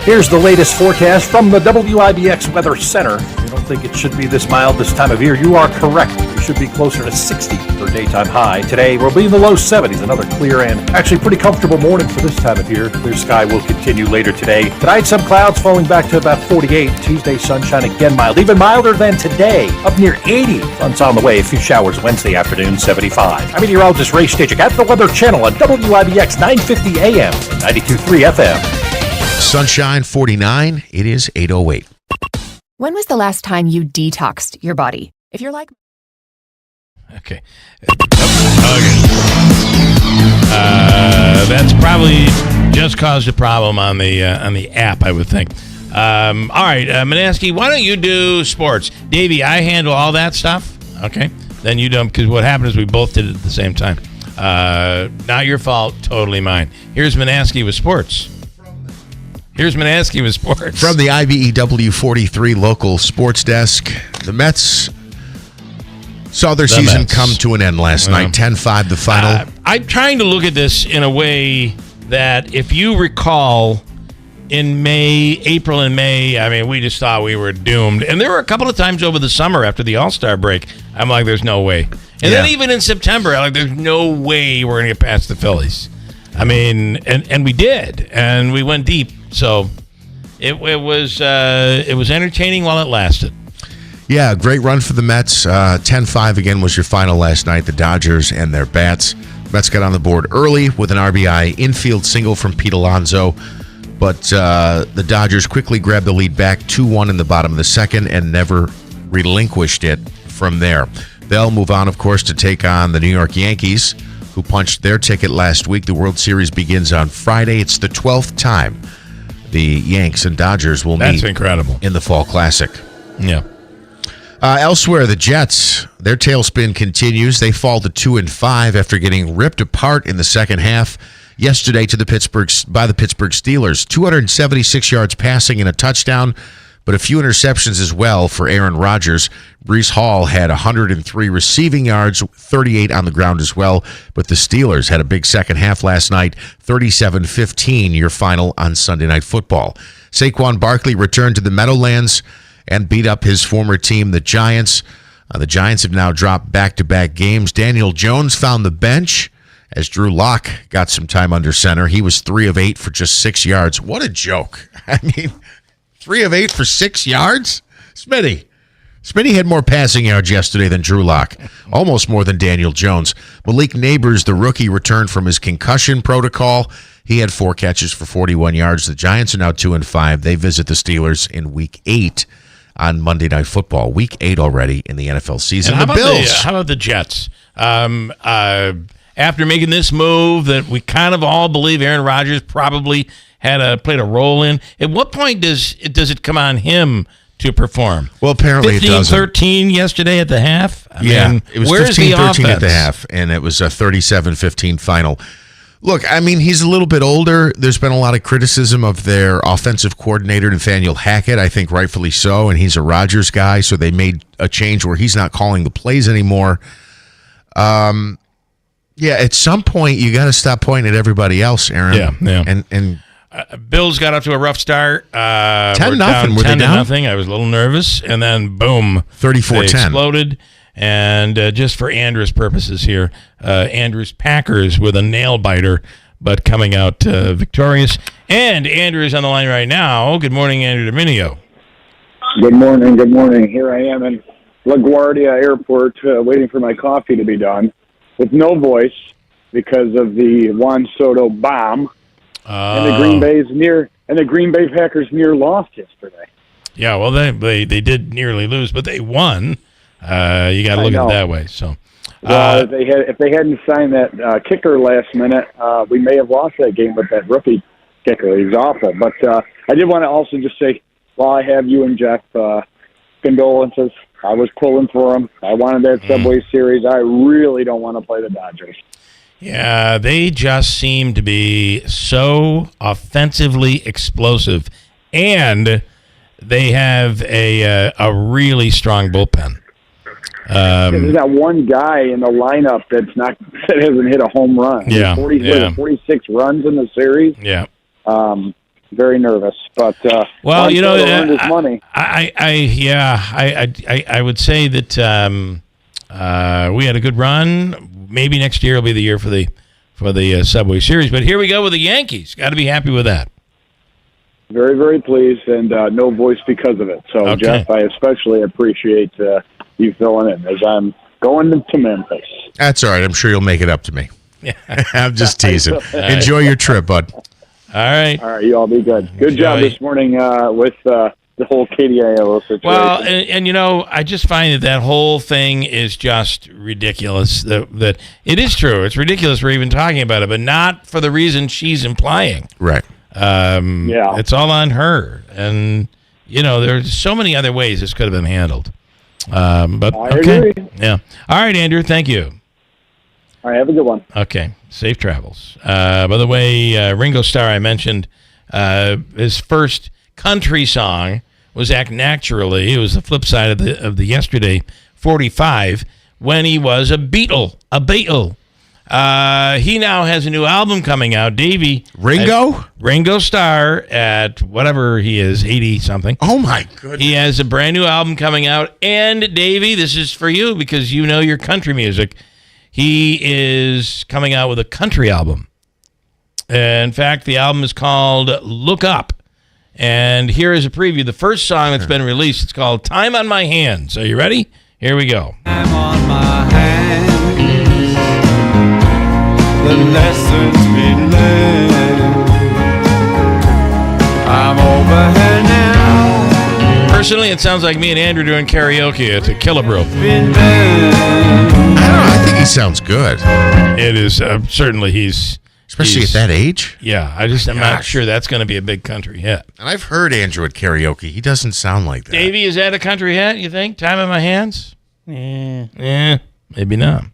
Speaker 10: Here's the latest forecast from the WIBX Weather Center. You don't think it should be this mild this time of year? You are correct. It should be closer to 60 for daytime high. Today, we'll be in the low 70s. Another clear and actually pretty comfortable morning for this time of year. Clear sky will continue later today. Tonight, some clouds falling back to about 48. Tuesday, sunshine again mild. Even milder than today. Up near 80. Sun's on the way. A few showers Wednesday afternoon, 75. I'm meteorologist Ray Stachik at the Weather Channel on WIBX 950 AM and 92.3 FM.
Speaker 4: Sunshine 49. It is 8:08.
Speaker 11: When was the last time you detoxed your body? If you're like...
Speaker 13: Okay. That's probably just caused a problem on the app, I would think. All right, Manaski, why don't you do sports? Davey, I handle all that stuff. Okay. Then you don't, because what happened is we both did it at the same time. Not your fault, totally mine. Here's Manaski with sports. From the IBEW 43 local sports desk, the Mets saw their season come to an end last night. 10-5 the final. I'm trying to look at this in a way that, if you recall, in April and May, I mean, we just thought we were doomed. And there were a couple of times over the summer after the All-Star break, I'm like, there's no way. And then even in September, I'm like, there's no way we're going to get past the Phillies. I mean, and we did, and we went deep. So it was entertaining while it lasted.
Speaker 4: Yeah, great run for the Mets. 10-5 again was your final last night. The Dodgers and their bats. Mets got on the board early with an RBI infield single from Pete Alonso, but the Dodgers quickly grabbed the lead back 2-1 in the bottom of the second and never relinquished it from there. They'll move on, of course, to take on the New York Yankees, who punched their ticket last week. The World Series begins on Friday. It's the 12th time the Yanks and Dodgers will meet.
Speaker 13: That's incredible.
Speaker 4: In the Fall Classic.
Speaker 13: Yeah.
Speaker 4: Elsewhere, the Jets, their tailspin continues. They fall to 2-5 after getting ripped apart in the second half yesterday by the Pittsburgh Steelers. 276 yards passing and a touchdown, but a few interceptions as well for Aaron Rodgers. Breece Hall had 103 receiving yards, 38 on the ground as well. But the Steelers had a big second half last night, 37-15, your final on Sunday Night Football. Saquon Barkley returned to the Meadowlands and beat up his former team, the Giants. The Giants have now dropped back-to-back games. Daniel Jones found the bench as Drew Lock got some time under center. He was 3 of 8 for just 6 yards. What a joke. I mean, 3 of 8 for 6 yards? Smitty had more passing yards yesterday than Drew Lock, almost more than Daniel Jones. Malik Neighbors, the rookie, returned from his concussion protocol. He had 4 catches for 41 yards. The Giants are now 2-5. They visit the Steelers in Week 8 on Monday Night Football. Week 8 already in the NFL season.
Speaker 13: And
Speaker 4: the Bills.
Speaker 13: How about the Jets? After making this move that we kind of all believe Aaron Rodgers probably played a role in, at what point does it come on him to perform?
Speaker 4: Well, apparently it doesn't.
Speaker 13: 15-13 yesterday at the half? I mean,
Speaker 4: it was
Speaker 13: where's
Speaker 4: 15-13 at the half, and it was a 37-15 final. Look, I mean, he's a little bit older. There's been a lot of criticism of their offensive coordinator, Nathaniel Hackett, I think rightfully so, and he's a Rodgers guy, so they made a change where he's not calling the plays anymore. At some point, you got to stop pointing at everybody else, Aaron.
Speaker 13: Yeah.
Speaker 4: And
Speaker 13: Bills got off to a rough start.
Speaker 4: 10-0. Were they down?
Speaker 13: 10-0. I was a little nervous, and then boom,
Speaker 4: 34-10.
Speaker 13: They exploded. And just for Andrew's purposes here, Andrew's Packers with a nail biter, but coming out victorious. And Andrew's on the line right now. Good morning, Andrew Dominio.
Speaker 1: Good morning. Here I am in LaGuardia Airport, waiting for my coffee to be done, with no voice because of the Juan Soto bomb. And the Green Bay Packers near lost yesterday.
Speaker 13: Yeah, well, they did nearly lose, but they won. You got to look at it that way. So,
Speaker 1: if they hadn't signed that kicker last minute, we may have lost that game with that rookie kicker. He's awful. But I did want to also just say, while I have you and Jeff, condolences. I was pulling for them. I wanted that Subway Series. I really don't want to play the Dodgers.
Speaker 13: Yeah, they just seem to be so offensively explosive, and they have a really strong bullpen.
Speaker 1: There's not one guy in the lineup that hasn't hit a home run.
Speaker 13: Yeah,
Speaker 1: 46 runs in the series.
Speaker 13: Yeah.
Speaker 1: Very nervous, but
Speaker 13: well, you know,
Speaker 1: earned his money.
Speaker 13: I would say that we had a good run. Maybe next year will be the year for the Subway Series. But here we go with the Yankees. Got to be happy with that.
Speaker 1: Very, very pleased, and no voice because of it. So,
Speaker 13: okay.
Speaker 1: Jeff, I especially appreciate you filling in as I'm going to Memphis.
Speaker 4: That's all right. I'm sure you'll make it up to me.
Speaker 13: Yeah.
Speaker 4: I'm just teasing.
Speaker 13: Right.
Speaker 4: Enjoy your trip, bud.
Speaker 13: All right.
Speaker 1: All right, you all be good. Good job this morning with the whole Katie Aiello situation.
Speaker 13: Well, and you know, I just find that whole thing is just ridiculous. That it is true. It's ridiculous we're even talking about it, but not for the reason she's implying.
Speaker 4: Right.
Speaker 13: It's all on her. And, you know, there's so many other ways this could have been handled. But
Speaker 1: I
Speaker 13: okay.
Speaker 1: agree.
Speaker 13: Yeah. All right, Andrew, thank you.
Speaker 1: All right, have a good one.
Speaker 13: Okay. Safe travels. By the way, Ringo Starr, I mentioned, his first country song was Act Naturally. It was the flip side of the Yesterday 45 when he was a Beatle. He now has a new album coming out. Davey. Ringo Starr at whatever he is, 80-something.
Speaker 4: Oh, my goodness.
Speaker 13: He has a brand new album coming out. And, Davey, this is for you because you know your country music. He is coming out with a country album. In fact, the album is called Look Up. And here is a preview. The first song that's been released, it's called Time on My Hands. Are you ready? Here we go.
Speaker 19: Time on my hands, the lessons been learned. I'm over here now.
Speaker 13: Personally, it sounds like me and Andrew doing karaoke at the Keeler.
Speaker 4: I think he sounds good.
Speaker 13: It is certainly he's
Speaker 4: Especially at that age?
Speaker 13: Yeah, I'm not sure that's going to be a big country hit.
Speaker 4: And I've heard Andrew at karaoke. He doesn't sound like that.
Speaker 13: Davey, is that a country hit, you think? Time in My Hands? Maybe not.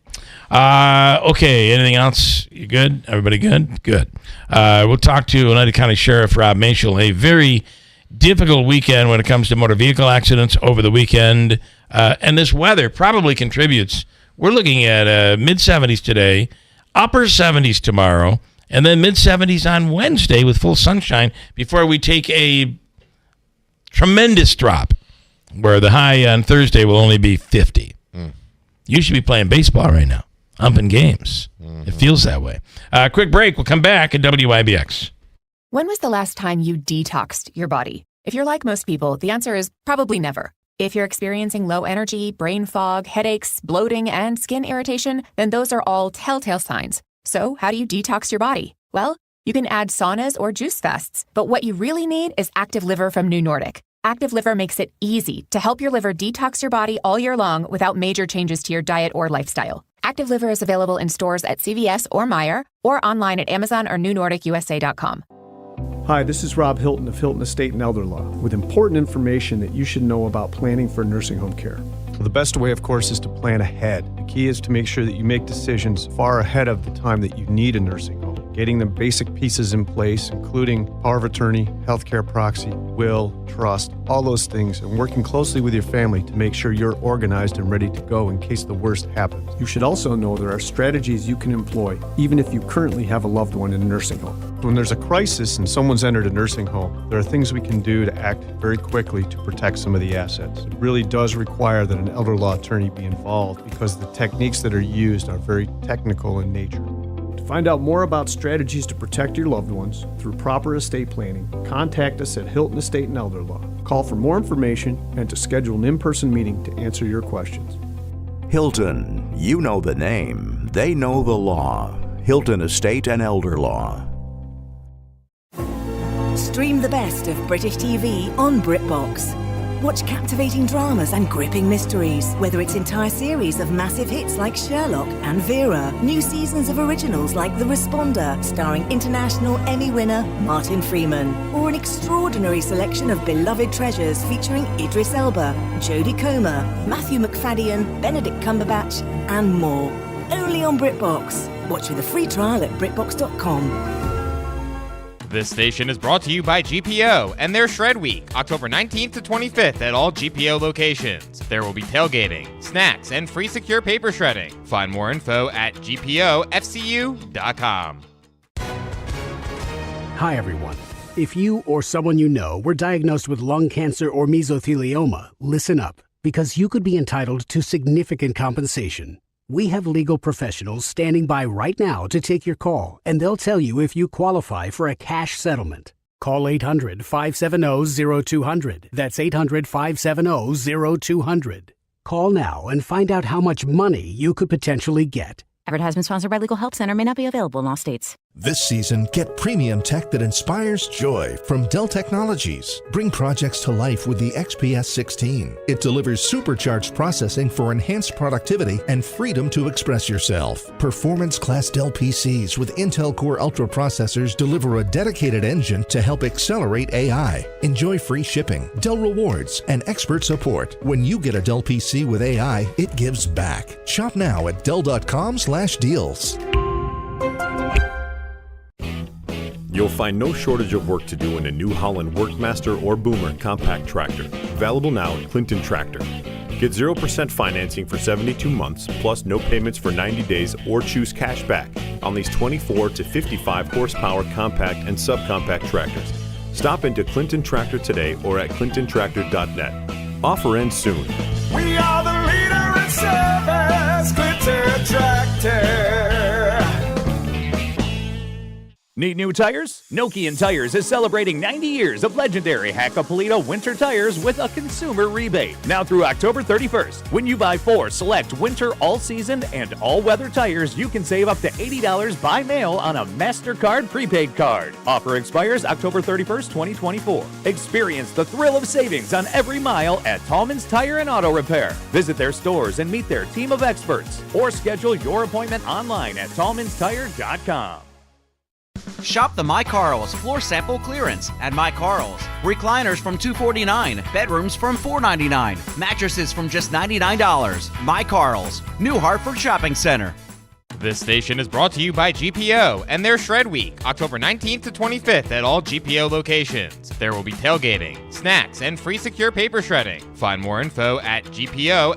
Speaker 13: Okay, anything else? You good? Everybody good? Good. We'll talk to Oneida County Sheriff Rob Mashel. A very difficult weekend when it comes to motor vehicle accidents over the weekend. And this weather probably contributes. We're looking at mid-70s today, upper 70s tomorrow, and then mid-70s on Wednesday with full sunshine before we take a tremendous drop where the high on Thursday will only be 50. You should be playing baseball right now, humping games. It feels that way. Quick break. We'll come back at WIBX.
Speaker 11: When was the last time you detoxed your body? If you're like most people, the answer is probably never. If you're experiencing low energy, brain fog, headaches, bloating, and skin irritation, then those are all telltale signs. So how do you detox your body? Well, you can add saunas or juice fasts, but what you really need is Active Liver from New Nordic. Active Liver makes it easy to help your liver detox your body all year long without major changes to your diet or lifestyle. Active Liver is available in stores at CVS or Meijer, or online at Amazon or NewNordicUSA.com.
Speaker 5: Hi, this is Rob Hilton of Hilton Estate and Elder Law with important information that you should know about planning for nursing home care. The best way, of course, is to plan ahead. The key is to make sure that you make decisions far ahead of the time that you need a nursing home. Getting the basic pieces in place, including power of attorney, healthcare proxy, will, trust, all those things, and working closely with your family to make sure you're organized and ready to go in case the worst happens. You should also know there are strategies you can employ, even if you currently have a loved one in a nursing home. When there's a crisis and someone's entered a nursing home, there are things we can do to act very quickly to protect some of the assets. It really does require that an elder law attorney be involved because the techniques that are used are very technical in nature. To find out more about strategies to protect your loved ones through proper estate planning, contact us at Hilton Estate and Elder Law. Call for more information and to schedule an in-person meeting to answer your questions.
Speaker 7: Hilton, you know the name, they know the law. Hilton Estate and Elder Law.
Speaker 12: Stream the best of British TV on BritBox. Watch captivating dramas and gripping mysteries, whether it's entire series of massive hits like Sherlock and Vera, new seasons of originals like The Responder, starring international Emmy winner Martin Freeman, or an extraordinary selection of beloved treasures featuring Idris Elba, Jodie Comer, Matthew McFadden, Benedict Cumberbatch, and more. Only on BritBox. Watch with a free trial at BritBox.com.
Speaker 21: This station is brought to you by GPO and their Shred Week, October 19th to 25th at all GPO locations. There will be tailgating, snacks, and free secure paper shredding. Find more info at gpofcu.com.
Speaker 22: Hi, everyone. If you or someone you know were diagnosed with lung cancer or mesothelioma, listen up, because you could be entitled to significant compensation. We have legal professionals standing by right now to take your call, and they'll tell you if you qualify for a cash settlement. Call 800-570-0200. That's 800-570-0200. Call now and find out how much money you could potentially get.
Speaker 23: Advertisement sponsored by Legal Help Center. May not be available in all states.
Speaker 24: This season, get premium tech that inspires joy from Dell Technologies. Bring projects to life with the XPS 16. It delivers supercharged processing for enhanced productivity and freedom to express yourself. Performance-class Dell PCs with Intel Core Ultra processors deliver a dedicated engine to help accelerate AI. Enjoy free shipping, Dell rewards, and expert support. When you get a Dell PC with AI, it gives back. Shop now at Dell.com/deals.
Speaker 25: You'll find no shortage of work to do in a New Holland Workmaster or Boomer compact tractor. Available now at Clinton Tractor. Get 0% financing for 72 months, plus no payments for 90 days, or choose cash back on these 24 to 55 horsepower compact and subcompact tractors. Stop into Clinton Tractor today or at clintontractor.net. Offer ends soon.
Speaker 19: We are the leader in service, Clinton Tractor.
Speaker 26: Need new tires? Nokian Tires is celebrating 90 years of legendary Hakkapeliitta winter tires with a consumer rebate. Now through October 31st. When you buy 4 select winter, all-season, and all-weather tires, you can save up to $80 by mail on a MasterCard prepaid card. Offer expires October 31st, 2024. Experience the thrill of savings on every mile at Tallman's Tire and Auto Repair. Visit their stores and meet their team of experts, or schedule your appointment online at tallmanstire.com.
Speaker 2: Shop the MyCarl's floor sample clearance at MyCarl's. Recliners from $249, bedrooms from $499, mattresses from just $99. MyCarl's, New Hartford Shopping Center.
Speaker 21: This station is brought to you by GPO and their Shred Week, October 19th to 25th at all GPO locations. There will be tailgating, snacks, and free secure paper shredding. Find more info at gpofcu.com.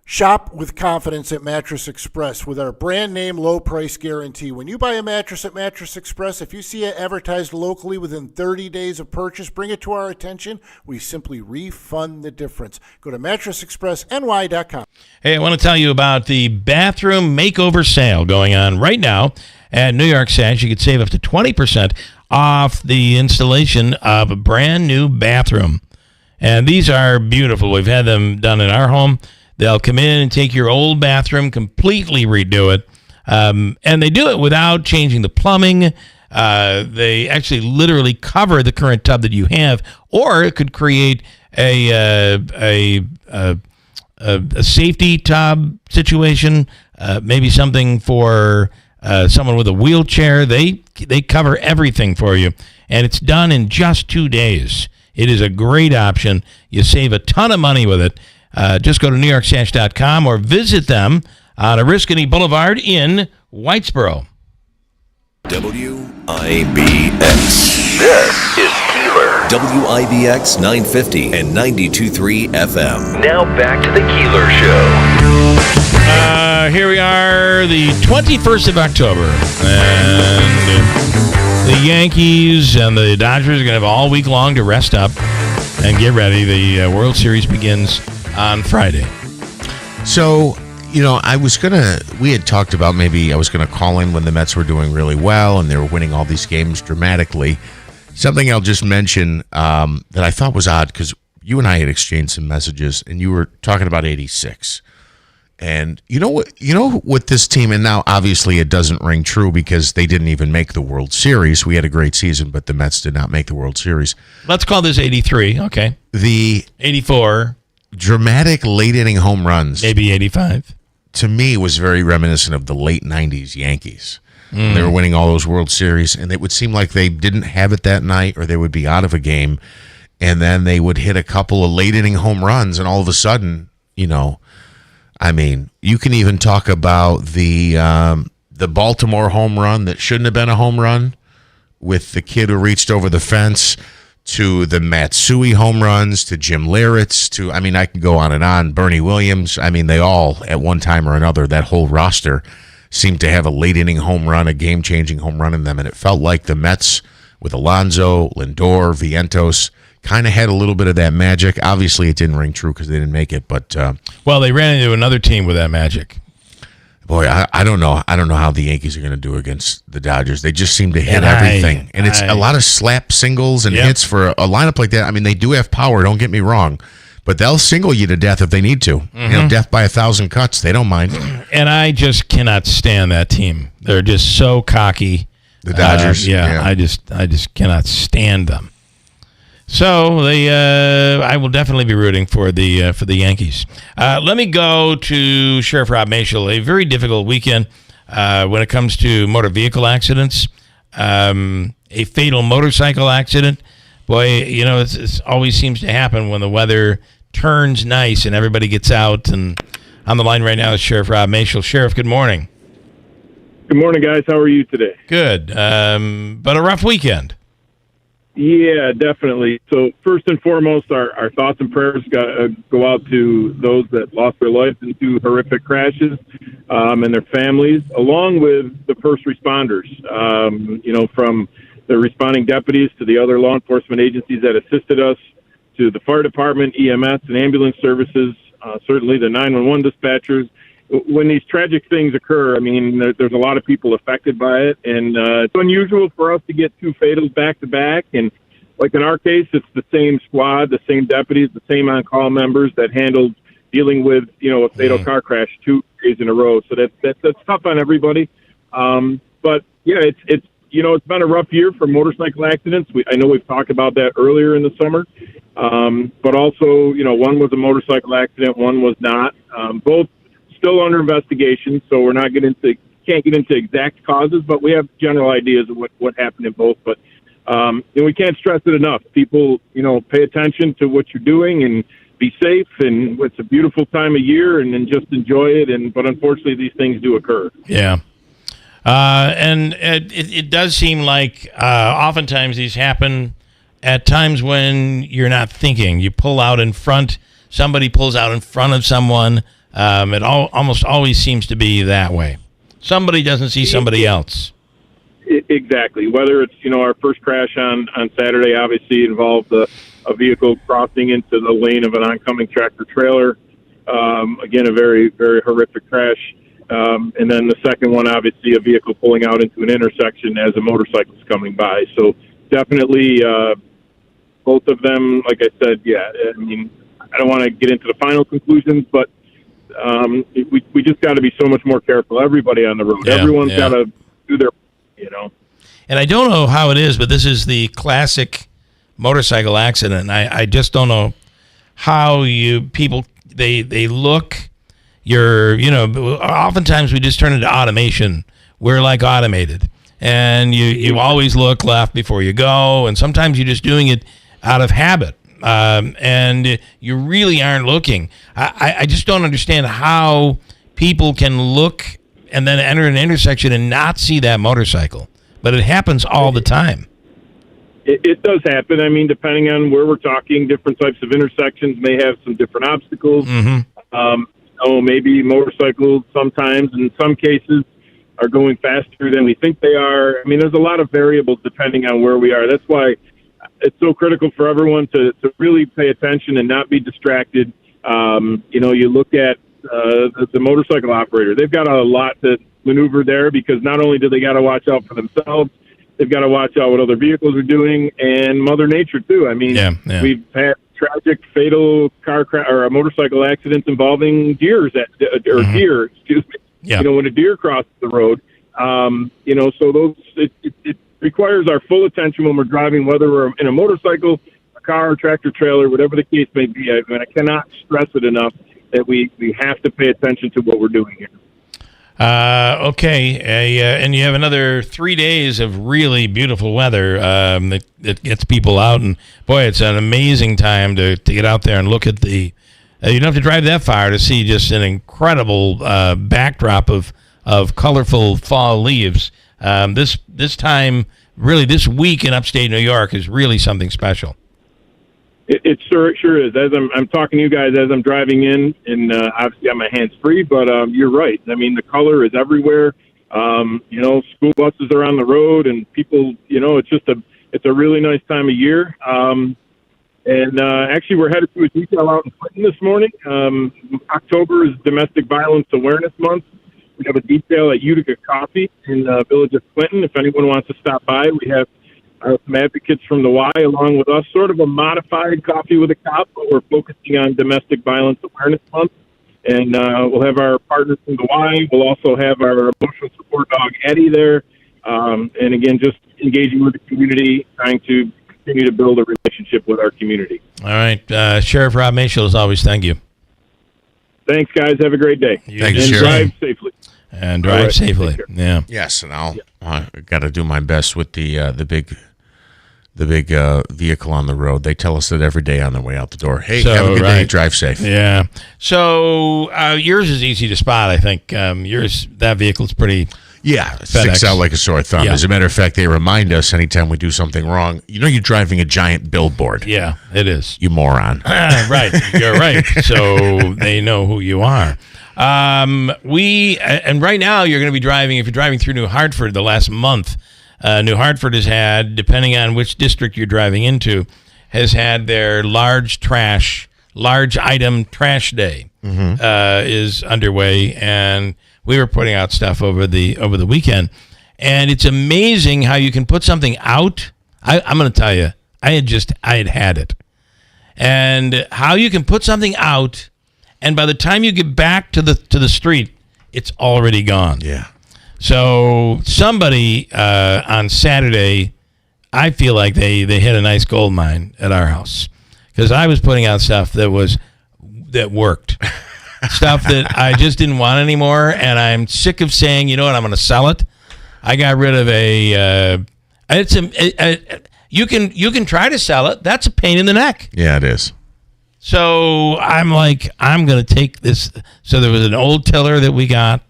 Speaker 6: Shop with confidence at Mattress Express with our brand name low price guarantee. When you buy a mattress at Mattress Express, if you see it advertised locally within 30 days of purchase, bring it to our attention. We simply refund the difference. Go to mattressexpressny.com.
Speaker 13: Hey, I want to tell you about the bathroom makeover sale going on right now at New York Sash. You could save up to 20% off the installation of a brand new bathroom. And these are beautiful. We've had them done in our home. They'll come in and take your old bathroom, completely redo it. And they do it without changing the plumbing. They actually literally cover the current tub that you have, or it could create a safety tub situation, maybe something for someone with a wheelchair. They cover everything for you, and it's done in just 2 days. It is a great option. You save a ton of money with it. Just go to NewYorkSash.com or visit them on Oriskany Boulevard in Whitesboro.
Speaker 8: WIBX. This is Keeler. WIBX 950 and 92.3 FM. Now back to the Keeler Show.
Speaker 13: Here we are, the 21st of October. And the Yankees and the Dodgers are going to have all week long to rest up and get ready. The World Series begins on Friday.
Speaker 4: So, we had talked about maybe I was going to call in when the Mets were doing really well and they were winning all these games dramatically. Something I'll just mention that I thought was odd, because you and I had exchanged some messages and you were talking about 86. And you know what this team, and now obviously it doesn't ring true because they didn't even make the World Series. We had a great season, but the Mets did not make the World Series.
Speaker 13: Let's call this 83, okay.
Speaker 4: The
Speaker 13: 84.
Speaker 4: Dramatic late inning home runs.
Speaker 13: Maybe 85.
Speaker 4: To me, was very reminiscent of the late 90s Yankees. They were winning all those World Series, and it would seem like they didn't have it that night, or they would be out of a game, and then they would hit a couple of late inning home runs, and all of a sudden, you can even talk about the Baltimore home run that shouldn't have been a home run with the kid who reached over the fence, to the Matsui home runs, to Jim Leyritz, to, I can go on and on, Bernie Williams. They all, at one time or another, that whole roster seemed to have a late inning home run, a game-changing home run in them, and it felt like the Mets with Alonso, Lindor, Vientos kind of had a little bit of that magic. Obviously, it didn't ring true because they didn't make it, but...
Speaker 13: well, they ran into another team with that magic.
Speaker 4: Boy, I don't know. I don't know how the Yankees are going to do against the Dodgers. They just seem to hit everything. And it's a lot of slap singles and hits for a lineup like that. They do have power, don't get me wrong. But they'll single you to death if they need to.
Speaker 13: Mm-hmm.
Speaker 4: Death by 1,000 cuts. They don't mind.
Speaker 13: And I just cannot stand that team. They're just so cocky.
Speaker 4: The Dodgers?
Speaker 13: Yeah. I just cannot stand them. So I will definitely be rooting for the Yankees. Let me go to Sheriff Rob Mashel. A very difficult weekend when it comes to motor vehicle accidents. A fatal motorcycle accident. Boy, it always seems to happen when the weather turns nice and everybody gets out. And on the line right now is Sheriff Rob Mashel. Sheriff, good morning.
Speaker 9: Good morning, guys. How are you today?
Speaker 13: Good, but a rough weekend.
Speaker 9: Yeah, definitely. So first and foremost, our thoughts and prayers go out to those that lost their lives in two horrific crashes and their families, along with the first responders, from the responding deputies to the other law enforcement agencies that assisted us, to the fire department, EMS, and ambulance services, certainly the 911 dispatchers. When these tragic things occur, there's a lot of people affected by it, and it's unusual for us to get two fatals back-to-back, and like in our case, it's the same squad, the same deputies, the same on-call members that handled dealing with, a fatal car crash 2 days in a row, so that's tough on everybody. But, yeah, it's been a rough year for motorcycle accidents. I know we've talked about that earlier in the summer, but also, one was a motorcycle accident, one was not. Both still under investigation, so we're not getting can't get into exact causes, but we have general ideas of what happened in both. But we can't stress it enough. People, pay attention to what you're doing and be safe. And it's a beautiful time of year, and then just enjoy it. But unfortunately, these things do occur.
Speaker 13: Yeah. And it does seem like oftentimes these happen at times when you're not thinking. You pull out in front, somebody pulls out in front of someone. It almost always seems to be that way. Somebody doesn't see somebody else.
Speaker 9: Exactly. Whether it's, our first crash on Saturday obviously involved a vehicle crossing into the lane of an oncoming tractor trailer. Again, a very, very horrific crash. And then the second one, obviously, a vehicle pulling out into an intersection as a motorcycle is coming by. So definitely both of them, like I said, I don't want to get into the final conclusions, but we just got to be so much more careful. Everybody on the road.
Speaker 13: Yeah,
Speaker 9: Everyone's got to do their,
Speaker 13: And I don't know how it is, but this is the classic motorcycle accident. I just don't know how people, they look. Oftentimes we just turn into automation. We're like automated. And you always look left before you go. And sometimes you're just doing it out of habit. And you really aren't looking. I just don't understand how people can look and then enter an intersection and not see that motorcycle. But it happens all the time.
Speaker 9: It does happen. I mean, depending on where we're talking, different types of intersections may have some different obstacles.
Speaker 13: Mm-hmm.
Speaker 9: Maybe motorcycles sometimes, in some cases, are going faster than we think they are. I mean, there's a lot of variables depending on where we are. That's why it's so critical for everyone to really pay attention and not be distracted. You look at the motorcycle operator. They've got a lot to maneuver there because not only do they got to watch out for themselves, they've got to watch out what other vehicles are doing and Mother Nature, too. I mean, we've had tragic, fatal car crash or motorcycle accidents involving deer, excuse me.
Speaker 13: Yeah.
Speaker 9: When a deer crosses the road, so those it requires our full attention when we're driving, whether we're in a motorcycle, a car, tractor trailer, whatever the case may be. I mean, I cannot stress it enough that we have to pay attention to what we're doing here.
Speaker 13: Okay, and you have another 3 days of really beautiful weather that gets people out, and boy, it's an amazing time to get out there and look at the. You don't have to drive that far to see just an incredible backdrop of colorful fall leaves. This time, really, this week in upstate New York is really something special.
Speaker 9: It sure is. As I'm talking to you guys as I'm driving in, and obviously I'm my hands free, but you're right. I mean, the color is everywhere. School buses are on the road, and people. It's a really nice time of year. Actually, we're headed to a detail out in Clinton this morning. October is Domestic Violence Awareness Month. We have a detail at Utica Coffee in the village of Clinton. If anyone wants to stop by, we have some advocates from the Y along with us, sort of a modified Coffee with a Cop, but we're focusing on Domestic Violence Awareness Month. And we'll have our partners from the Y. We'll also have our emotional support dog, Eddie, there. And again, just engaging with the community, trying to continue to build a relationship with our community.
Speaker 13: All right. Sheriff Rob Mashel, as always, thank you.
Speaker 9: Thanks, guys. Have a great day.
Speaker 4: Thanks,
Speaker 9: and
Speaker 4: Sheriff.
Speaker 9: drive safely.
Speaker 13: And drive safely. Yeah.
Speaker 4: Yes, and I got to do my best with the big vehicle on the road. They tell us that every day on the way out the door. Hey, have a good day. Drive safe.
Speaker 13: Yeah. So yours is easy to spot, I think. That vehicle's pretty...
Speaker 4: Yeah, it sticks out like a sore thumb.
Speaker 13: Yeah.
Speaker 4: As a matter of fact, they remind us anytime we do something wrong. You're driving a giant billboard.
Speaker 13: Yeah, it is.
Speaker 4: You moron.
Speaker 13: Right. You're right. So they know who you are. And right now you're going to be driving, if you're driving through New Hartford the last month, New Hartford has had, depending on which district you're driving into, has had their large item trash day is underway, and we were putting out stuff over the weekend, and it's amazing how you can put something out. I'm going to tell you, I had it, and how you can put something out, and by the time you get back to the street, it's already gone.
Speaker 4: Yeah.
Speaker 13: So somebody on Saturday, I feel like they hit a nice gold mine at our house, because I was putting out stuff that worked. stuff that I just didn't want anymore, and I'm sick of saying, you know what, I'm going to sell it. I got rid of you can try to sell it. That's a pain in the neck.
Speaker 4: Yeah, it is.
Speaker 13: So I'm like, I'm going to take this. So there was an old tiller that we got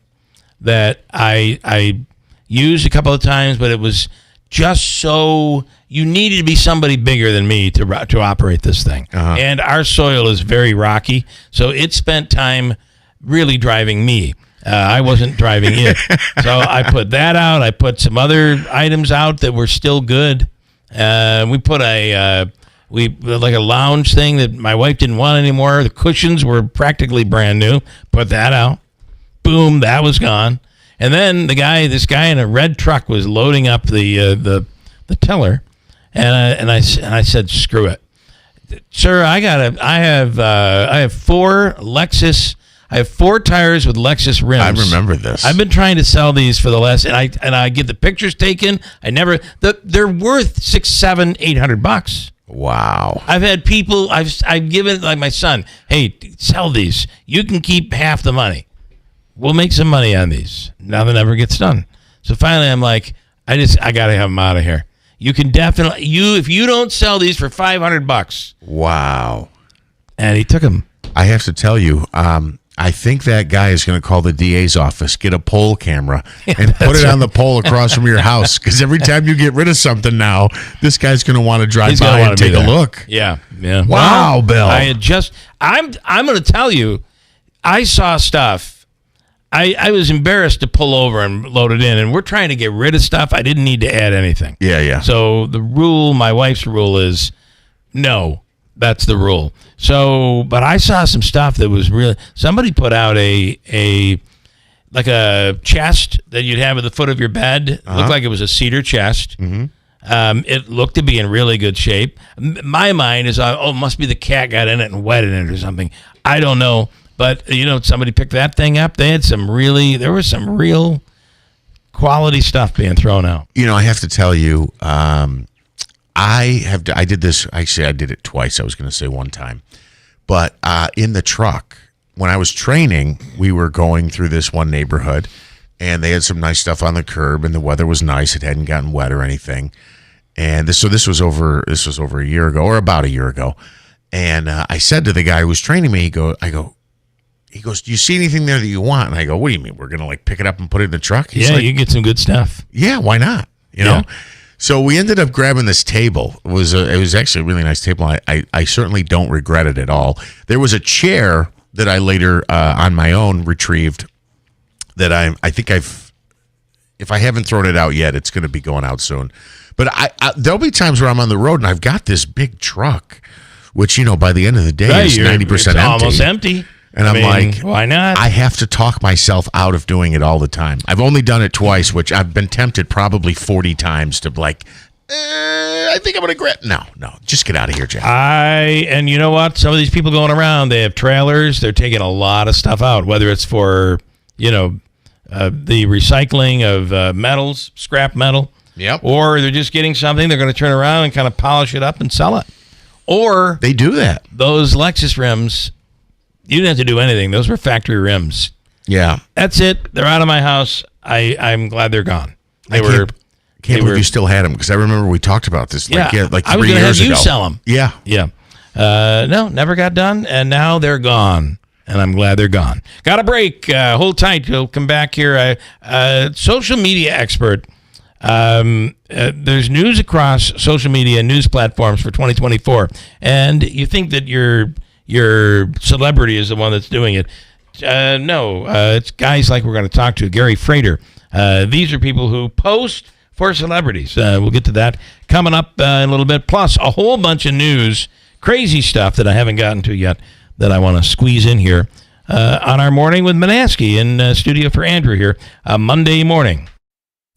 Speaker 13: that I used a couple of times, but it was just so you needed to be somebody bigger than me to operate this thing. And our soil is very rocky, so it spent time really driving me. I wasn't driving it. So I put that out. I put some other items out that were still good. We put like a lounge thing that my wife didn't want anymore. The cushions were practically brand new. Put that out. Boom, that was gone. And then this guy in a red truck was loading up the tiller, and I said, screw it, sir. I have 4 Lexus. I have 4 tires with Lexus rims.
Speaker 4: I remember this.
Speaker 13: I've been trying to sell these for the last, and I get the pictures taken. They're worth $600, $700, $800.
Speaker 4: Wow.
Speaker 13: I've had people. I've given, like my son. Hey, sell these. You can keep half the money. We'll make some money on these. Nothing ever gets done. So finally, I'm like, I got to have them out of here. You can definitely, if you don't sell these for $500.
Speaker 4: Wow.
Speaker 13: And he took them.
Speaker 4: I have to tell you, I think that guy is going to call the DA's office, get a pole camera, and put it on the pole across from your house. Because every time you get rid of something now, this guy's going to want to drive by and take a look.
Speaker 13: Yeah.
Speaker 4: Wow,
Speaker 13: well,
Speaker 4: Bill.
Speaker 13: I'm going to tell you, I saw stuff. I was embarrassed to pull over and load it in, and we're trying to get rid of stuff. I didn't need to add anything.
Speaker 4: Yeah.
Speaker 13: So my wife's rule is no. That's the rule. So, but I saw some stuff that was really. Somebody put out a chest that you'd have at the foot of your bed. It looked like it was a cedar chest.
Speaker 4: Mm-hmm.
Speaker 13: It looked to be in really good shape. My mind is, it must be the cat got in it and wet in it or something. I don't know. But, somebody picked that thing up. There was some real quality stuff being thrown out.
Speaker 4: I have to tell you, I did this. Actually, I did it twice. I was going to say one time. But in the truck, when I was training, we were going through this one neighborhood, and they had some nice stuff on the curb, and the weather was nice. It hadn't gotten wet or anything. And this was over a year ago, or about a year ago. And I said to the guy who was training me, he goes, do you see anything there that you want? And I go, what do you mean? We're going to pick it up and put it in the truck? He's
Speaker 13: you get some good stuff.
Speaker 4: Yeah, why not? You know? So we ended up grabbing this table. It was actually a really nice table. I certainly don't regret it at all. There was a chair that I later on my own retrieved that I think if I haven't thrown it out yet, it's going to be going out soon. But there'll be times where I'm on the road and I've got this big truck, which, by the end of the day is 90% empty.
Speaker 13: Almost empty.
Speaker 4: And I'm like,
Speaker 13: why not?
Speaker 4: I have to talk myself out of doing it all the time. I've only done it twice, which I've been tempted probably 40 times to I think I'm going to regret. No, just get out of here, Jack.
Speaker 13: And you know what? Some of these people going around, they have trailers. They're taking a lot of stuff out, whether it's for, the recycling of metals, scrap metal.
Speaker 4: Yep.
Speaker 13: Or they're just getting something. They're going to turn around and kind of polish it up and sell it. Or
Speaker 4: they do that.
Speaker 13: Those Lexus rims, you didn't have to do anything. Those were factory rims.
Speaker 4: Yeah.
Speaker 13: That's it. They're out of my house. I'm glad they're gone.
Speaker 4: I can't believe you still had them, because I remember we talked about this like 3 years ago.
Speaker 13: I was going to have you sell them.
Speaker 4: Yeah.
Speaker 13: No, never got done, and now they're gone, and I'm glad they're gone. Got a break. Hold tight. We'll come back here. Social media expert. There's news across social media news platforms for 2024, and you think that your celebrity is the one that's doing it. No, it's guys like we're going to talk to, Gary Frater. These are people who post for celebrities. We'll get to that coming up in a little bit. Plus, a whole bunch of news, crazy stuff that I haven't gotten to yet that I want to squeeze in here on our Morning with Manaski in studio for Andrew here, Monday morning.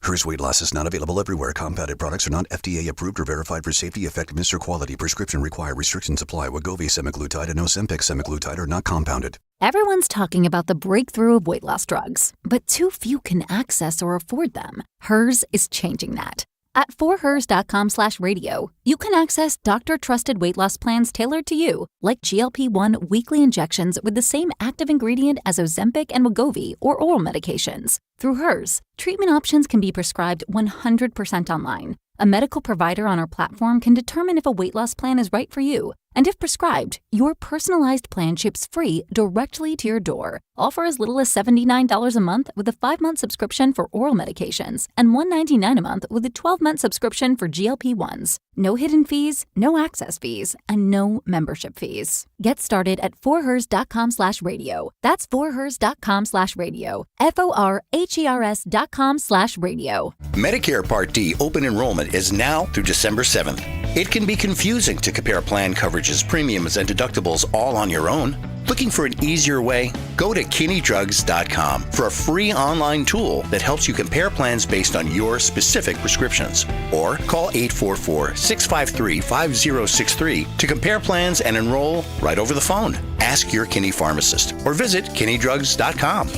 Speaker 14: Hers weight loss is not available everywhere. Compounded products are not FDA approved or verified for safety, effectiveness, or quality. Prescription required. Restrictions apply. Wegovy semaglutide and Ozempic semaglutide are not compounded.
Speaker 23: Everyone's talking about the breakthrough of weight loss drugs, but too few can access or afford them. Hers is changing that. At forhers.com/radio, you can access doctor-trusted weight loss plans tailored to you, like GLP-1 weekly injections with the same active ingredient as Ozempic and Wegovy or oral medications. Through Hers, treatment options can be prescribed 100% online. A medical provider on our platform can determine if a weight loss plan is right for you. And if prescribed, your personalized plan ships free directly to your door, all for as little as $79 a month with a 5-month subscription for oral medications and $199 a month with a 12-month subscription for GLP-1s. No hidden fees, no access fees, and no membership fees. Get started at forhers.com/radio. That's forhers.com/radio. FORHERS.com/radio.
Speaker 3: Medicare Part D open enrollment is now through December 7th. It can be confusing to compare plan coverages, premiums, and deductibles all on your own. Looking for an easier way? Go to KinneyDrugs.com for a free online tool that helps you compare plans based on your specific prescriptions. Or call 844-653-5063 to compare plans and enroll right over the phone. Ask your Kinney pharmacist or visit KinneyDrugs.com.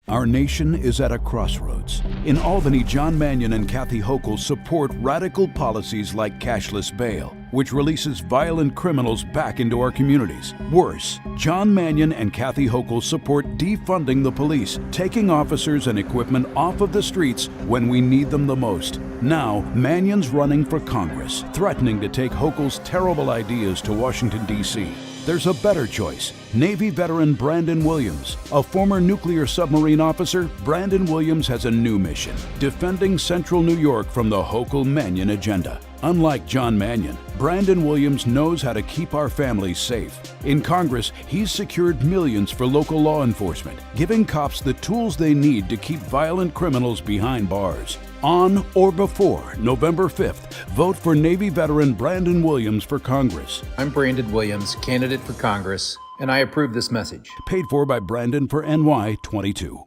Speaker 15: Our nation is at a crossroads. In Albany, John Mannion and Kathy Hochul support radical policies like cashless bail, which releases violent criminals back into our communities. Worse, John Mannion and Kathy Hochul support defunding the police, taking officers and equipment off of the streets when we need them the most. Now, Mannion's running for Congress, threatening to take Hochul's terrible ideas to Washington, D.C. There's a better choice. Navy veteran Brandon Williams. A former nuclear submarine officer, Brandon Williams has a new mission, defending central New York from the Hochul-Mannion agenda. Unlike John Mannion, Brandon Williams knows how to keep our families safe. In Congress, he's secured millions for local law enforcement, giving cops the tools they need to keep violent criminals behind bars. On or before November 5th, vote for Navy veteran Brandon Williams for Congress.
Speaker 16: I'm Brandon Williams, candidate for Congress, and I approve this message.
Speaker 15: Paid for by Brandon for NY22.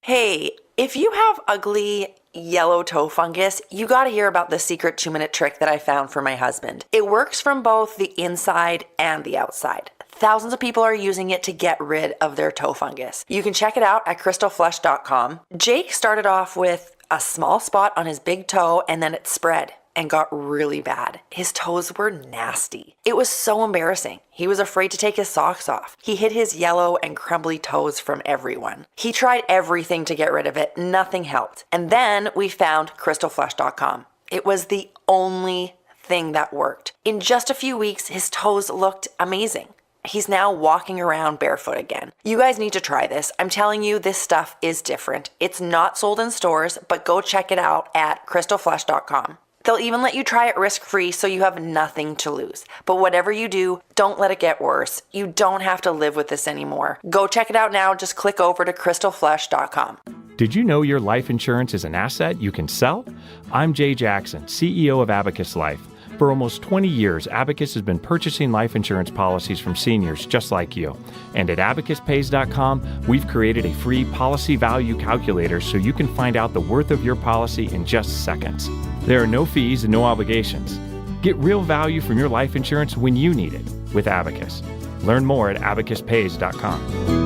Speaker 17: Hey, if you have ugly yellow toe fungus, you gotta hear about the secret 2-minute trick that I found for my husband. It works from both the inside and the outside. Thousands of people are using it to get rid of their toe fungus. You can check it out at crystalflesh.com. Jake started off with a small spot on his big toe and then it spread and got really bad. His toes were nasty. It was so embarrassing. He was afraid to take his socks off. He hid his yellow and crumbly toes from everyone. He tried everything to get rid of it. Nothing helped. And then we found crystalflesh.com. It was the only thing that worked. In just a few weeks, his toes looked amazing. He's now walking around barefoot again. You guys need to try this. I'm telling you, this stuff is different. It's not sold in stores, but go check it out at crystalflesh.com. They'll even let you try it risk-free so you have nothing to lose. But whatever you do, don't let it get worse. You don't have to live with this anymore. Go check it out now. Just click over to crystalflesh.com.
Speaker 18: Did you know your life insurance is an asset you can sell? I'm Jay Jackson, CEO of Abacus Life. For almost 20 years, Abacus has been purchasing life insurance policies from seniors just like you. And at abacuspays.com, we've created a free policy value calculator so you can find out the worth of your policy in just seconds. There are no fees and no obligations. Get real value from your life insurance when you need it with Abacus. Learn more at abacuspays.com.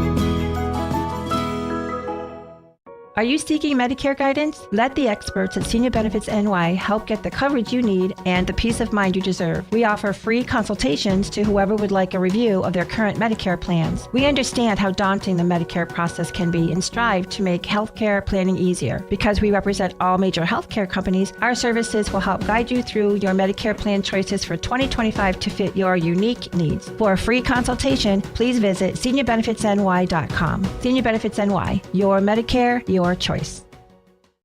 Speaker 20: Are you seeking Medicare guidance? Let the experts at Senior Benefits NY help get the coverage you need and the peace of mind you deserve. We offer free consultations to whoever would like a review of their current Medicare plans. We understand how daunting the Medicare process can be and strive to make healthcare planning easier. Because we represent all major healthcare companies, our services will help guide you through your Medicare plan choices for 2025 to fit your unique needs. For a free consultation, please visit seniorbenefitsny.com. Senior Benefits NY, your Medicare, your choice.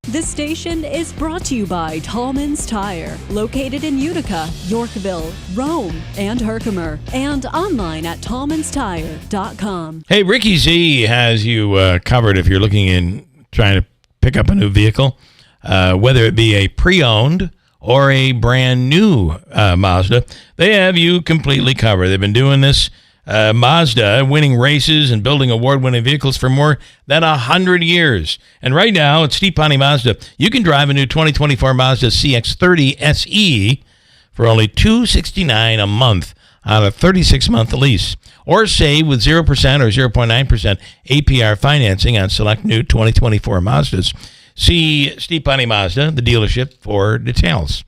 Speaker 27: This station is brought to you by Tallman's Tire, located in Utica, Yorkville, Rome, and Herkimer, and online at tallmanstire.com.
Speaker 13: Hey, Ricky Z has you covered if you're looking in trying to pick up a new vehicle, whether it be a pre-owned or a brand new Mazda. They have you completely covered. They've been doing this Mazda, winning races and building award-winning vehicles for more than 100 years. And right now, at Steve Ponte Mazda, you can drive a new 2024 Mazda CX-30 SE for only $269 a month on a 36-month lease. or save with 0% or 0.9% APR financing on select new 2024 Mazdas. See Steve Pani Mazda, the dealership, for details.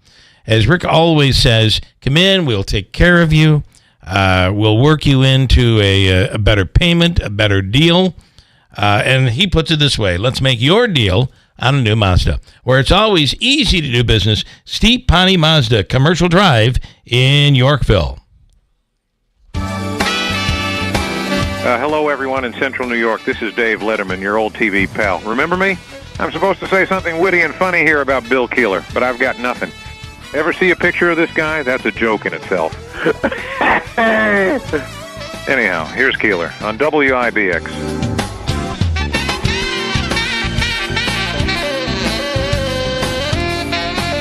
Speaker 13: As Rick always says, come in, we'll take care of you. We'll work you into a better payment, a better deal. And he puts it this way: let's make your deal on a new Mazda, where it's always easy to do business. Steve Pani Mazda, Commercial Drive in Yorkville.
Speaker 1: Hello, everyone in Central New York. This is Dave Letterman, your old TV pal. Remember me? I'm supposed to say something witty and funny here about Bill Keeler, but I've got nothing. Ever see a picture of this guy? That's a joke in itself. Anyhow, here's Keeler on WIBX.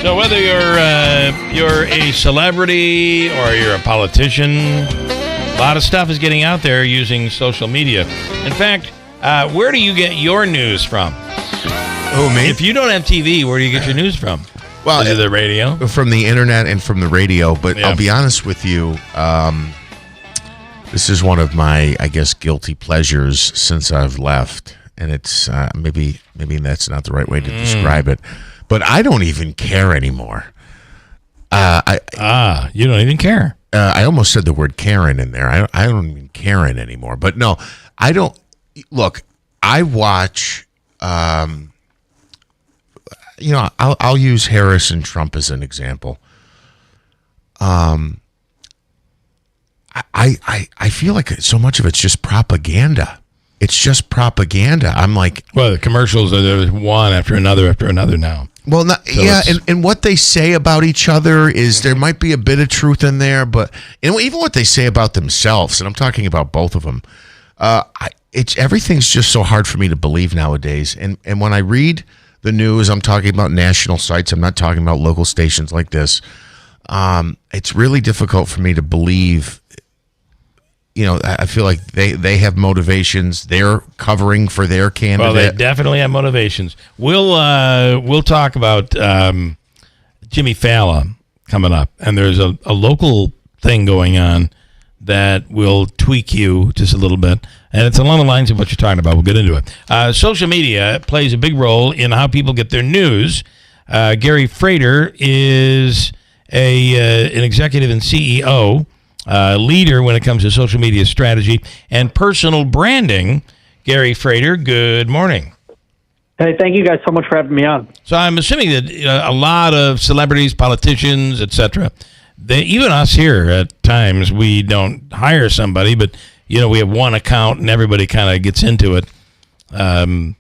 Speaker 13: So whether you're a celebrity or you're a politician, a lot of stuff is getting out there using social media. In fact, where do you get your news from?
Speaker 4: Oh, me?
Speaker 13: If you don't have TV, where do you get your news from?
Speaker 4: Well,
Speaker 13: is it the radio?
Speaker 4: From the internet and from the radio. But I'll be honest with you, this is one of my, I guess, guilty pleasures since I've left. And it's maybe that's not the right way to describe it. But I don't even care anymore.
Speaker 13: You don't even care.
Speaker 4: I almost said the word Karen in there. I don't even Karen anymore. But no, I don't. Look, I watch. I'll use Harris and Trump as an example. I feel like so much of it's just propaganda. It's just propaganda. I'm like,
Speaker 13: well, the commercials are one after another now.
Speaker 4: Well, and what they say about each other is there might be a bit of truth in there, but even what they say about themselves, and I'm talking about both of them, everything's just so hard for me to believe nowadays. And when I read the news, I'm talking about national sites. I'm not talking about local stations like this. It's really difficult for me to believe. I feel like they have motivations. They're covering for their candidate.
Speaker 13: Well, they definitely have motivations. We'll talk about Jimmy Fallon coming up, and there's a local thing going on that will tweak you just a little bit, and it's along the lines of what you're talking about. We'll get into it. Social media plays a big role in how people get their news. Gary Frater is an executive and CEO. Leader when it comes to social media strategy and personal branding. Gary Frater, good morning.
Speaker 5: Hey, thank you guys so much for having me on.
Speaker 13: So I'm assuming that a lot of celebrities, politicians, etc., even us here at times, we don't hire somebody, but we have one account and everybody kind of gets into it and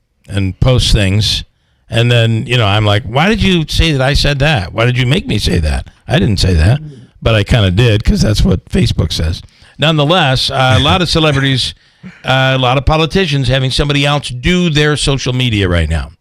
Speaker 13: posts things. And then, I'm like, why did you say that I said that? Why did you make me say that? I didn't say that. But I kind of did because that's what Facebook says. Nonetheless, a lot of celebrities, a lot of politicians having somebody else do their social media right now.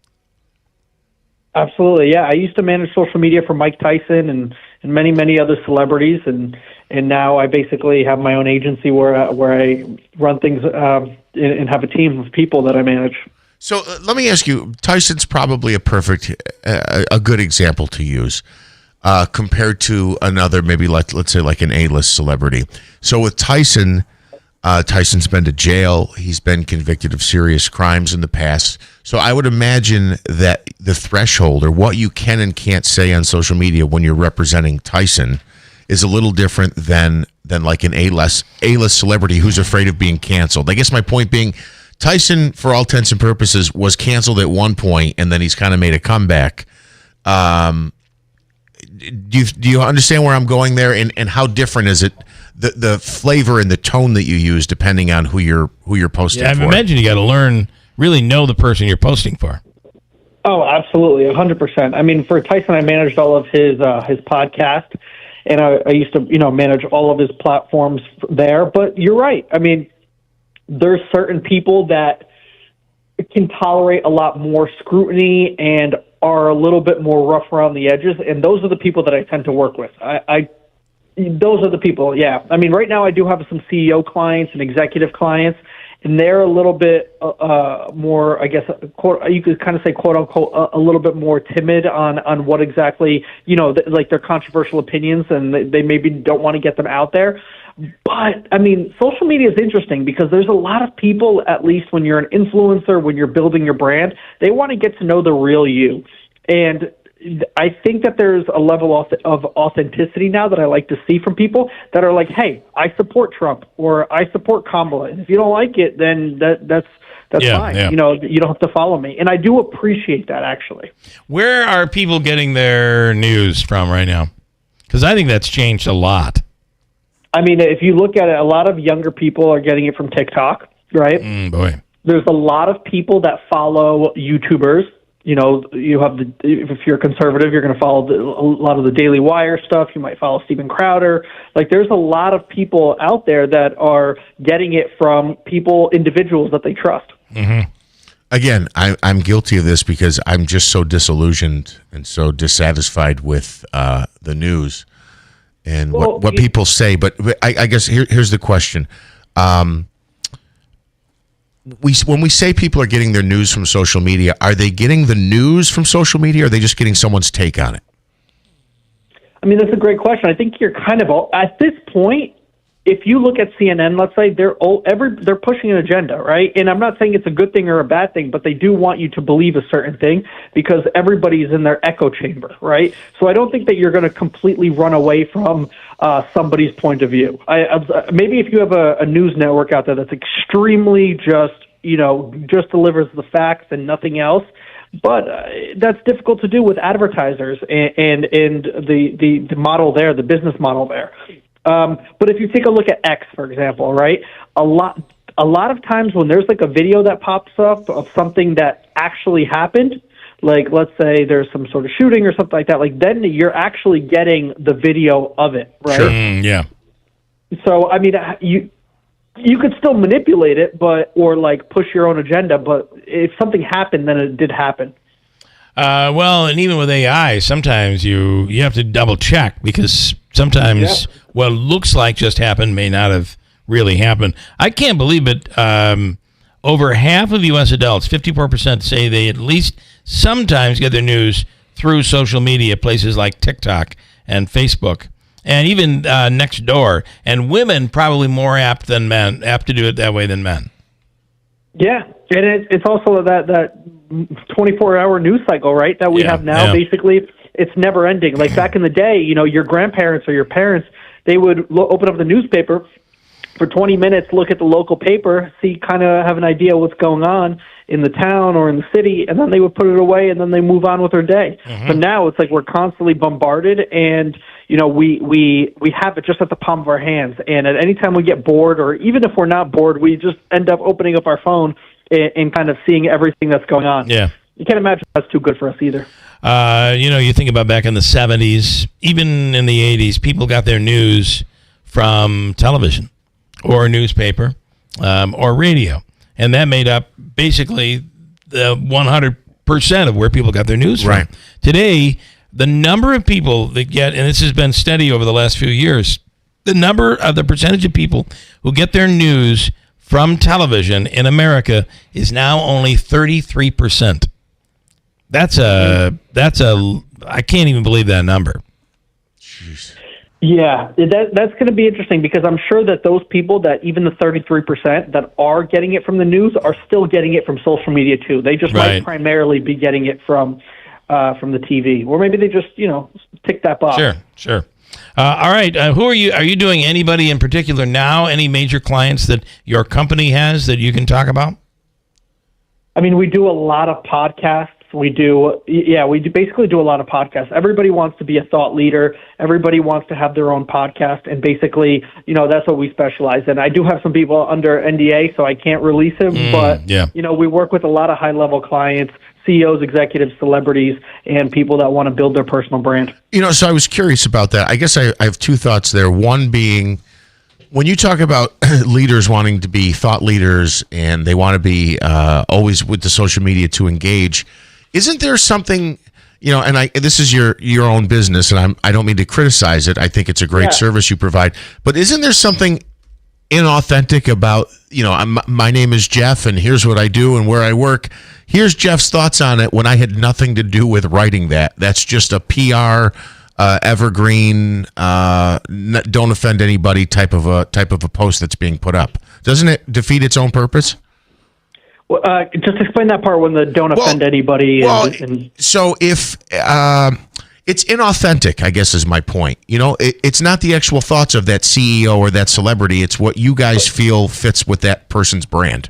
Speaker 5: Absolutely, yeah. I used to manage social media for Mike Tyson and many, many other celebrities, and now I basically have my own agency where I run things and have a team of people that I manage.
Speaker 4: So let me ask you, Tyson's probably a good example to use. Compared to another, maybe let's say like an A-list celebrity. So with Tyson, Tyson's been to jail. He's been convicted of serious crimes in the past. So I would imagine that the threshold or what you can and can't say on social media when you're representing Tyson is a little different than like an A-list celebrity who's afraid of being canceled. I guess my point being, Tyson, for all intents and purposes, was canceled at one point, and then he's kind of made a comeback. Do you understand where I'm going there, and how different is it, the flavor and the tone that you use depending on who you're posting for?
Speaker 13: I imagine you got to really know the person you're posting for.
Speaker 5: Oh, absolutely, 100%. I mean, for Tyson, I managed all of his podcast, and I used to manage all of his platforms there. But you're right. I mean, there's certain people that can tolerate a lot more scrutiny and are a little bit more rough around the edges, and those are the people that I tend to work with. Those are the people, yeah. I mean, right now I do have some CEO clients and executive clients, and they're a little bit more, I guess, you could kind of say, quote unquote, a little bit more timid on what exactly, like their controversial opinions, and they maybe don't want to get them out there. But, I mean, social media is interesting because there's a lot of people, at least when you're an influencer, when you're building your brand, they want to get to know the real you. And I think that there's a level of authenticity now that I like to see from people that are like, hey, I support Trump or I support Kamala. And if you don't like it, then that's fine.
Speaker 13: Yeah.
Speaker 5: You know, you don't have to follow me. And I do appreciate that, actually.
Speaker 13: Where are people getting their news from right now? Because I think that's changed a lot.
Speaker 5: I mean, if you look at it, a lot of younger people are getting it from TikTok, right?
Speaker 13: Boy.
Speaker 5: There's a lot of people that follow YouTubers. You know, you have if you're conservative, you're going to follow a lot of the Daily Wire stuff. You might follow Steven Crowder. Like, there's a lot of people out there that are getting it from individuals that they trust.
Speaker 4: Mm-hmm. Again, I'm guilty of this because I'm just so disillusioned and so dissatisfied with the news and what people say. But I guess here's the question. When we say people are getting their news from social media, are they getting the news from social media, or are they just getting someone's take on it?
Speaker 5: I mean, that's a great question. I think you're kind of at this point. If you look at CNN, let's say they're pushing an agenda, right? And I'm not saying it's a good thing or a bad thing, but they do want you to believe a certain thing because everybody's in their echo chamber, right? So I don't think that you're going to completely run away from somebody's point of view. Maybe if you have a news network out there that's extremely just delivers the facts and nothing else. But that's difficult to do with advertisers and the model there, the business model there. But if you take a look at X, for example, right, a lot of times when there's like a video that pops up of something that actually happened, like let's say there's some sort of shooting or something like that, like then you're actually getting the video of it, right?
Speaker 13: Sure. Yeah.
Speaker 5: So I mean, you could still manipulate it, or like push your own agenda. But if something happened, then it did happen.
Speaker 13: Well, and even with AI, sometimes you have to double check because sometimes what looks like just happened may not have really happened. I can't believe it. Over half of U.S. adults, 54%, say they at least sometimes get their news through social media, places like TikTok and Facebook, and even next door. And women probably more apt than men, apt to do it that way than men.
Speaker 5: Yeah, and it's also that 24-hour news cycle, right, that we have now. Basically, it's never ending. Like back in the day, your grandparents or your parents, they would open up the newspaper for 20 minutes, look at the local paper, kind of have an idea what's going on in the town or in the city, and then they would put it away, and then they move on with their day. Mm-hmm. But now it's like we're constantly bombarded, and we have it just at the palm of our hands. And at any time we get bored, or even if we're not bored, we just end up opening up our phone and kind of seeing everything that's going on.
Speaker 13: Yeah.
Speaker 5: You can't imagine that's too good for us either.
Speaker 13: You think about back in the 70s, even in the 80s, people got their news from television or newspaper or radio. And that made up basically the 100% of where people got their news from.
Speaker 4: Right.
Speaker 13: Today, the number of people that get, and this has been steady over the last few years, the percentage of people who get their news from television in America is now only 33%. That's I can't even believe that number.
Speaker 4: Jeez.
Speaker 5: Yeah, that's going to be interesting because I'm sure that those people that even the 33% that are getting it from the news are still getting it from social media too. They just might primarily be getting it from the TV, or maybe they just tick that box.
Speaker 13: Sure. All right, who are you? Are you doing anybody in particular now? Any major clients that your company has that you can talk about?
Speaker 5: I mean, we do a lot of podcasts. We basically do a lot of podcasts. Everybody wants to be a thought leader. Everybody wants to have their own podcast, and basically, that's what we specialize in. I do have some people under NDA, so I can't release them, but we work with a lot of high-level clients, CEOs, executives, celebrities, and people that want to build their personal brand.
Speaker 4: So I was curious about that. I guess I have two thoughts there. One being, when you talk about leaders wanting to be thought leaders and they want to be always with the social media to engage, isn't there something, and this is your own business, and I don't mean to criticize it. I think it's a great service you provide, but isn't there something inauthentic about, my name is Jeff and here's what I do and where I work. Here's Jeff's thoughts on it when I had nothing to do with writing that. That's just a PR evergreen, don't offend anybody type of a post that's being put up? Doesn't it defeat its own purpose?
Speaker 5: Well, just explain that part when the don't offend anybody.
Speaker 4: So if it's inauthentic, I guess is my point. It's not the actual thoughts of that CEO or that celebrity. It's what you guys feel fits with that person's brand.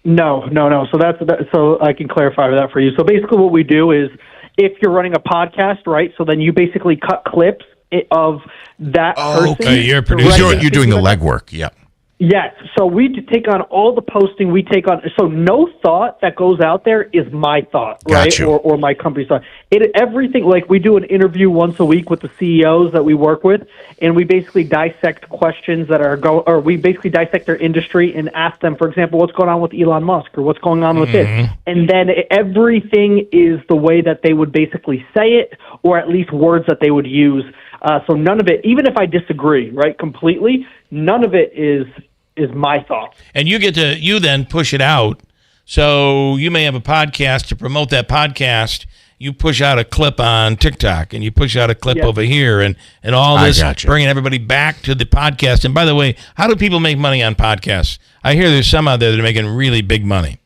Speaker 5: No. So I can clarify that for you. So basically what we do is if you're running a podcast, right, so then you basically cut clips of that person.
Speaker 4: Okay, you're doing the legwork, yeah.
Speaker 5: Yes. So we take on all the posting we take on. So no thought that goes out there is my thought, right?
Speaker 4: Gotcha.
Speaker 5: Or my company's thought. Everything, like we do an interview once a week with the CEOs that we work with, and we basically dissect questions that or we basically dissect their industry and ask them, for example, what's going on with Elon Musk or what's going on with this. And then everything is the way that they would basically say it, or at least words that they would use. So none of it, even if I disagree, right, completely, none of it is my thoughts.
Speaker 13: And you then push it out. So you may have a podcast. To promote that podcast, you push out a clip on TikTok, and you push out a clip over here, and all this, bringing everybody back to the podcast. And by the way, how do people make money on podcasts? I hear there's some out there that are making really big money.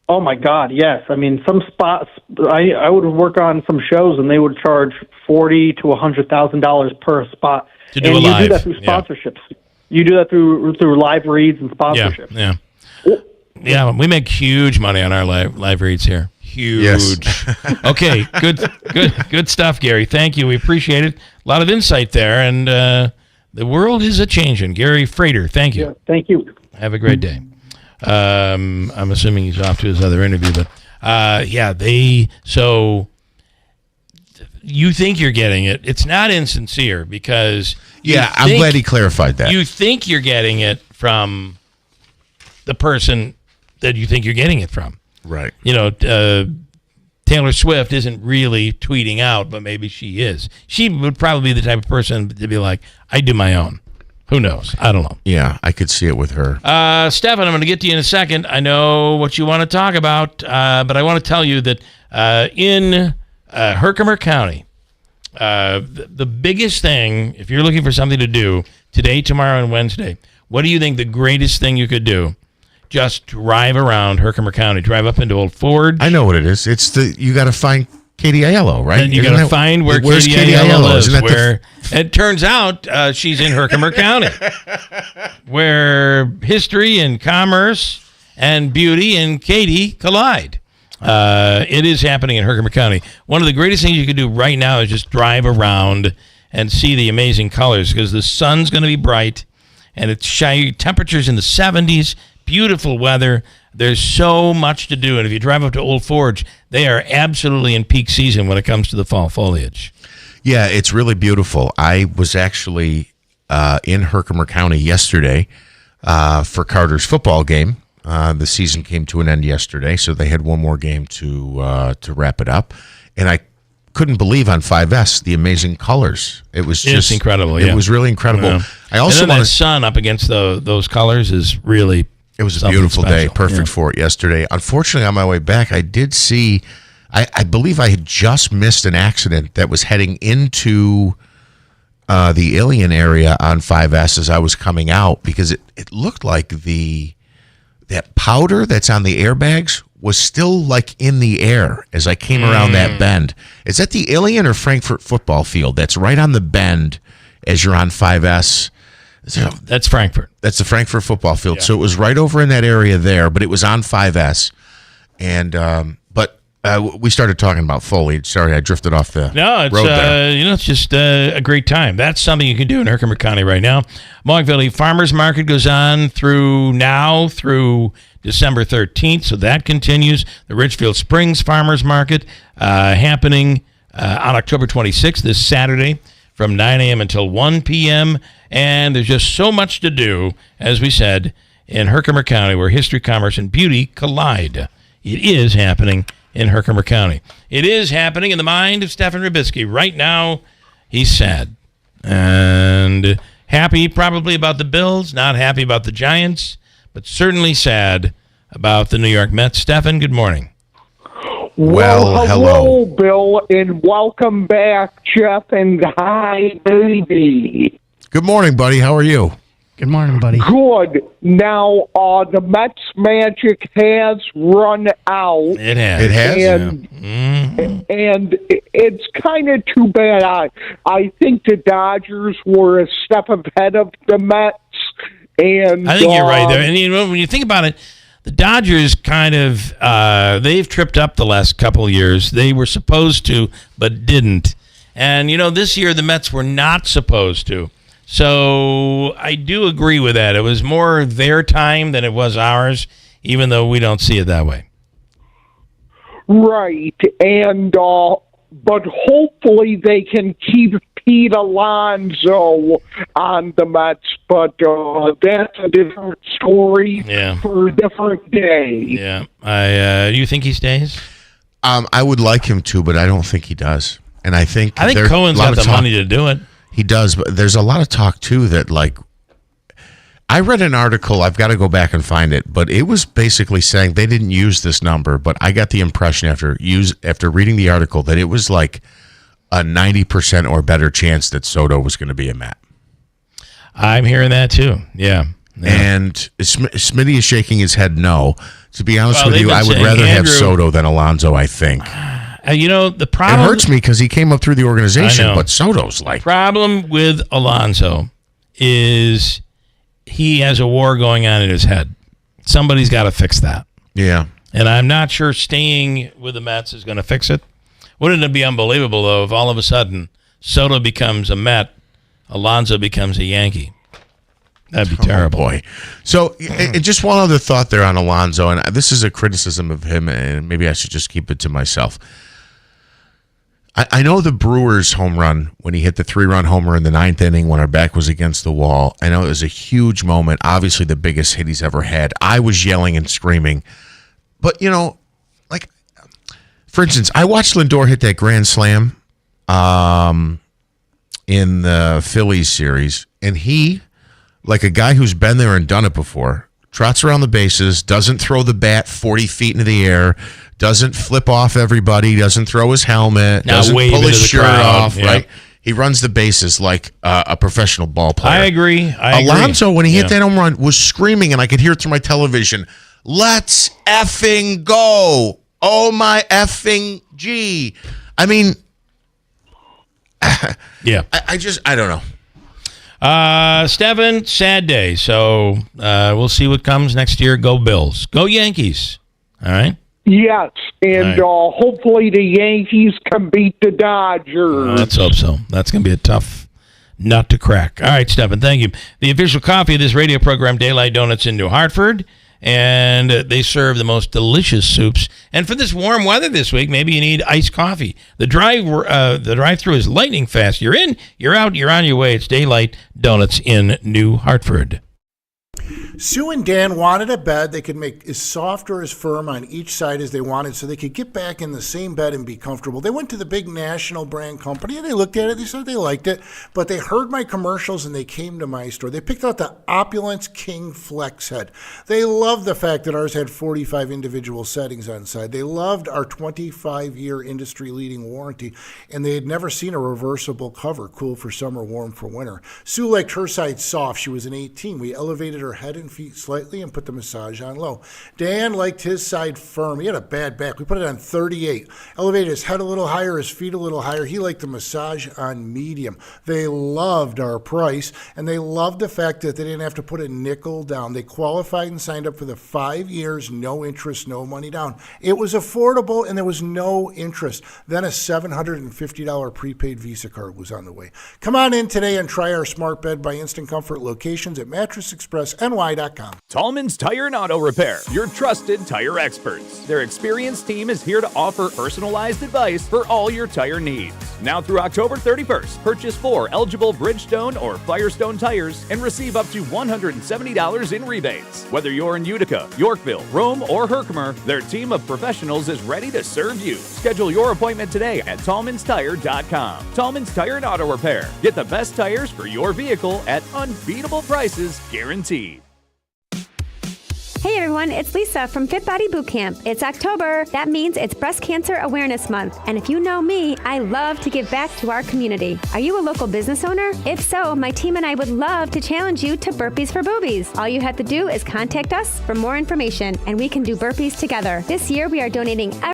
Speaker 5: Oh my God, yes. I mean, some spots. I would work on some shows, and they would charge $40,000 to $100,000 per spot.
Speaker 13: To do
Speaker 5: and
Speaker 13: a live.
Speaker 5: You do that through sponsorships. You do that through live reads and sponsorships.
Speaker 13: Yeah. We make huge money on our live reads here. Huge.
Speaker 4: Yes.
Speaker 13: Okay, good stuff, Gary. Thank you. We appreciate it. A lot of insight there, and the world is a-changing. Gary Frater, thank you.
Speaker 5: Yeah, thank you.
Speaker 13: Have a great day. I'm assuming he's off to his other interview, but so you think you're getting it. It's not insincere because
Speaker 4: I'm glad he clarified that.
Speaker 13: You think you're getting it from the person that you think you're getting it from.
Speaker 4: Right.
Speaker 13: Taylor Swift isn't really tweeting out, but maybe she is. She would probably be the type of person to be like, I do my own. Who knows? I don't know.
Speaker 4: Yeah, I could see it with her.
Speaker 13: Stefan, I'm going to get to you in a second. I know what you want to talk about, but I want to tell you that in Herkimer County, the biggest thing, if you're looking for something to do today, tomorrow, and Wednesday, what do you think the greatest thing you could do? Just drive around Herkimer County. Drive up into Old Forge.
Speaker 4: I know what it is. You got to find Katie Aiello, right?
Speaker 13: And you got to find where Katie Aiello lives. It turns out she's in Herkimer County, where history and commerce and beauty and Katie collide. It is happening in Herkimer County. One of the greatest things you can do right now is just drive around and see the amazing colors, because the sun's going to be bright and it's shiny. Temperatures in the 70s, beautiful weather. There's so much to do. And if you drive up to Old Forge, they are absolutely in peak season when it comes to the fall foliage.
Speaker 4: Yeah, it's really beautiful. I was actually in Herkimer County yesterday for Carter's football game. The season came to an end yesterday, so they had one more game to wrap it up. And I couldn't believe on 5S the amazing colors. It was just
Speaker 13: incredible.
Speaker 4: It was really incredible.
Speaker 13: Yeah.
Speaker 4: I also
Speaker 13: want the sun up against those colors is really.
Speaker 4: It was a beautiful day, perfect for it yesterday. Unfortunately, on my way back, I did see. I believe I had just missed an accident that was heading into the Ilion area on 5S as I was coming out, because it looked like that powder that's on the airbags was still like in the air as I came around that bend. Is that the Ilion or Frankfurt football field? That's right on the bend as you're on 5S.
Speaker 13: That's Frankfurt.
Speaker 4: That's the Frankfurt football field. Yeah. So it was right over in that area there, but it was on 5S. And we started talking about foliage. Sorry, I drifted off the road there.
Speaker 13: It's just a great time. That's something you can do in Herkimer County right now. Mohawk Farmers Market goes on through December 13th, so that continues. The Richfield Springs Farmers Market happening on October 26th, this Saturday, from 9 a.m. until 1 p.m., and there's just so much to do, as we said, in Herkimer County, where history, commerce, and beauty collide. It is happening in Herkimer County. It is happening in the mind of Stefan Rybicki. Right now, he's sad. And happy probably about the Bills, not happy about the Giants, but certainly sad about the New York Mets. Stefan, good morning.
Speaker 4: Well, hello.
Speaker 7: Bill, and welcome back, Jeff, and hi, baby.
Speaker 4: Good morning, buddy. How are you?
Speaker 10: Good morning, buddy.
Speaker 7: Good. Now, the Mets magic has run out.
Speaker 13: It has.
Speaker 4: It has?
Speaker 7: And it's kind of too bad. I think the Dodgers were a step ahead of the Mets. And
Speaker 13: I think you're right there. And when you think about it, the Dodgers kind of, they've tripped up the last couple of years. They were supposed to, but didn't. And, this year the Mets were not supposed to. So I do agree with that. It was more their time than it was ours, even though we don't see it that way.
Speaker 7: Right. And, but hopefully they can keep Pete Alonso on the Mets, but that's a different story for a different day.
Speaker 13: Yeah. Do you think he stays?
Speaker 4: I would like him to, but I don't think he does. And I think
Speaker 13: Cohen's got the money to do it.
Speaker 4: He does, but there's a lot of talk, too, that, I read an article, I've got to go back and find it, but it was basically saying they didn't use this number, but I got the impression after reading the article that it was like a 90% or better chance that Soto was going to be a Met.
Speaker 13: I'm hearing that, too. Yeah.
Speaker 4: And Smitty is shaking his head no. To be honest with you, I would rather have Soto than Alonso, I think.
Speaker 13: The problem...
Speaker 4: It hurts me because he came up through the organization, but Soto's like...
Speaker 13: problem with Alonso is he has a war going on in his head. Somebody's got to fix that.
Speaker 4: Yeah.
Speaker 13: And I'm not sure staying with the Mets is going to fix it. Wouldn't it be unbelievable, though, if all of a sudden Soto becomes a Met, Alonso becomes a Yankee? That'd be terrible.
Speaker 4: Boy. So, just one other thought there on Alonso, and this is a criticism of him, and maybe I should just keep it to myself. I know the Brewers home run, when he hit the 3-run homer in the 9th inning when our back was against the wall, I know it was a huge moment, obviously the biggest hit he's ever had. I was yelling and screaming. But, for instance, I watched Lindor hit that grand slam in the Phillies series, and he, like a guy who's been there and done it before, trots around the bases, doesn't throw the bat 40 feet into the air, doesn't flip off everybody, doesn't throw his helmet, doesn't pull his shirt off, right? He runs the bases like a professional ball player.
Speaker 13: I agree.
Speaker 4: Alonso, when he hit that home run, was screaming, and I could hear it through my television, "Let's effing go. Oh, my effing G." I mean,
Speaker 13: yeah.
Speaker 4: I don't know.
Speaker 13: Stephen, sad day. So we'll see what comes next year. Go Bills. Go Yankees. All right?
Speaker 7: Yes, and hopefully the Yankees can beat the Dodgers.
Speaker 13: Let's hope so. That's going to be a tough nut to crack. All right, Stephen, thank you. The official coffee of this radio program, Daylight Donuts in New Hartford, and they serve the most delicious soups. And for this warm weather this week, maybe you need iced coffee. The drive-thru is lightning fast. You're in, you're out, you're on your way. It's Daylight Donuts in New Hartford.
Speaker 6: Sue and Dan wanted a bed they could make as soft or as firm on each side as they wanted so they could get back in the same bed and be comfortable. They went to the big national brand company and they looked at it, they said they liked it, but they heard my commercials and they came to my store. They picked out the Opulence King Flex Head. They loved the fact that ours had 45 individual settings on side. They loved our 25-year industry-leading warranty, and they had never seen a reversible cover, cool for summer, warm for winter. Sue liked her side soft. She was an 18. We elevated her head and feet slightly and put the massage on low. Dan liked his side firm. He had a bad back. We put it on 38. Elevated his head a little higher, his feet a little higher. He liked the massage on medium. They loved our price, and they loved the fact that they didn't have to put a nickel down. They qualified and signed up for the 5 years, no interest, no money down. It was affordable, and there was no interest. Then a $750 prepaid Visa card was on the way. Come on in today and try our smart bed by Instant Comfort locations at MattressExpressNY.com.
Speaker 26: Tallman's Tire and Auto Repair, your trusted tire experts. Their experienced team is here to offer personalized advice for all your tire needs. Now through October 31st, purchase 4 eligible Bridgestone or Firestone tires and receive up to $170 in rebates. Whether you're in Utica, Yorkville, Rome, or Herkimer, their team of professionals is ready to serve you. Schedule your appointment today at TallmansTire.com. Tallman's Tire and Auto Repair. Get the best tires for your vehicle at unbeatable prices guaranteed.
Speaker 10: Hey everyone, it's Lisa from Fit Body Bootcamp. It's October. That means it's Breast Cancer Awareness Month. And if you know me, I love to give back to our community. Are you a local business owner? If so, my team and I would love to challenge you to burpees for boobies. All you have to do is contact us for more information, and we can do burpees together. This year we are donating